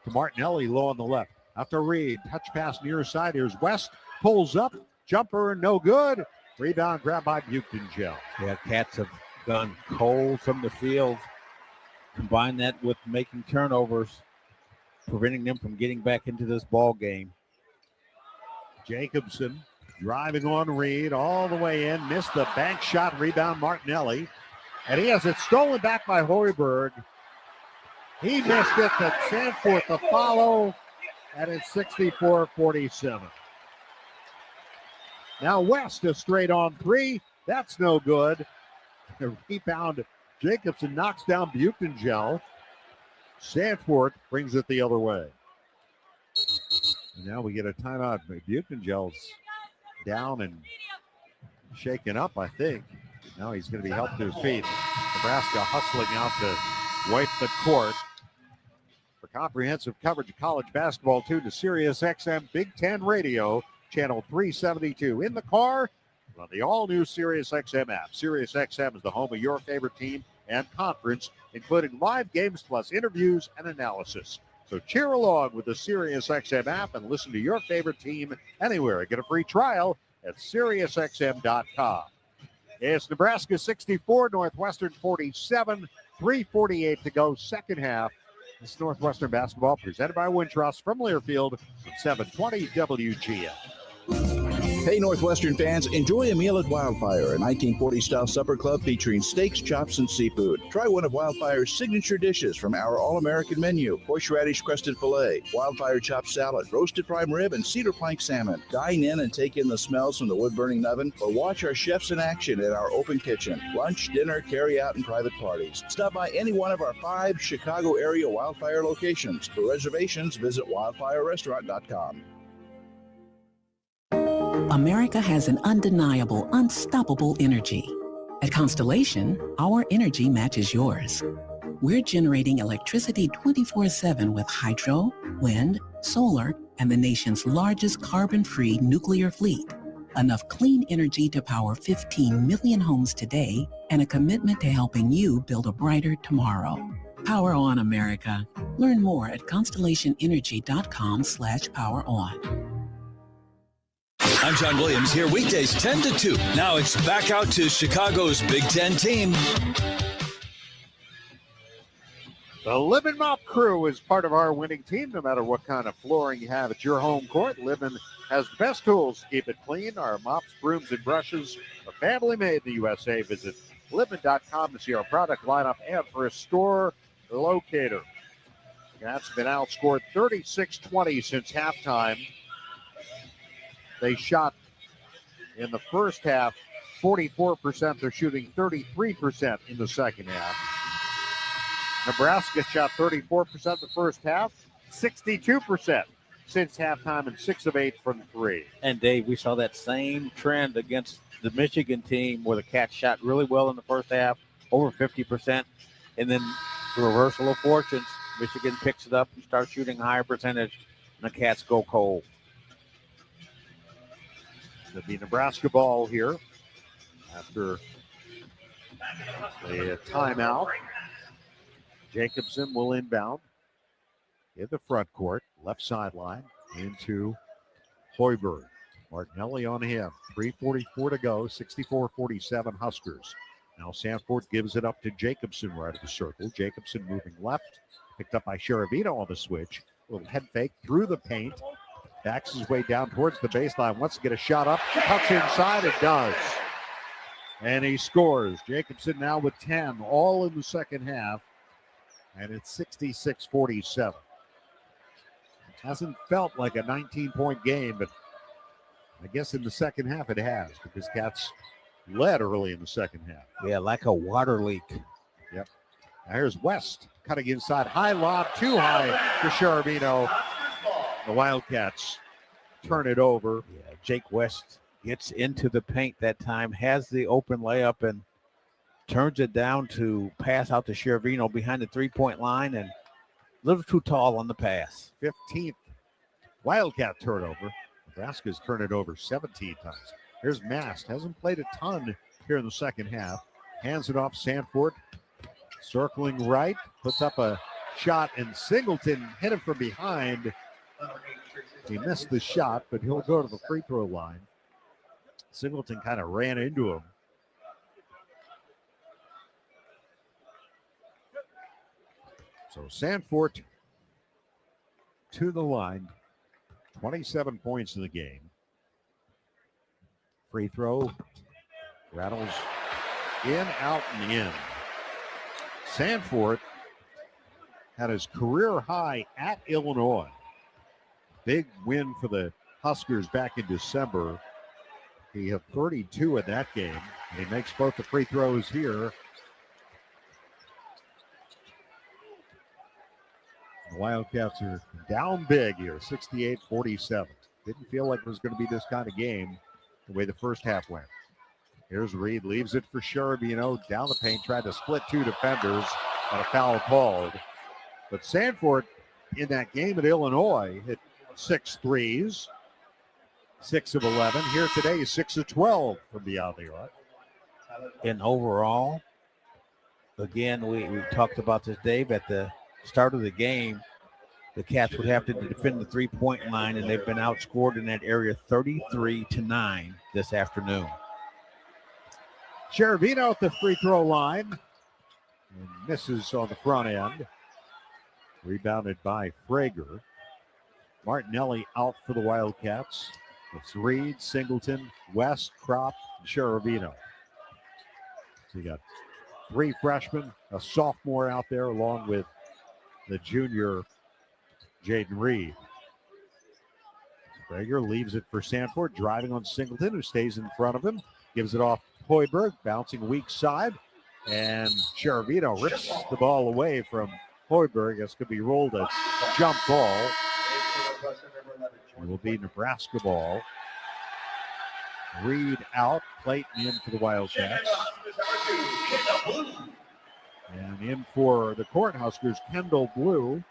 to Martinelli, low on the left. Out to Reed, touch pass near side. Here's West, pulls up, jumper, no good. Rebound grab by Butengel. Yeah, Cats have gone cold from the field. Combine that with making turnovers, preventing them from getting back into this ball game. Jacobson driving on Reed all the way in, missed the bank shot, rebound Martinelli. And he has it stolen back by Hoiberg. He missed it to Sanford to follow, and it's 64-47. Now West is straight on 3. That's no good. The rebound, Jacobson knocks down Butengel. Sanford brings it the other way. And now we get a timeout. Butengel's down and shaken up, I think. Now he's going to be helped to his feet. Nebraska hustling out to wipe the court. For comprehensive coverage of college basketball, tune to Sirius XM Big Ten Radio, channel 372. In the car, on the all-new Sirius XM app. Sirius XM is the home of your favorite team and conference, including live games plus interviews and analysis. So cheer along with the Sirius XM app and listen to your favorite team anywhere. Get a free trial at SiriusXM.com. It's Nebraska 64, Northwestern 47, 3:48 to go, second half. This is Northwestern basketball presented by Wintrust from Learfield at 720 WGN. Hey, Northwestern fans, enjoy a meal at Wildfire, a 1940-style supper club featuring steaks, chops, and seafood. Try one of Wildfire's signature dishes from our all-American menu: horseradish-crusted filet, Wildfire chopped salad, roasted prime rib, and cedar plank salmon. Dine in and take in the smells from the wood-burning oven, or watch our chefs in action at our open kitchen. Lunch, dinner, carry-out, and private parties. Stop by any one of our 5 Chicago-area Wildfire locations. For reservations, visit wildfirerestaurant.com. America has an undeniable, unstoppable energy. At Constellation, our energy matches yours. We're generating electricity 24/7 with hydro, wind, solar, and the nation's largest carbon-free nuclear fleet. Enough clean energy to power 15 million homes today, and a commitment to helping you build a brighter tomorrow. Power on, America. Learn more at constellationenergy.com/poweron. I'm John Williams here weekdays 10 to 2. Now it's back out to Chicago's Big Ten team. The Libman Mop Crew is part of our winning team. No matter what kind of flooring you have at your home court, Libman has the best tools to keep it clean. Our mops, brooms, and brushes are family made in the USA. Visit Libman.com to see our product lineup and for a store locator. That's been outscored 36-20 since halftime. They shot in the first half 44%. They're shooting 33% in the second half. Nebraska shot 34% the first half, 62% since halftime, and 6 of 8 from 3. And Dave, we saw that same trend against the Michigan team where the Cats shot really well in the first half, over 50%, and then the reversal of fortunes. Michigan picks it up and starts shooting a higher percentage, and the Cats go cold. It'll be Nebraska ball here after a timeout. Jacobson will inbound in the front court, left sideline into Hoiberg. Martinelli on him. 3:44 to go, 64-47 Huskers. Now Sanford gives it up to Jacobson right of the circle. Jacobson moving left, picked up by Sheravino on the switch. A little head fake through the paint. Backs his way down towards the baseline. Wants to get a shot up. Cuts inside and does. And he scores. Jacobson now with 10, all in the second half. And it's 66-47. It hasn't felt like a 19-point game, but I guess in the second half it has, because Cats led early in the second half. Yeah, like a water leak. Yep. Now here's West cutting inside. High lob, too high to Sheravino. The Wildcats turn it over. Yeah, Jake West gets into the paint that time, has the open layup, and turns it down to pass out to Sheravino behind the three-point line, and a little too tall on the pass. 15th Wildcat turnover. Nebraska's turned it over 17 times. Here's Mast. Hasn't played a ton here in the second half. Hands it off Sanford. Circling right. Puts up a shot, and Singleton hit him from behind. He missed the shot, but he'll go to the free throw line. Singleton kind of ran into him. So Sanford to the line, 27 points in the game. Free throw rattles in, out, and in. Sanford had his career high at Illinois. Big win for the Huskers back in December. He had 32 in that game. He makes both the free throws here. The Wildcats are down big here, 68-47. Didn't feel like it was going to be this kind of game the way the first half went. Here's Reed, leaves it for Sheravino. Down the paint, tried to split two defenders, and a foul called. But Sanford, in that game at Illinois, hit 6 threes, 6 of 11. Here today, 6 of 12 from beyond the arc. And overall, again, we talked about this, Dave, at the start of the game, the Cats would have to defend the three-point line, and they've been outscored in that area 33-9 this afternoon. Sheravino at the free throw line and misses on the front end. Rebounded by Frager. Martinelli out for the Wildcats. It's Reed, Singleton, West, Kropp, and Sheravino. So you got 3 freshmen, a sophomore out there, along with the junior Jaden Reed. Frager leaves it for Sanford, driving on Singleton, who stays in front of him. Gives it off Hoiberg, bouncing weak side. And Sheravino rips the ball away from Hoiberg. That's going to be rolled a jump ball. It will be Nebraska ball. Reed out, Clayton in for the Wildcats. And in for the Cornhuskers, Kendall Blue.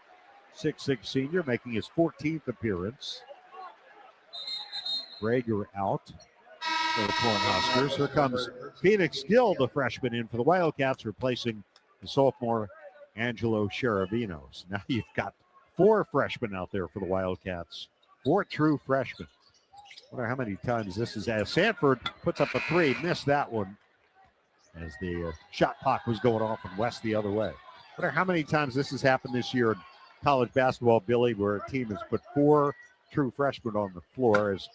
6'6" senior, making his 14th appearance. Rager out for the Cornhuskers. Here comes Phoenix Gill, the freshman, in for the Wildcats, replacing the sophomore Angelo Sharavinos. Now you've got 4 freshmen out there for the Wildcats. 4 true freshmen. Wonder how many times this is as Sanford puts up a 3, missed that one as the shot clock was going off and West the other way. Wonder how many times this has happened this year in college basketball, Billy, where a team has put 4 true freshmen on the floor as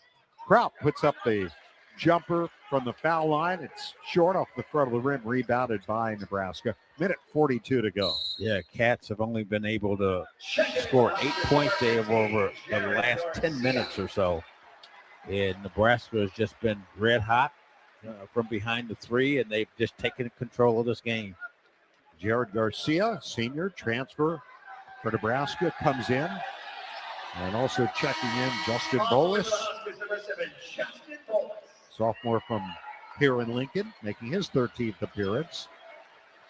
Kraut puts up the jumper from the foul line. It's short off the front of the rim, rebounded by Nebraska. Minute 42 to go. Yeah, Cats have only been able to score 8 points over the last 10 minutes or so. And Nebraska has just been red hot from behind the 3, and they've just taken control of this game. Jared Garcia, senior transfer for Nebraska, comes in. And also checking in Justin Bolus, sophomore from here in Lincoln, making his 13th appearance.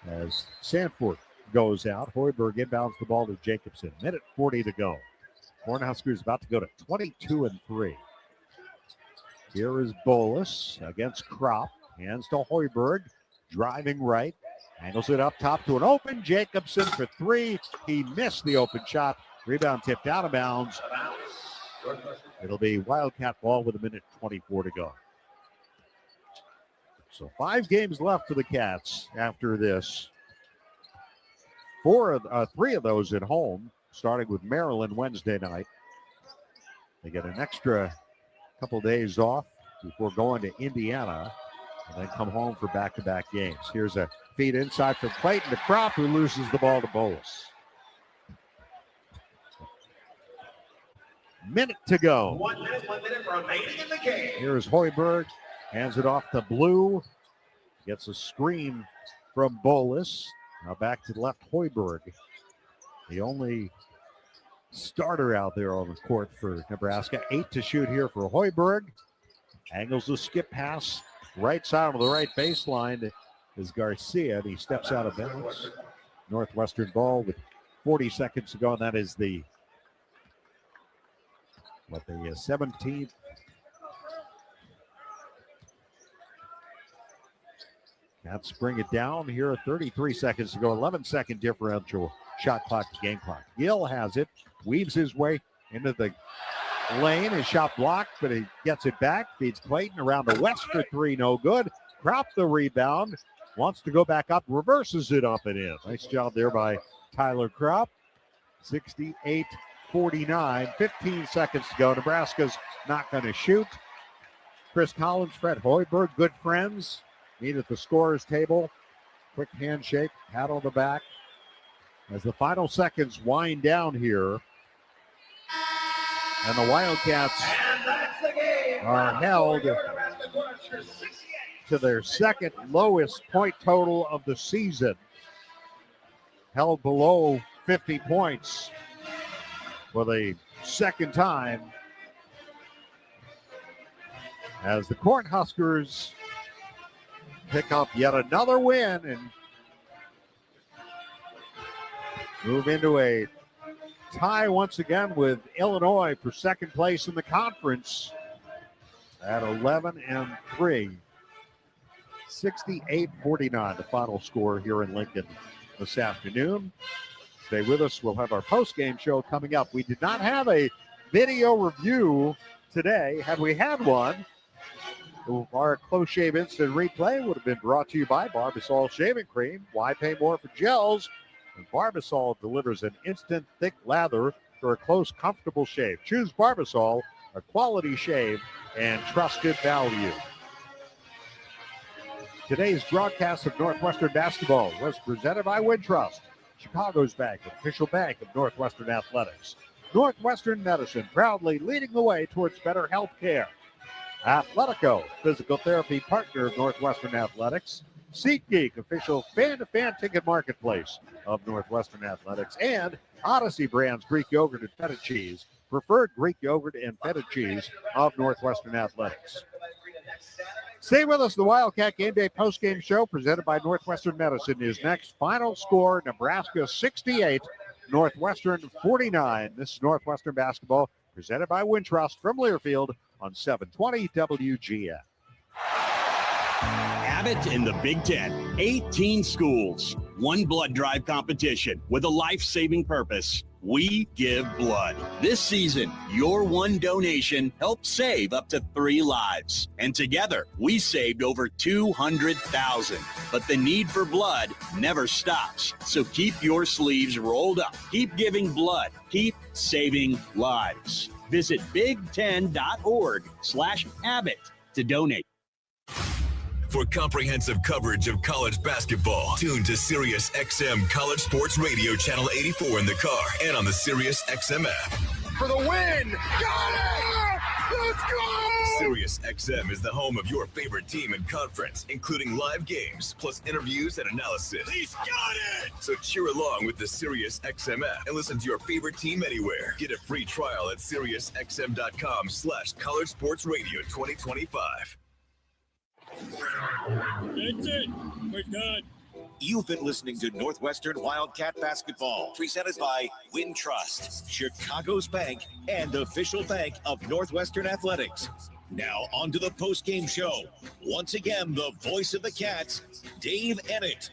As Sanford goes out, Hoiberg inbounds the ball to Jacobson. Minute 40 to go. Cornhuskers about to go to 22-3. Here is Bolus against Kropp. Hands to Hoiberg, driving right. Angles it up top to an open Jacobson for 3. He missed the open shot. Rebound tipped out of bounds. It'll be Wildcat ball with 1:24 to go. So 5 games left for the Cats after this. 3 of those at home, starting with Maryland Wednesday night. They get an extra couple days off before going to Indiana and then come home for back-to-back games. Here's a feed inside from Clayton to Kropp, who loses the ball to Bolus. Minute to go. 1 minute remaining in the game. Here's Hoiberg, hands it off to Blue. Gets a screen from Bolus. Now back to left Hoiberg. The only starter out there on the court for Nebraska. 8 to shoot here for Hoiberg. Angles the skip pass. Right side of the right baseline is Garcia. And he steps out of bounds. Northwestern ball with 40 seconds to go. And that is the 17th. Cats bring it down here. 33 seconds to go. 11-second differential shot clock to game clock. Gill has it. Weaves his way into the lane. His shot blocked, but he gets it back. Feeds Clayton around to West for 3. No good. Kropp the rebound. Wants to go back up. Reverses it up and in. Nice job there by Tyler Kropp. 68-49. 15 seconds to go. Nebraska's not going to shoot. Chris Collins, Fred Hoiberg, good friends. Meet at the scorer's table. Quick handshake, pat on the back. As the final seconds wind down here. And the Wildcats are held to their second lowest point total of the season. Held below 50 points for the second time. As the Cornhuskers pick up yet another win and move into a tie once again with Illinois for second place in the conference at 11-3. 68-49, the final score here in Lincoln this afternoon. Stay with us. We'll have our post-game show coming up. We did not have a video review today. Had we had one, our close shave instant replay would have been brought to you by Barbasol Shaving Cream. Why pay more for gels? And Barbasol delivers an instant thick lather for a close, comfortable shave. Choose Barbasol, a quality shave and trusted value. Today's broadcast of Northwestern basketball was presented by Wintrust, Chicago's bank, official bank of Northwestern Athletics. Northwestern Medicine, proudly leading the way towards better health care. Athletico, physical therapy partner of Northwestern Athletics. SeatGeek, official fan-to-fan ticket marketplace of Northwestern Athletics. And Odyssey Brands Greek yogurt and feta cheese, preferred Greek yogurt and feta cheese of Northwestern Athletics. Stay with us. The Wildcat Game Day postgame show presented by Northwestern Medicine is next. Final score, Nebraska 68, Northwestern 49. This is Northwestern basketball presented by Wintrust from Learfield on 720 WGN. Abbott in the Big Ten. 18 schools. One blood drive competition with a life-saving purpose. We give blood. This season, your one donation helped save up to 3 lives. And together, we saved over 200,000. But the need for blood never stops. So keep your sleeves rolled up. Keep giving blood. Keep saving lives. Visit big10.org/Abbott to donate. For comprehensive coverage of college basketball, tune to Sirius XM College Sports Radio Channel 84 in the car and on the Sirius XM app. For the win! Got it! Let's go! Sirius XM is the home of your favorite team and conference, including live games, plus interviews and analysis. He's got it! So cheer along with the Sirius XM app and listen to your favorite team anywhere. Get a free trial at SiriusXM.com/College Sports Radio 2025. That's it. We're done. You've been listening to Northwestern Wildcat Basketball, presented by Wintrust, Chicago's bank and official bank of Northwestern Athletics. Now on to the post-game show. Once again, the voice of the Cats, Dave Ennett.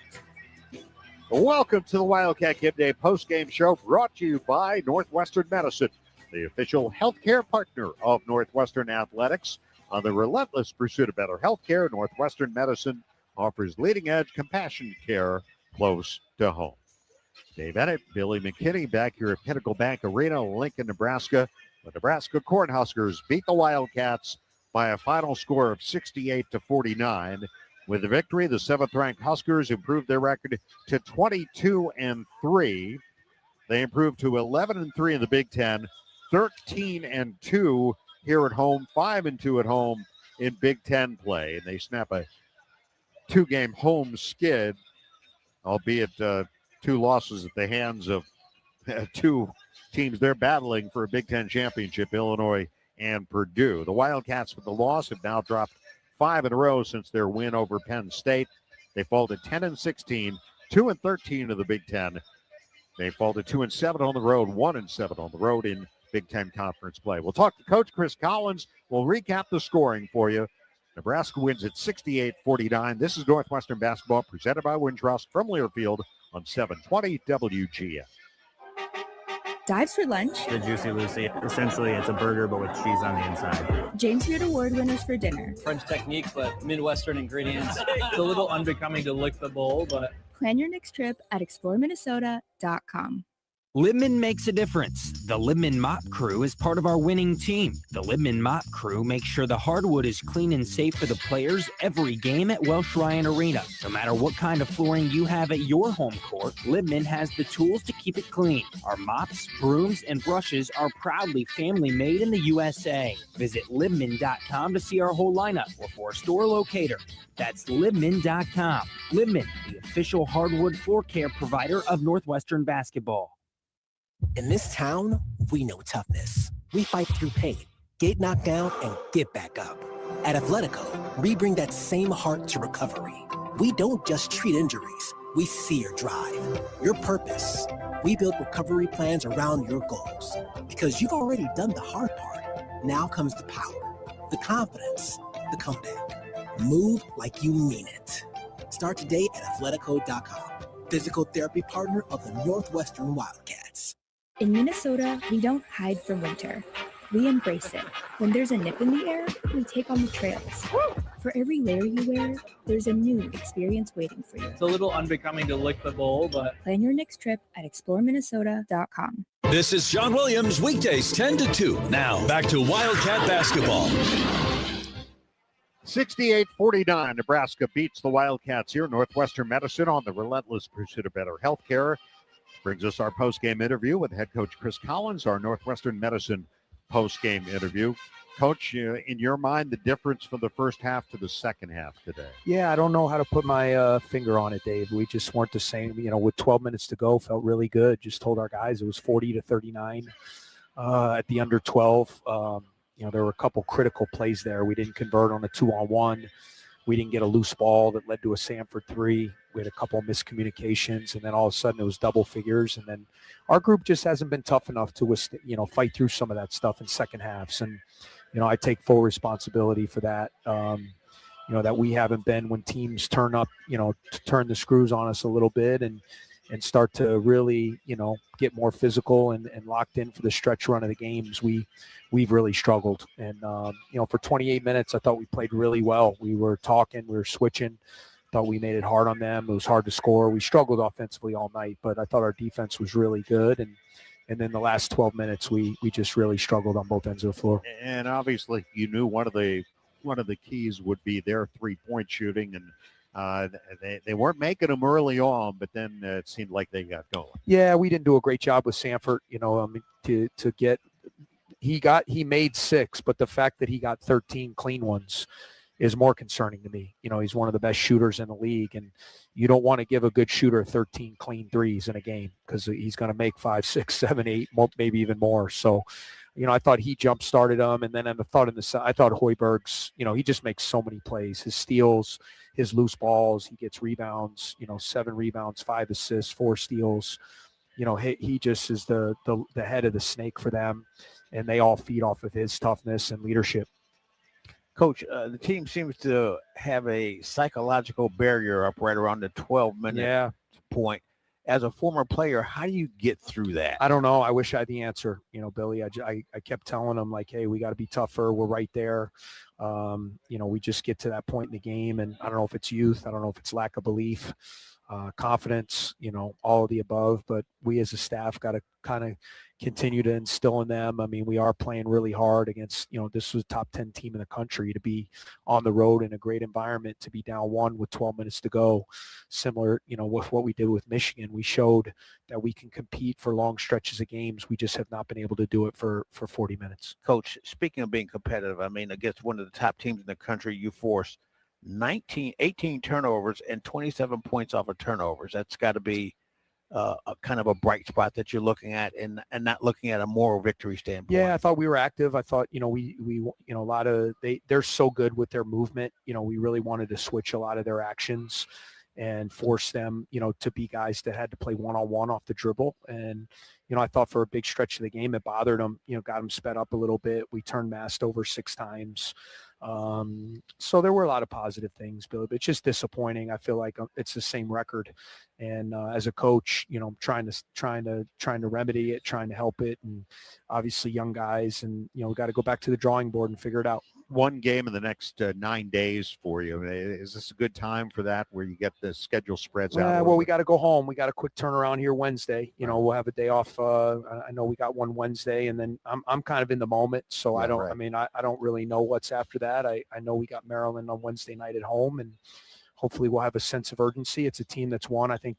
Welcome to the Wildcat Game Day post-game show, brought to you by Northwestern Medicine, the official healthcare partner of Northwestern Athletics. On the relentless pursuit of better healthcare, Northwestern Medicine offers leading-edge compassionate care close to home. Dave Ennett, Billy McKinney back here at Pinnacle Bank Arena, Lincoln, Nebraska. The Nebraska Cornhuskers beat the Wildcats by a final score of 68-49. With the victory, the 7th-ranked Huskers improved their record to 22-3. They improved to 11-3 in the Big Ten, 13-2 here at home, 5-2 at home in Big Ten play. And they snap a 2-game home skid, albeit 2 losses at the hands of 2 teams they're battling for a Big Ten championship, Illinois and Purdue. The Wildcats with the loss have now dropped 5 in a row since their win over Penn State. They fall to 10-16, 2-13 in the Big Ten. They fall to 2-7 on the road, 1-7 on the road in Big Ten Conference play. We'll talk to Coach Chris Collins. We'll recap the scoring for you. Nebraska wins at 68-49. This is Northwestern basketball presented by Wintrust from Learfield on 720 WGN. Dives for lunch. The Juicy Lucy. Essentially, it's a burger, but with cheese on the inside. James Beard Award winners for dinner. French technique, but Midwestern ingredients. It's a little unbecoming to lick the bowl, but... Plan your next trip at exploreminnesota.com. Libman makes a difference. The Libman Mop Crew is part of our winning team. The Libman Mop Crew makes sure the hardwood is clean and safe for the players every game at Welsh Ryan Arena. No matter what kind of flooring you have at your home court, Libman has the tools to keep it clean. Our mops, brooms, and brushes are proudly family made in the USA. Visit Libman.com to see our whole lineup or for a store locator. That's Libman.com. Libman, the official hardwood floor care provider of Northwestern basketball. In this town, we know toughness. We fight through pain, get knocked down, and get back up. At Athletico, we bring that same heart to recovery. We don't just treat injuries, we see your drive, your purpose. We build recovery plans around your goals. Because you've already done the hard part. Now comes the power, the confidence, the comeback. Move like you mean it. Start today at Athletico.com. Physical therapy partner of the Northwestern Wildcats. In Minnesota, we don't hide from winter. We embrace it. When there's a nip in the air, we take on the trails. For every layer you wear, there's a new experience waiting for you. It's a little unbecoming to lick the bowl, but... Plan your next trip at exploreminnesota.com. This is John Williams, weekdays 10 to 2. Now, back to Wildcat basketball. 68-49, Nebraska beats the Wildcats here. Northwestern Medicine on the relentless pursuit of better health care. Brings us our post-game interview with head coach Chris Collins, our Northwestern Medicine post-game interview. Coach, in your mind, the difference from the first half to the second half today? Yeah, I don't know how to put my finger on it, Dave. We just weren't the same. You know, with 12 minutes to go, felt really good. Just told our guys it was 40-39 at the under 12. You know, there were a couple critical plays there. We didn't convert on a 2-on-1. We didn't get a loose ball that led to a Samford 3. We had a couple of miscommunications, and then all of a sudden it was double figures. And then our group just hasn't been tough enough to, fight through some of that stuff in second halves. And, I take full responsibility for that. That we haven't been, when teams turn up, to turn the screws on us a little bit and start to really, get more physical and locked in for the stretch run of the games. We've really struggled. And, for 28 minutes, I thought we played really well. We were talking, we were switching, thought we made it hard on them. It was hard to score. We struggled offensively all night, but I thought our defense was really good. And then the last 12 minutes, we just really struggled on both ends of the floor. And obviously you knew one of the keys would be their 3-point shooting, and they weren't making them early on, but then it seemed like they got going. Yeah, we didn't do a great job with Sanford, he made 6, but the fact that he got 13 clean ones is more concerning to me. He's one of the best shooters in the league, and you don't want to give a good shooter 13 clean threes in a game because he's going to make 5, 6, 7, 8, maybe even more. So, I thought he jump started them, and then I thought Hoiberg's, he just makes so many plays. His steals, his loose balls, he gets rebounds, 7 rebounds, 5 assists, 4 steals. He just is the head of the snake for them, and they all feed off of his toughness and leadership. Coach, the team seems to have a psychological barrier up right around the 12-minute point. As a former player, how do you get through that? I don't know. I wish I had the answer. Billy, I kept telling them, like, hey, we got to be tougher. We're right there. We just get to that point in the game, and I don't know if it's youth. I don't know if it's lack of belief, confidence, all of the above. But we as a staff got to kind of continue to instill in them. I mean, we are playing really hard against, this was a top 10 team in the country. To be on the road in a great environment, to be down 1 with 12 minutes to go, similar, with what we did with Michigan. We showed that we can compete for long stretches of games. We just have not been able to do it for 40 minutes. Coach, speaking of being competitive, I mean, against one of the top teams in the country, you forced 18 turnovers and 27 points off of turnovers. That's got to be a kind of a bright spot that you're looking at, and not looking at a moral victory standpoint. Yeah, I thought we were active. I thought, we a lot of they're so good with their movement. We really wanted to switch a lot of their actions and force them, to be guys that had to play one-on-one off the dribble. And, I thought for a big stretch of the game, it bothered them, got them sped up a little bit. We turned Mast over 6 times. So there were a lot of positive things, Billy, but it's just disappointing. I feel like it's the same record. And as a coach, trying to remedy it, trying to help it. And obviously young guys, and, we got to go back to the drawing board and figure it out. One game in the next 9 days for you. Is this a good time for that, where you get the schedule spreads out? Well, we got to go home. We got a quick turnaround here Wednesday. We'll have a day off. I know we got one Wednesday, and then I'm kind of in the moment. So I don't really know what's after that. I know we got Maryland on Wednesday night at home, and hopefully we'll have a sense of urgency. It's a team that's won, I think,